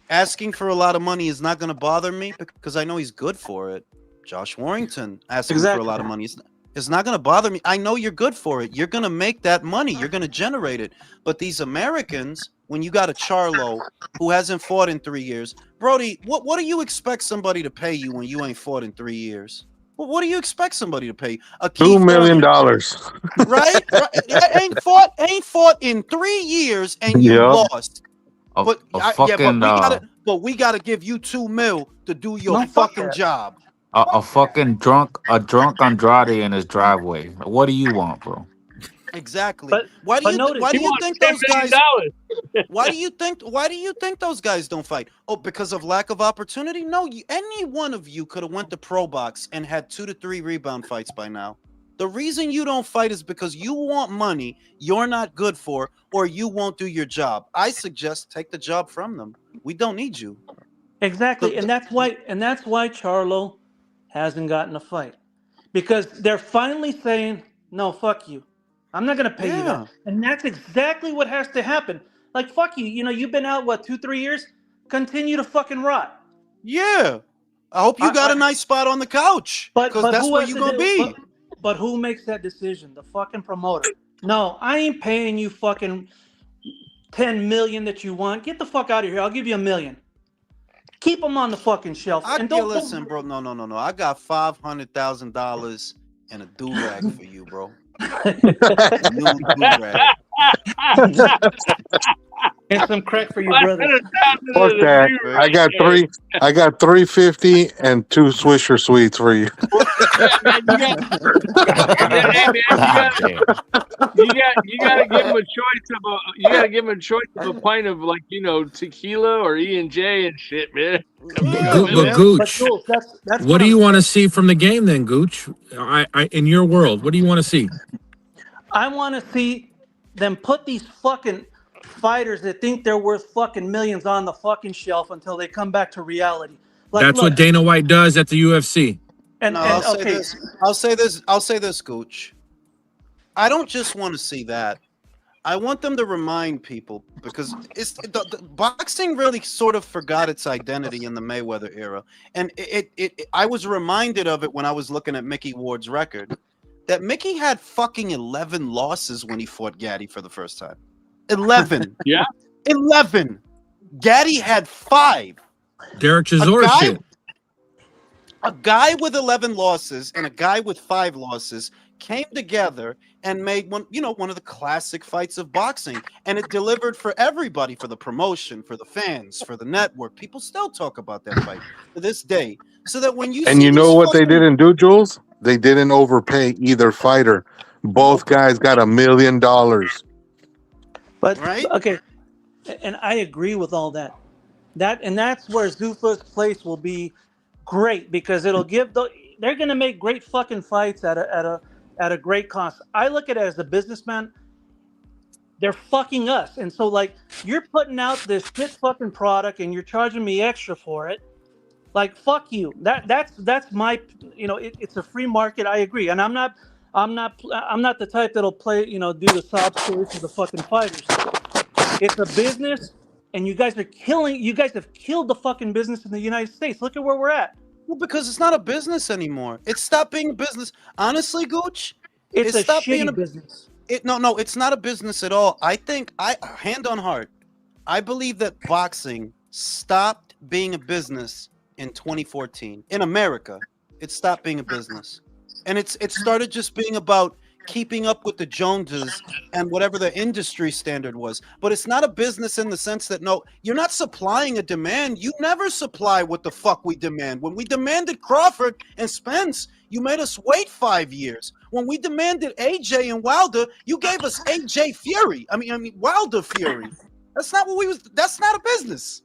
asking for a lot of money is not going to bother me because I know he's good for it. Josh Warrington asking for a lot of money is not going to bother me. I know you're good for it. You're going to make that money. You're going to generate it. But these Americans, when you got a Charlo who hasn't fought in 3 years, Brody, what do you expect somebody to pay you when you ain't fought in 3 years? What do you expect somebody to pay? A $2 million. right? Ain't fought in 3 years and you Yep. lost. But fucking we gotta give you $2 million to do your No, fuck fucking that. job. a fucking drunk Andrade in his driveway. What do you want, bro? Exactly. But Why do notice, you think those guys? $10 Why do you think those guys don't fight? Oh, because of lack of opportunity? No, any one of you could have went to Pro Box and had 2 to 3 rebound fights by now. The reason you don't fight is because you want money you're not good for, or you won't do your job. I suggest take the job from them. We don't need you. exactly, and that's why Charlo hasn't gotten a fight, because they're finally saying no, fuck you. I'm not gonna pay you Yeah. that, and that's exactly what has to happen. Like fuck you. You've been out what 2-3 years. Continue to fucking rot. Yeah. I hope you got a nice spot on the couch, But because that's who where has you're to gonna do- be. But who makes that decision? The fucking promoter. No, I ain't paying you fucking 10 million that you want. Get the fuck out of here. I'll give you $1 million. Keep them on the fucking shelf. Listen, bro. No. I got $500,000 and a do-rag for you, bro. New do-rag. And some crack for your brother. Fuck that. I got 350 and 2 Swisher Sweets for you. You gotta give him a choice of a pint of tequila or E&J and shit, man. But Gooch, That's what do you want to see from the game then, Gooch? In your world, what do you want to see? I want to see them put these fucking fighters that think they're worth fucking millions on the fucking shelf until they come back to reality. That's what Dana White does at the UFC. I'll say this, Gooch. I don't just want to see that. I want them to remind people, because the boxing really sort of forgot its identity in the Mayweather era, and I was reminded of it when I was looking at Mickey Ward's record. That Mickey had fucking 11 losses when he fought Gaddy for the first time. 11. Yeah. 11. Gaddy had 5. Derek Chisora shit. A guy with 11 losses and a guy with 5 losses came together and made one of the classic fights of boxing. And it delivered for everybody, for the promotion, for the fans, for the network. People still talk about that fight to this day. So that when you And you know what they didn't do, Jules? They didn't overpay either fighter. Both guys got $1 million. But Right? okay, and I agree with all that. That's where Zuffa's place will be great because it'll give they're gonna make great fucking fights at a great cost. I look at it as a businessman. They're fucking us, and so like you're putting out this shit fucking product and you're charging me extra for it. Like fuck you. That's my it's a free market. I agree, and I'm not the type that'll play do the sob story for the fucking fighters. It's a business, and you guys have killed the fucking business in the United States. Look at where we're at. Well, because it's not a business anymore. It stopped being a business. Honestly, Gooch, It's it a stopped being shitty a business. no, it's not a business at all. I think hand on heart, I believe that boxing stopped being a business in 2014 in America. It stopped being a business, and it started just being about keeping up with the Joneses and whatever the industry standard was. But it's not a business in the sense that no, you're not supplying a demand. You never supply what the fuck we demand. When we demanded Crawford and Spence, you made us wait 5 years. When we demanded AJ and Wilder, you gave us AJ Fury. I mean Wilder Fury. That's not what we was. That's not a business.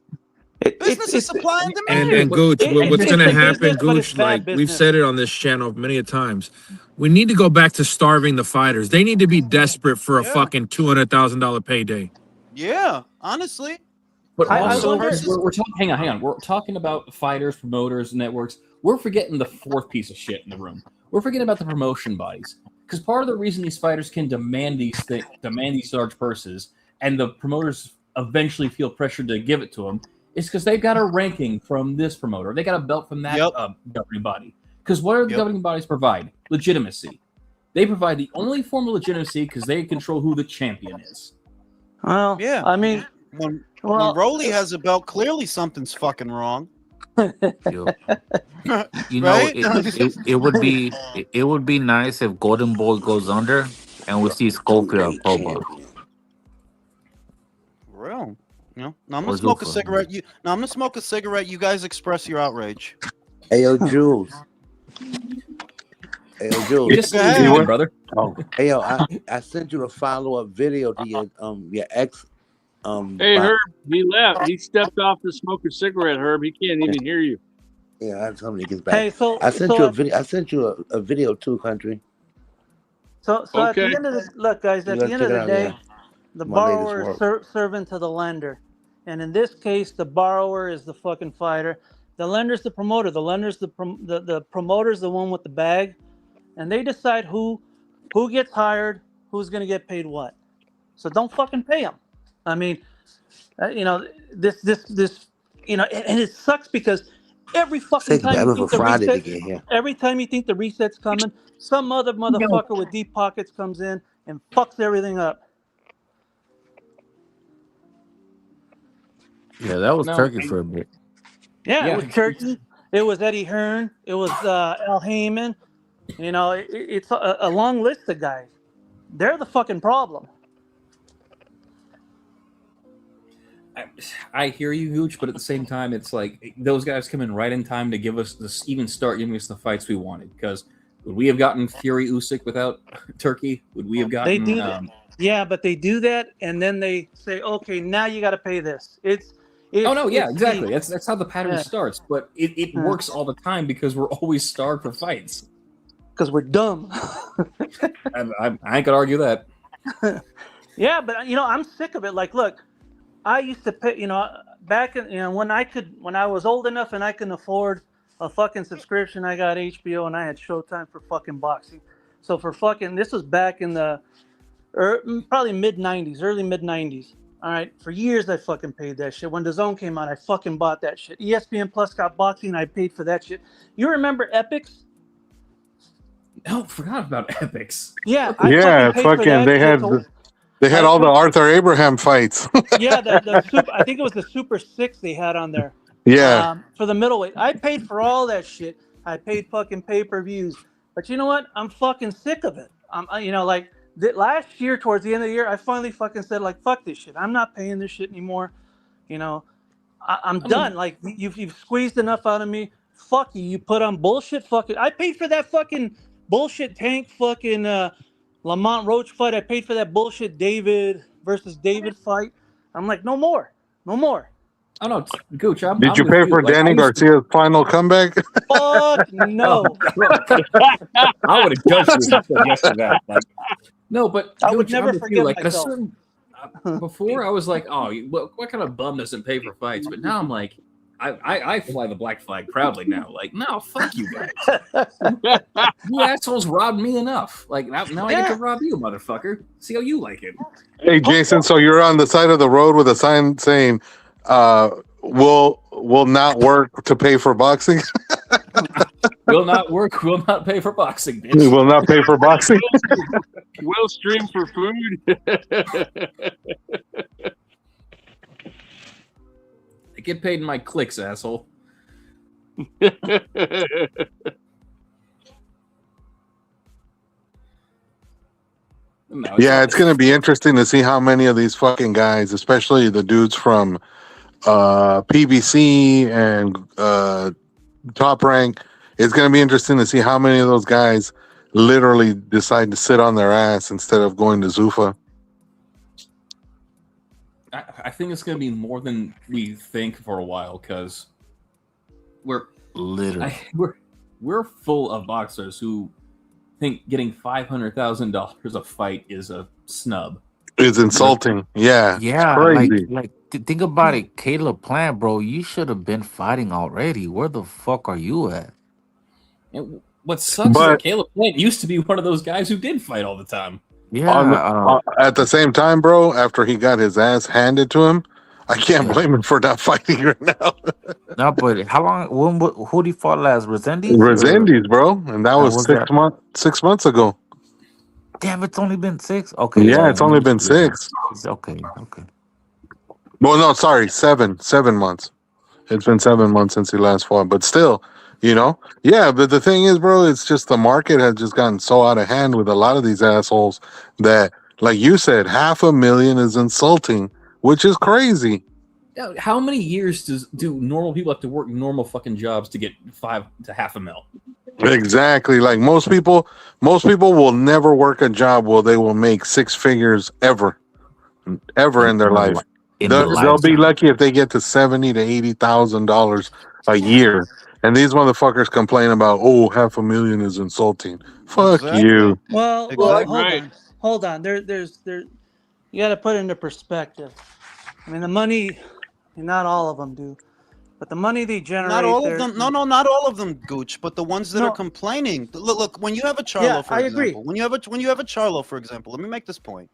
Business is supply and demand. And Gooch, what's it's going to a happen, business, but it's Gooch? bad Like we've business. said it on this channel many a times, we need to go back to starving the fighters. They need to be desperate for a Yeah. fucking $200,000 payday. Yeah, honestly. But I also, wonder- we're talking. Hang on. We're talking about fighters, promoters, networks. We're forgetting the fourth piece of shit in the room. We're forgetting about the promotion bodies. Because part of the reason these fighters can demand these large purses, and the promoters eventually feel pressured to give it to them, is because they've got a ranking from this promoter. They got a belt from that governing body. Because what do the governing bodies provide? Legitimacy. They provide the only form of legitimacy because they control who the champion is. Well, Yeah. I mean, When well, Rolly has a belt, clearly something's fucking wrong. You know, Right? it would be nice if Golden Boy goes under and we see Schofield pro box. For real. No, I'm Or gonna smoke a Zuffa. cigarette. I'm gonna smoke a cigarette. You guys express your outrage. Hey, yo, Jules. Hey, yo, Jules. Just Go ahead. you, brother. Oh, hey, yo, I sent you a follow-up video to your ex. Hey, Herb, he left. He stepped off to smoke a cigarette, Herb. He can't even hear you. Yeah, I told him he gets back. hey, so I sent so you a at- video. I sent you a video too, country. So at the Okay. end of this, look, guys, You at gotta the end check of it the out, day, yeah. the My latest borrower is work. servant to the lender, and in this case, the borrower is the fucking fighter. The lender's the promoter. The lender's the promoter's the one with the bag, and they decide who gets hired, who's gonna get paid what. So don't fucking pay them. I mean, this and it sucks because every fucking Take time you forever think for the Friday to reset, get here. every time you think the reset's coming, some other motherfucker with deep pockets comes in and fucks everything up. Yeah, that was No, Turkey for a bit. Yeah, Yeah. it was Turkey. It was Eddie Hearn. It was Al Heyman. It's a long list of guys. They're the fucking problem. I hear you, Gooch, but at the same time, it's like those guys come in right in time to give us this, even start giving us the fights we wanted. Because would we have gotten Fury Usyk without Turkey? Would we have They gotten? do that. Yeah, but they do that, and then they say, "Okay, now you got to pay this." Oh no, yeah, it's exactly. the- That's how the pattern Yeah. starts. But it Yeah. works all the time because we're always starved for fights. because we're dumb. I ain't gonna argue that. Yeah, but I'm sick of it. Like, look, I used to pay. Back in when I was old enough and I can afford a fucking subscription, I got HBO and I had Showtime for fucking boxing. So for fucking this was back in the probably early mid '90s. All right, for years I fucking paid that shit. When the Zone came out, I fucking bought that shit. ESPN Plus got boxing, I paid for that shit. You remember Epics? No, forgot about Epics. Yeah, I Yeah, fucking paid for fucking. that They shit. had So, they had I all the paid- Arthur Abraham fights. yeah, the super. I think it was the Super Six they had on there. Yeah, For the middleweight, I paid for all that shit. I paid fucking pay-per-views. But you know what? I'm fucking sick of it. Last year, towards the end of the year, I finally fucking said, like, fuck this shit. I'm not paying this shit anymore. I'm done. Like, you've squeezed enough out of me. Fuck you. You put on bullshit. Fucking. I paid for that fucking bullshit Tank fucking Lamont Roach fight. I paid for that bullshit David versus David fight. I'm like, no more, no more. Oh no, Gooch, I'm Did you with pay you. for Like, Danny Garcia's final comeback? Fuck no. I would have judged you if you said yes to that. Like, no, but I would Gooch, never I'm with you. forgive Like at a myself. certain before, I was like, oh, what kind of bum doesn't pay for fights? But now I'm like, I fly the black flag proudly now. Like, no, fuck you guys. You assholes robbed me enough. Like now I get to rob you, motherfucker. See how you like it. Hey, Jason, so you're on the side of the road with a sign saying, will not work to pay for boxing? Will not work, will not pay for boxing, We bitch. will not pay for boxing. Will stream for food. I get paid in my clicks, asshole. No, Yeah, it's going to be interesting to see how many of these fucking guys, especially the dudes from PBC and Top Rank, it's going to be interesting to see how many of those guys literally decide to sit on their ass instead of going to Zuffa. I think it's going to be more than we think for a while because Literally. we're full of boxers who think getting $500,000 a fight is a snub. It's insulting. Yeah. Yeah, Crazy. think about it. Caleb Plant, bro, you should have been fighting already. Where the fuck are you at? And what sucks is that Caleb Plant used to be one of those guys who did fight all the time. Yeah. At the same time, bro, after he got his ass handed to him, I can't blame him for not fighting right now. No, but how long? Who did he fought last? Resendiz? Resendiz, bro, and that was 6 months ago. Damn, it's only been 6. Okay, yeah, it's only been 6. Okay. Well, no, sorry, 7 months. It's been 7 months since he last fought, but still, yeah. But the thing is, bro, it's just the market has just gotten so out of hand with a lot of these assholes that, like you said, $500,000 is insulting, which is crazy. How many years do normal people have to work normal fucking jobs to get $5 to $500,000? Exactly. Like most people will never work a job where they will make 6 figures ever in their life. They'll be lucky if they get to $70,000 to $80,000 a year. And these motherfuckers complain about, $500,000 is insulting. Fuck you. Well, Exactly. hold on. There's you got to put it into perspective. I mean, the money, not all of them do, but the money they generate. Not all of them. No, not all of them, Gooch. But the ones that are complaining. Look. When you have a Charlo, for example, when you have a Charlo, for example, let me make this point.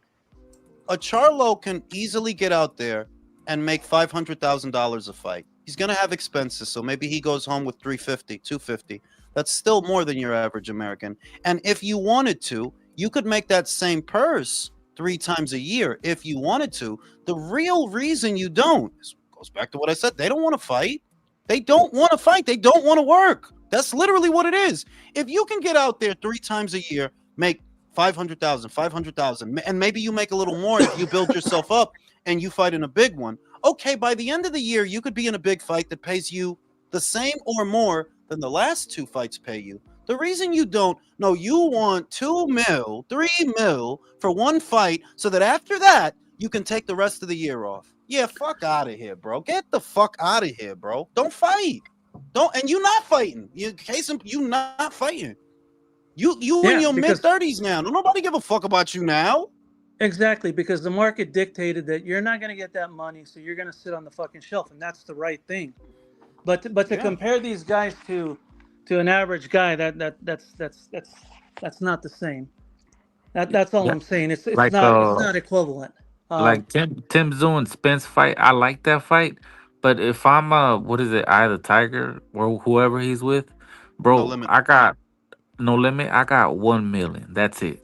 A Charlo can easily get out there and make $500,000 a fight. He's gonna have expenses, so maybe he goes home with $350, $250. That's still more than your average American. And if you wanted to, you could make that same purse 3 times a year if you wanted to. The real reason you don't goes back to what I said. They don't want to fight. They don't want to fight. They don't want to work. That's literally what it is. If you can get out there 3 times a year, make 500,000, and maybe you make a little more if you build yourself up and you fight in a big one. Okay, by the end of the year, you could be in a big fight that pays you the same or more than the last 2 fights pay you. The reason you don't, no, you want $2 million, $3 million for one fight so that after that, you can take the rest of the year off. Yeah, fuck out of here, bro. Get the fuck out of here, bro. Don't fight. And you're not fighting. You not fighting. You in your mid-30s now. Don't nobody give a fuck about you now. Exactly, because the market dictated that you're not going to get that money, so you're going to sit on the fucking shelf, and that's the right thing. But to compare these guys to an average guy, that's not the same. That's all I'm saying. It's Like, not equivalent. Like Tim Tszyu and Spence fight, I like that fight. But if I'm Eye of the Tiger or whoever he's with, bro, No Limit. I got No Limit. I got 1 million. That's it.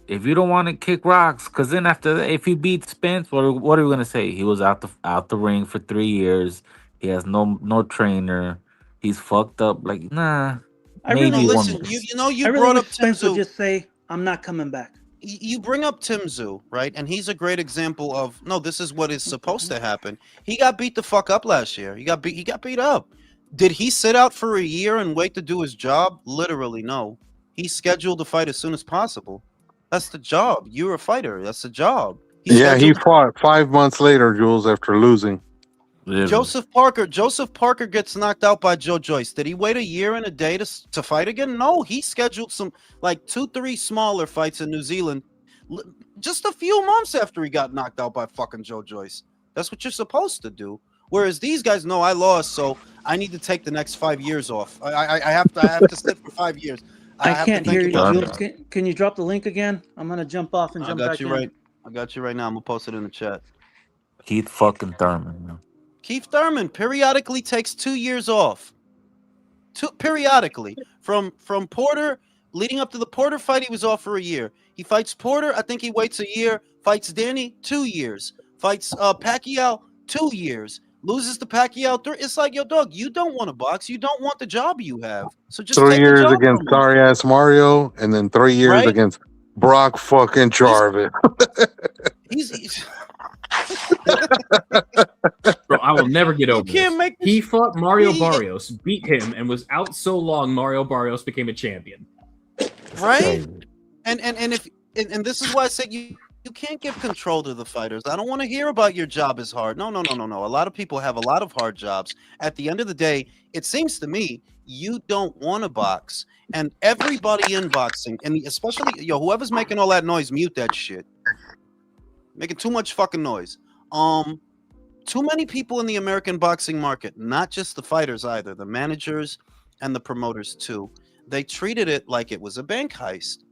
If you don't want to kick rocks, because then after that, if he beats Spence, what are we gonna say? He was out the ring for 3 years. He has no trainer. He's fucked up. Like, nah. I really maybe listen. one. You I really brought wish up Spence would Tszyu. just say, "I'm not coming back." You bring up Tim Tszyu, right? And he's a great example of, no, this is what is supposed to happen. He got beat the fuck up last year. He got beat up. Did he sit out for a year and wait to do his job? Literally, no. He scheduled the fight as soon as possible. That's the job. You're a fighter. That's the job. Yeah, he Scheduled. fought 5 months later, Jules, after losing. Literally. Joseph Parker gets knocked out by Joe Joyce. Did he wait a year and a day to fight again? No, he scheduled some like 2-3 smaller fights in New Zealand just a few months after he got knocked out by fucking Joe Joyce. That's what you're supposed to do. Whereas these guys know I lost, so I need to take the next 5 years off. I have to sit for 5 years. I have can't to think hear you, about Jules. it. Can you drop the link again? I'm gonna jump off and I jump got back you in. right. I got you right now. I'm gonna post it in the chat. Keith fucking Thurman. Man. Keith Thurman periodically takes 2 years off. Periodically. From Porter, leading up to the Porter fight, he was off for a year. He fights Porter, I think he waits a year. Fights Danny, 2 years. Fights Pacquiao, 2 years. Loses to Pacquiao. It's like, yo, dog, you don't want to box. You don't want the job you have. So just 3 take the years job against from him. sorry ass Mario, and then 3 years Right? against Brock fucking Jarvis. He's Bro, I will never get over can't this. make this- He fought Mario He- Barrios, beat him, and was out so long Mario Barrios became a champion. right? Crazy. And this is why I said you can't give control to the fighters. I don't want to hear about your job is hard. No. A lot of people have a lot of hard jobs. At the end of the day, it seems to me you don't want to box. And everybody in boxing, and especially whoever's making all that noise, mute that shit. Making too much fucking noise. Too many people in the American boxing market, not just the fighters either, the managers and the promoters too. They treated it like it was a bank heist.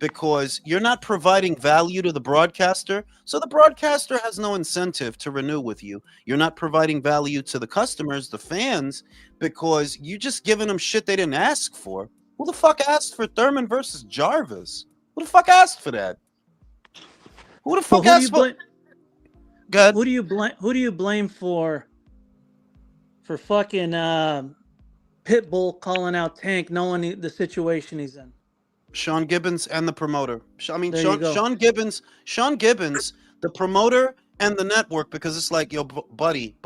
Because you're not providing value to the broadcaster, so the broadcaster has no incentive to renew with you. You're not providing value to the customers, the fans, because you're just giving them shit they didn't ask for. Who the fuck asked for Thurman versus Jarvis? Who the fuck asked for that? Who the fuck asked for? God. Who do you blame for fucking Pitbull calling out Tank, knowing the situation he's in? Sean Gibbons and the promoter. There you go. Sean Gibbons, the promoter and the network, because it's like, yo, buddy,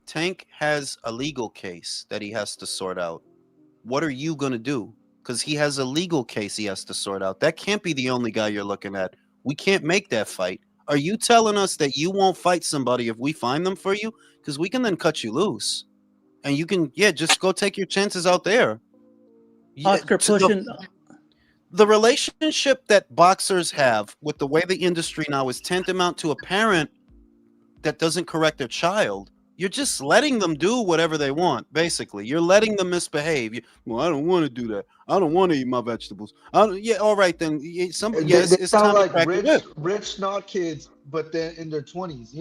Tank has a legal case that he has to sort out. What are you going to do? Because he has a legal case he has to sort out. That can't be the only guy you're looking at. We can't make that fight. Are you telling us that you won't fight somebody if we find them for you? Because we can then cut you loose. And you can, just go take your chances out there. Oscar pushing. The relationship that boxers have with the way the industry now is tantamount to a parent that doesn't correct their child. You're just letting them do whatever they want, basically. You're letting them misbehave. Well, I don't want to do that. I don't want to eat my vegetables. All right, then. They It's sound time to like crack the whip. rich snot kids, but then in their 20s.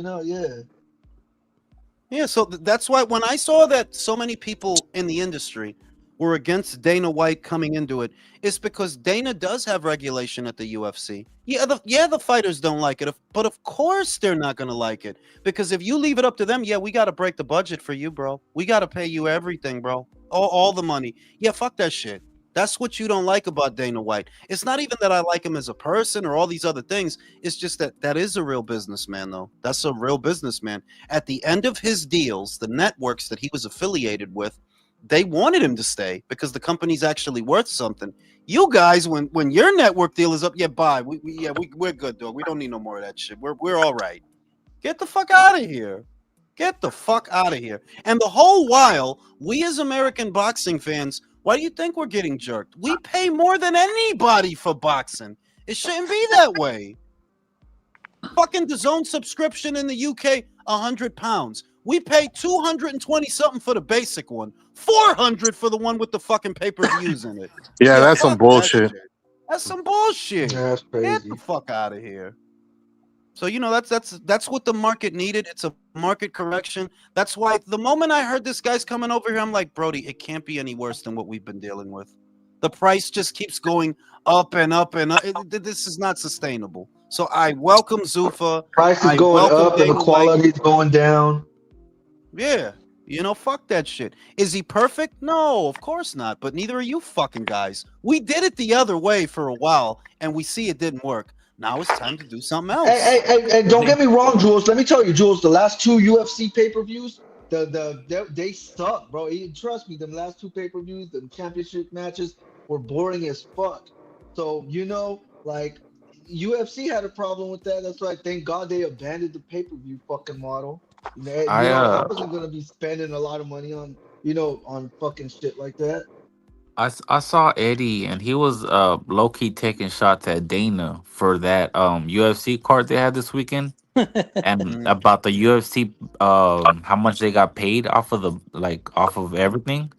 Yeah, so that's why when I saw that so many people in the industry were against Dana White coming into it, it's because Dana does have regulation at the UFC. The fighters don't like it, but of course they're not going to like it, because if you leave it up to them, we got to break the budget for you, bro. We got to pay you everything, bro. All the money. Fuck that shit. That's what you don't like about Dana White. It's not even that I like him as a person or all these other things. It's just that is a real businessman, though. That's a real businessman. At the end of his deals, the networks that he was affiliated with, they wanted him to stay because the company's actually worth something. You guys, when your network deal is up, bye. We're good, dog. We don't need no more of that shit. We're all right. Get the fuck out of here. Get the fuck out of here. And the whole while, we as American boxing fans, why do you think we're getting jerked? We pay more than anybody for boxing. It shouldn't be that way. Fucking DAZN subscription in the UK, £100. We pay 220 something for the basic one, 400 for the one with the fucking pay-per-views in it. Yeah, that's some bullshit. That's some bullshit. Yeah, that's crazy. Get the fuck out of here. So that's what the market needed. It's a market correction. That's why the moment I heard this guy's coming over here, I'm like, Brody, it can't be any worse than what we've been dealing with. The price just keeps going up and up and up. This is not sustainable. So I welcome Zuffa. Price is going up and the quality is going down. Yeah. Fuck that shit. Is he perfect? No, of course not. But neither are you fucking guys. We did it the other way for a while, and we see it didn't work. Now it's time to do something else. Hey, don't get me wrong, Jules. Let me tell you, Jules, the last 2 UFC pay-per-views, They suck, bro. Trust me, them last two pay-per-views, the championship matches were boring as fuck. So like UFC had a problem with that. That's why thank God they abandoned the pay-per-view fucking model. I I wasn't gonna be spending a lot of money on on fucking shit like that. I saw Eddie and he was low key taking shots at Dana for that UFC card they had this weekend and Mhm, about the UFC how much they got paid off of the like off of everything.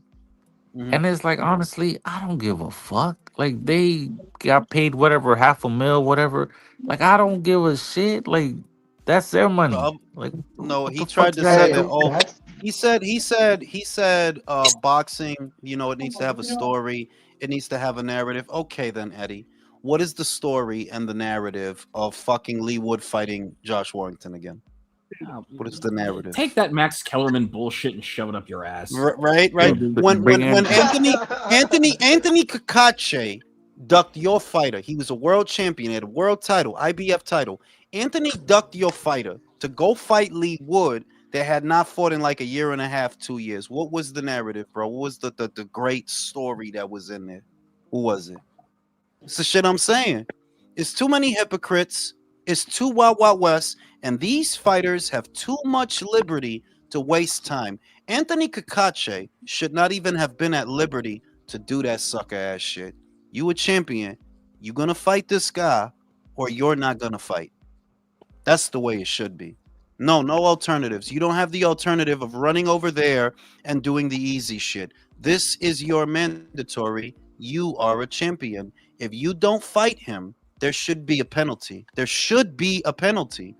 mhm. And it's like honestly, I don't give a fuck. Like they got paid whatever half a mil, whatever. Like I don't give a shit. Like that's their The money. oth- Like No, what he the fuck tried does to that say have that. to? Hey, Oh, that's he said, boxing. It needs to have a story. It needs to have a narrative. Okay, then, Eddie, what is the story and the narrative of fucking Lee Wood fighting Josh Warrington again? Oh, What is the narrative? take that Max Kellerman bullshit and shove it up your ass. Right. When Bring when in Anthony Kakache ducked your fighter, he was a world champion, he had a world title, IBF title. Anthony ducked your fighter to go fight Lee Wood that had not fought in like a year and a half, 2 years. What was the narrative, bro? What was the great story that was in there? Who was it? It's the shit I'm saying. It's too many hypocrites. It's too wild, wild west, and these fighters have too much liberty to waste time. Anthony Kakache should not even have been at liberty to do that sucker ass shit. You a champion. You gonna fight this guy, or you're not gonna fight. That's the way it should be. No alternatives. You don't have the alternative of running over there and doing the easy shit. This is your mandatory. You are a champion. If you don't fight him, there should be a penalty. There should be a penalty.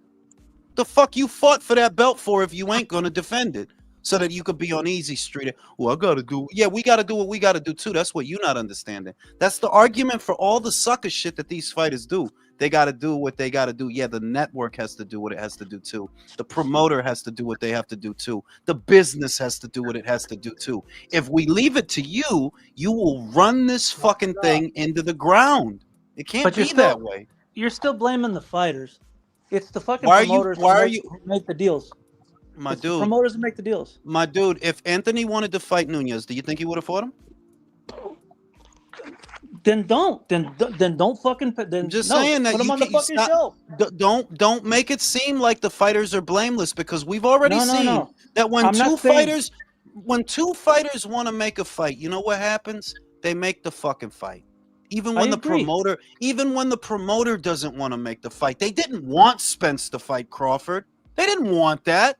The fuck you fought for that belt for if you ain't gonna defend it? So that you could be on easy street. Well, I gotta do. Yeah, we gotta do what we gotta do too. That's what you not understanding. That's the argument for all the sucker shit that these fighters do. They gotta do what they gotta do. Yeah, the network has to do what it has to do too. The promoter has to do what they have to do too. The business has to do what it has to do too. If we leave it to you, you will run this fucking thing into the ground. It can't But be that way. you're still blaming the fighters. It's the fucking Why are you? promoters Why are you, who make the deals. my It's the dude? promoters who make the deals. My dude, if Anthony wanted to fight Nunez, do you think he would have fought him? Then don't. Then don't fucking. Then I'm just no. saying that Put them you on the can't fucking stop. show. Don't make it seem like the fighters are blameless because we've already No, no, seen no. that I'm not saying. when two fighters want to make a fight, you know what happens? They make the fucking fight. Even I when agree. even when the promoter doesn't want to make the fight. They didn't want Spence to fight Crawford. They didn't want that.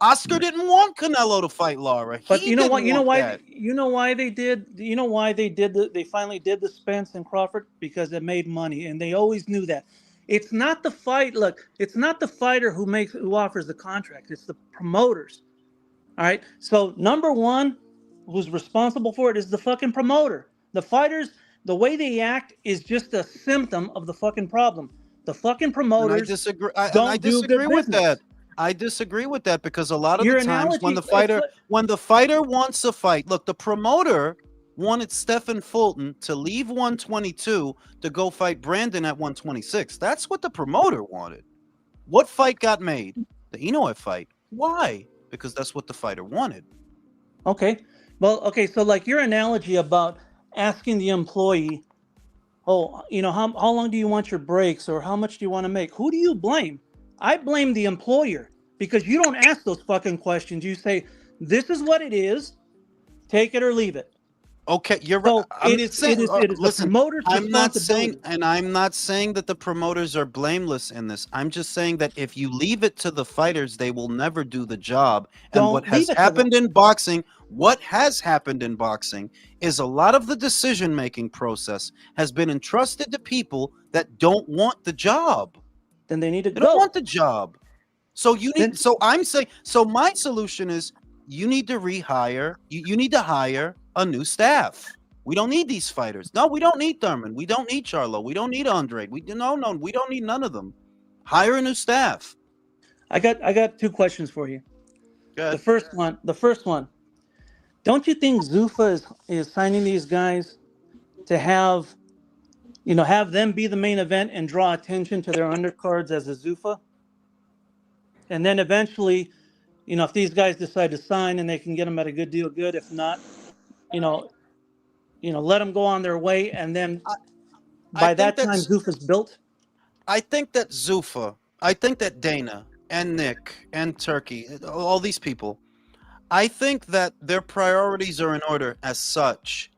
Oscar didn't want Canelo to fight Lara. But He you know what? didn't You know want why? that. You know why they did? You know why they did? They finally did the Spence and Crawford because it made money, and they always knew that. It's not the fight. Look, it's not the fighter who offers the contract. It's the promoters. All right. So number one, who's responsible for it is the fucking promoter. The fighters, the way they act is just a symptom of the fucking problem. The fucking And I promoters disagree. I don't do good disagree with business. that. I disagree with that because a lot of the Your times analogy, it's like, when the fighter wants a fight, look, the promoter wanted Stephen Fulton to leave 122 to go fight Brandon at 126. That's what the promoter wanted. What fight got made? The Inoue fight. Why? Because that's what the fighter wanted. okay. Well, okay. So like your analogy about asking the employee, oh, how long do you want your breaks or how much do you want to make? Who do you blame? I blame the employer because you don't ask those fucking questions. You say, this is what it is, take it or leave it. Okay, you're right. So it is the Listen, promoter's I'm not saying, responsibility. and I'm not saying that the promoters are blameless in this. I'm just saying that if you leave it to the fighters, they will never do the job. And what Don't leave has it to happened them. in boxing, what has happened in boxing is a lot of the decision-making process has been entrusted to people that don't want the job. Then they need to They don't go. want the job. So you Then need. So I'm saying. So my solution is you need to rehire. You need to hire a new staff. We don't need these fighters. No, we don't need Thurman. We don't need Charlo. We don't need Andre. We don't need none of them. Hire a new staff. I got two questions for you. Good. The first one. Don't you think Zuffa is signing these guys to have them be the main event and draw attention to their undercards as a Zuffa? And then eventually, if these guys decide to sign and they can get them at a good deal, good. If not, you know, let them go on their way, and then I, I by think that time, that's Zuffa's built. I think that Zuffa, I think that Dana and Nick and Turkey, all these people, I think that their priorities are in order as such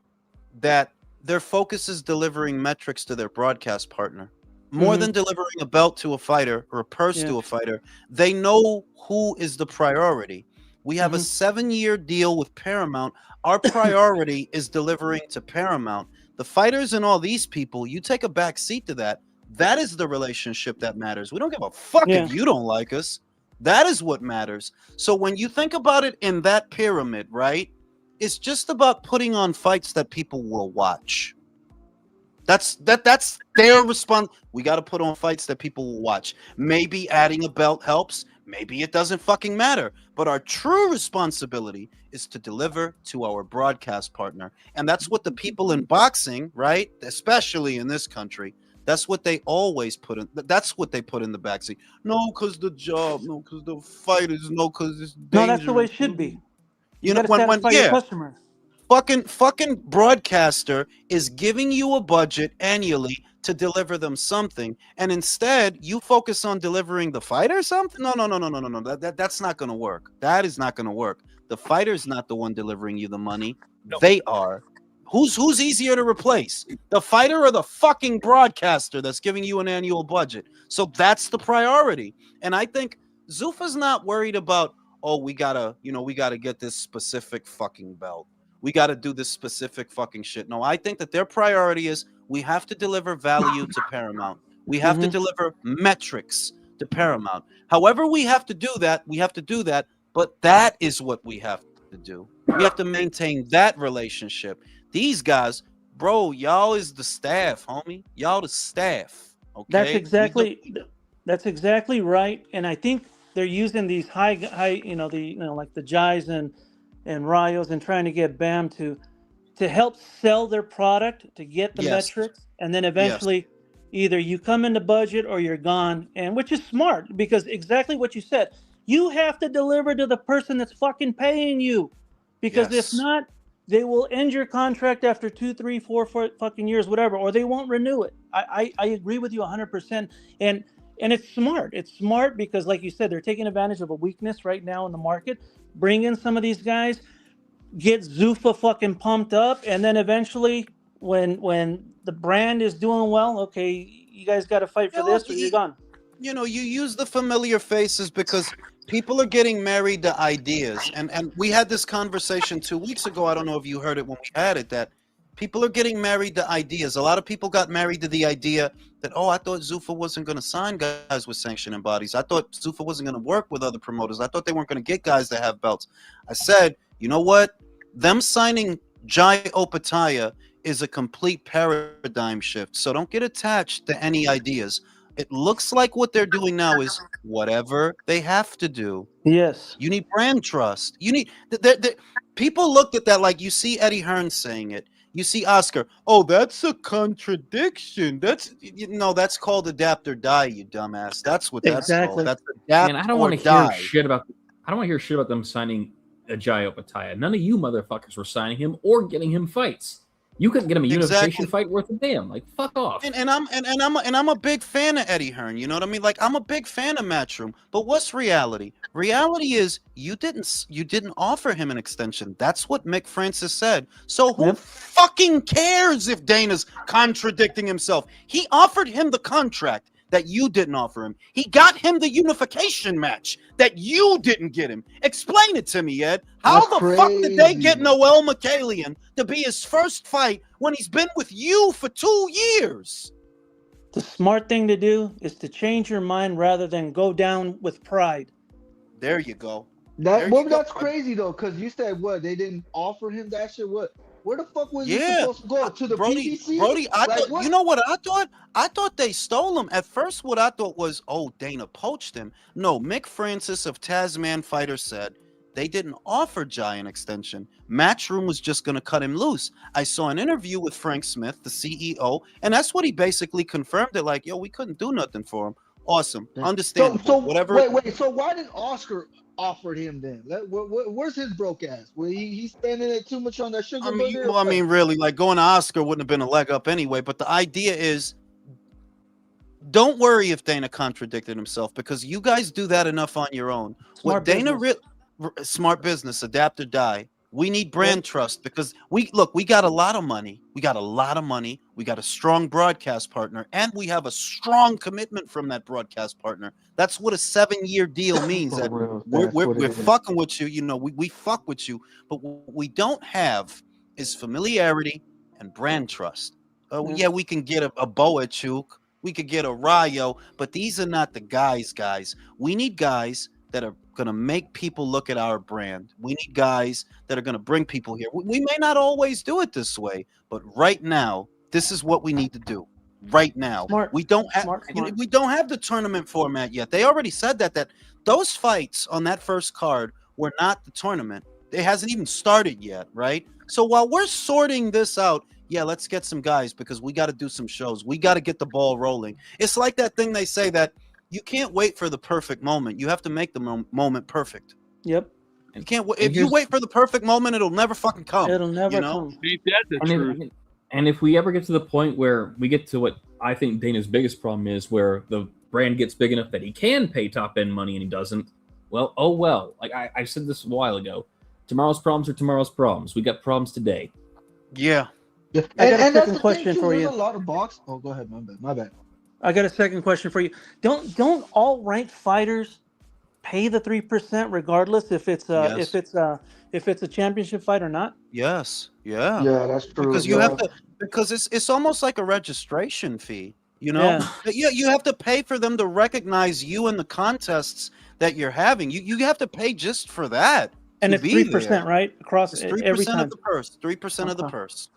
that their focus is delivering metrics to their broadcast partner more Hmm. than delivering a belt to a fighter or a purse Yeah. to a fighter. They know who is the priority. We have a Hmm. 7-year deal with Paramount. Our priority is delivering to Paramount. The fighters and all these people, you take a back seat to that. That is the relationship that matters. We don't give a fuck if Yeah. you don't like us. That is what matters. So when you think about it in that pyramid, right? It's just about putting on fights that people will watch. That's their response. We got to put on fights that people will watch. Maybe adding a belt helps. Maybe it doesn't fucking matter. But our true responsibility is to deliver to our broadcast partner. And that's what the people in boxing, right? Especially in this country, that's what they always put in. That's what they put in the backseat. No, because the job. No, because the fighters. No, because it's No, that's the way dangerous. it should be. You You know, got to when satisfy your yeah, customer. fucking broadcaster is giving you a budget annually to deliver them something, and instead you focus on delivering the fighter something. No. That's not going to work. That is not going to work. The fighter's not the one delivering you the money. They are. Who's easier to replace, the fighter or the fucking broadcaster that's giving you an annual budget? So that's the priority. And I think Zuffa's not worried about, oh, we gotta get this specific fucking belt. We got to do this specific fucking shit. No, I think that their priority is we have to deliver value to Paramount. We have to Hmm. deliver metrics to Paramount. However, we have to do that. We have to do that. But that is what we have to do. We have to maintain that relationship. These guys, bro, y'all is the staff, homie. Y'all the staff. That's Okay, exactly that's exactly right. And I think they're using these high, like the Jais and Rayos, and trying to get Bam to help sell their product, to get the yes, metrics, and then yes, eventually either you come into budget or you're gone. And which is smart, because exactly what you said, you have to deliver to the person that's fucking paying you, because if yes. not, they will end your contract after 2, 3, 4 fucking years, whatever, or they won't renew it. I agree with you 100%. And it's smart. It's smart because, like you said, they're taking advantage of a weakness right now in the market. Bring in some of these guys, get Zuffa fucking pumped up, and then eventually, when the brand is doing well, okay, you guys got to fight Yeah, for look, this, or you're gone. you use the familiar faces because people are getting married to ideas, and we had this conversation 2 weeks ago. I don't know if you heard it when we had it, that people are getting married to ideas. A lot of people got married to the idea that, oh, I thought Zuffa wasn't going to sign guys with sanctioning bodies. I thought Zuffa wasn't going to work with other promoters. I thought they weren't going to get guys that have belts. I said, you know what, them signing Jai Opataya is a complete paradigm shift, so don't get attached to any ideas. It looks like what they're doing now is whatever they have to do. Yes. You need brand trust. You need people looked at that like, you see Eddie Hearn saying it. You see Oscar. Oh, that's a contradiction. That's called adapt or die, you dumbass. That's what that's called. Exactly. That's Man, adapt I don't or want to hear die. shit about. I don't want to hear shit about them signing a Jai Opataya. None of you motherfuckers were signing him or getting him fights. You couldn't get him a unification Exactly. fight worth a damn. Like, fuck off. And I'm a big fan of Eddie Hearn. You know what I mean? Like, I'm a big fan of Matchroom. But what's reality? Reality is you didn't offer him an extension. That's what Mick Francis said. So who Yep. fucking cares if Dana's contradicting himself? He offered him the contract that you didn't offer him. He got him the unification match that you didn't get him. Explain it to me, Ed. How That's the fuck did they get crazy. Noel Michaelian to be his first fight when he's been with you for 2 years? The smart thing to do is to change your mind rather than go down with pride. There you go. There you go. That's crazy though, because you said what, they didn't offer him that shit. What? Where the fuck was he Yeah, supposed to go? To the Brody. PBC? I Like thought. what? You know what I thought? I thought they stole him. At first, what I thought was, oh, Dana poached him. No, Mick Francis of Tasman Fighter said they didn't offer Jai an extension. Matchroom was just going to cut him loose. I saw an interview with Frank Smith, the CEO, and that's what he basically confirmed it. Like, yo, we couldn't do nothing for him. Awesome, So understandable. so Whatever. wait. So why did offered him then? Where's his broke ass? Well, he's spending it too much on that sugar I mean, burger. well, I mean, really, like going to Oscar wouldn't have been a leg up anyway. But the idea is, don't worry if Dana contradicted himself because you guys do that enough on your own. Smart business. Smart business, adapt or die. We need brand Yep. trust because we got a lot of money. We got a lot of money. We got a strong broadcast partner, and we have a strong commitment from that broadcast partner. That's what a 7-year deal means. For That real, that's what we're it is. fucking with you. You know, we fuck with you, but what we don't have is familiarity and brand trust. Yeah. Yeah, we can get a Boachuk, we could get a Rayo, but these are not the guys. We need guys that are going to make people look at our brand. We need guys that are going to bring people here. We may not always do it this way, but right now, this is what we need to do. Right now, Smart. we don't have Smart. we don't have the tournament format yet. They already said that those fights on that first card were not the tournament. It hasn't even started yet, right? So while we're sorting this out, yeah, let's get some guys because we got to do some shows. We got to get the ball rolling. It's like that thing they say that you can't wait for the perfect moment. You have to make the moment perfect. Yep. You can't. And If you here's- wait for the perfect moment, it'll never fucking come. It'll never you know? come. Ain't that the truth? And if we ever get to the point where we get to what I think Dana's biggest problem is, where the brand gets big enough that he can pay top end money and he doesn't, well, oh well. Like I said this a while ago. Tomorrow's problems are tomorrow's problems. We got problems today. Yeah. Yeah. I got a And that's second the question thing, too. for There's you. a lot of box. Oh, go ahead. My bad. I got a second question for you. Don't all ranked fighters pay the 3% regardless if it's Yes. if it's a championship fight or not? Yes. Yeah. Yeah, that's true. Because you have to. Because it's almost like a registration fee. You know. Yeah. You have to pay for them to recognize you in the contests that you're having. You have to pay just for that. And to it's be 3%, there. right? Across It's every 3% time. of the purse. 3% of the Okay. purse.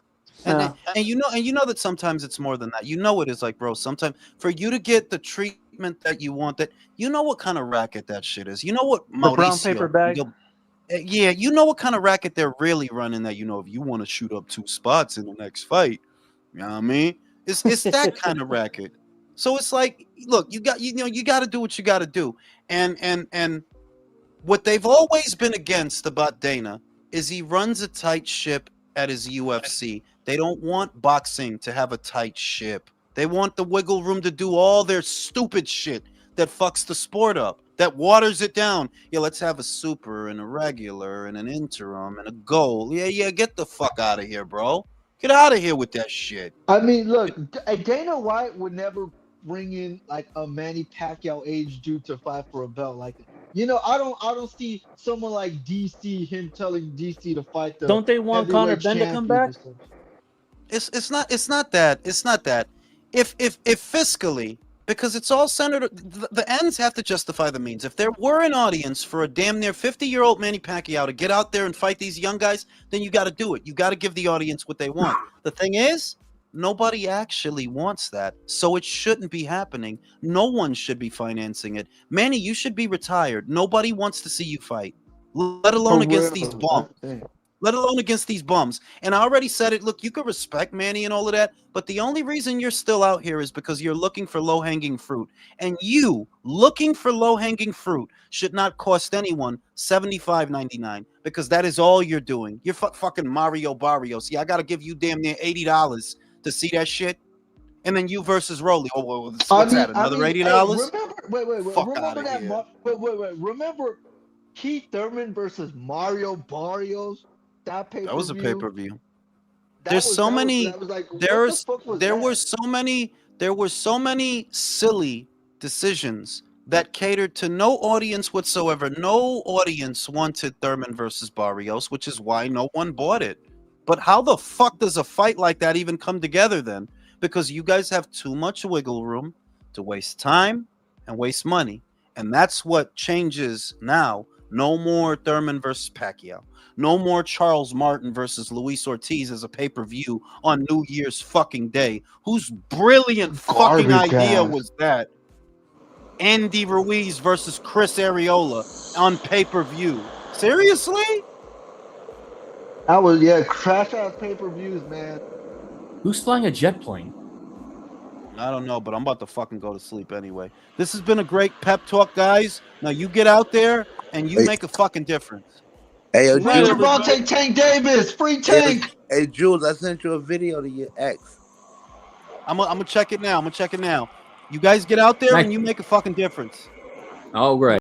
Yeah. And you know that sometimes it's more than that. You know it is like, bro. Sometimes for you to get the treatment that you want, that you know what kind of racket that shit is. You know what The brown Mauricio. paper bag. Yeah, you know what kind of racket they're really running. That you know, if you want to shoot up 2 spots in the next fight, you know what I mean? It's that kind of racket. So it's like, look, you got to do what you got to do, and what they've always been against about Dana is he runs a tight ship at his UFC. They don't want boxing to have a tight ship. They want the wiggle room to do all their stupid shit that fucks the sport up, that waters it down. Yeah, let's have a super and a regular and an interim and a goal. Yeah, get the fuck out of here, bro. Get out of here with that shit. I mean, look, Dana White would never bring in like a Manny Pacquiao age dude to fight for a belt like that. You know, I don't see someone like DC, him telling DC to fight the Don't they want Conor heavyweight Ben to come champion back? or something. It's not that. If fiscally, because it's all centered, the ends have to justify the means. If there were an audience for a damn near 50-year-old Manny Pacquiao to get out there and fight these young guys, then you got to do it. You got to give the audience what they want. The thing is, nobody actually wants that, so it shouldn't be happening. No one should be financing it. Manny, you should be retired. Nobody wants to see you fight, let alone against these bums. Let alone against these bums. And I already said it. Look, you could respect Manny and all of that, but the only reason you're still out here is because you're looking for low-hanging fruit. And you looking for low-hanging fruit should not cost anyone $75.99 because that is all you're doing. You're fucking Mario Barrios. Yeah, I got to give you damn near $80 to see that shit. And then you versus Rolly. Oh, what's that? Another $80? Wait. Fuck Remember outta that? here. Wait. Remember Keith Thurman versus Mario Barrios? That pay-per-view. That was a pay-per-view. There were so many silly decisions that catered to no audience whatsoever. No audience wanted Thurman versus Barrios, which is why no one bought it. But how the fuck does a fight like that even come together then? Because you guys have too much wiggle room to waste time and waste money. And that's what changes now. No more Thurman versus Pacquiao. No more Charles Martin versus Luis Ortiz as a pay-per-view on New Year's fucking day. Whose brilliant fucking idea was that? Andy Ruiz versus Chris Areola on pay-per-view. Seriously? That was crash ass pay-per-views, man. Who's flying a jet plane? I don't know, but I'm about to fucking go to sleep anyway. This has been a great pep talk, guys. Now you get out there and you Hey, make a fucking difference. hey, yo, Good Free night, Jules. everybody. Javante Tank Davis. Free Hey, Tank. hey, Jules, I sent you a video to your ex. I'm gonna check it now. You guys get out there Nice. and you make a fucking difference. All right.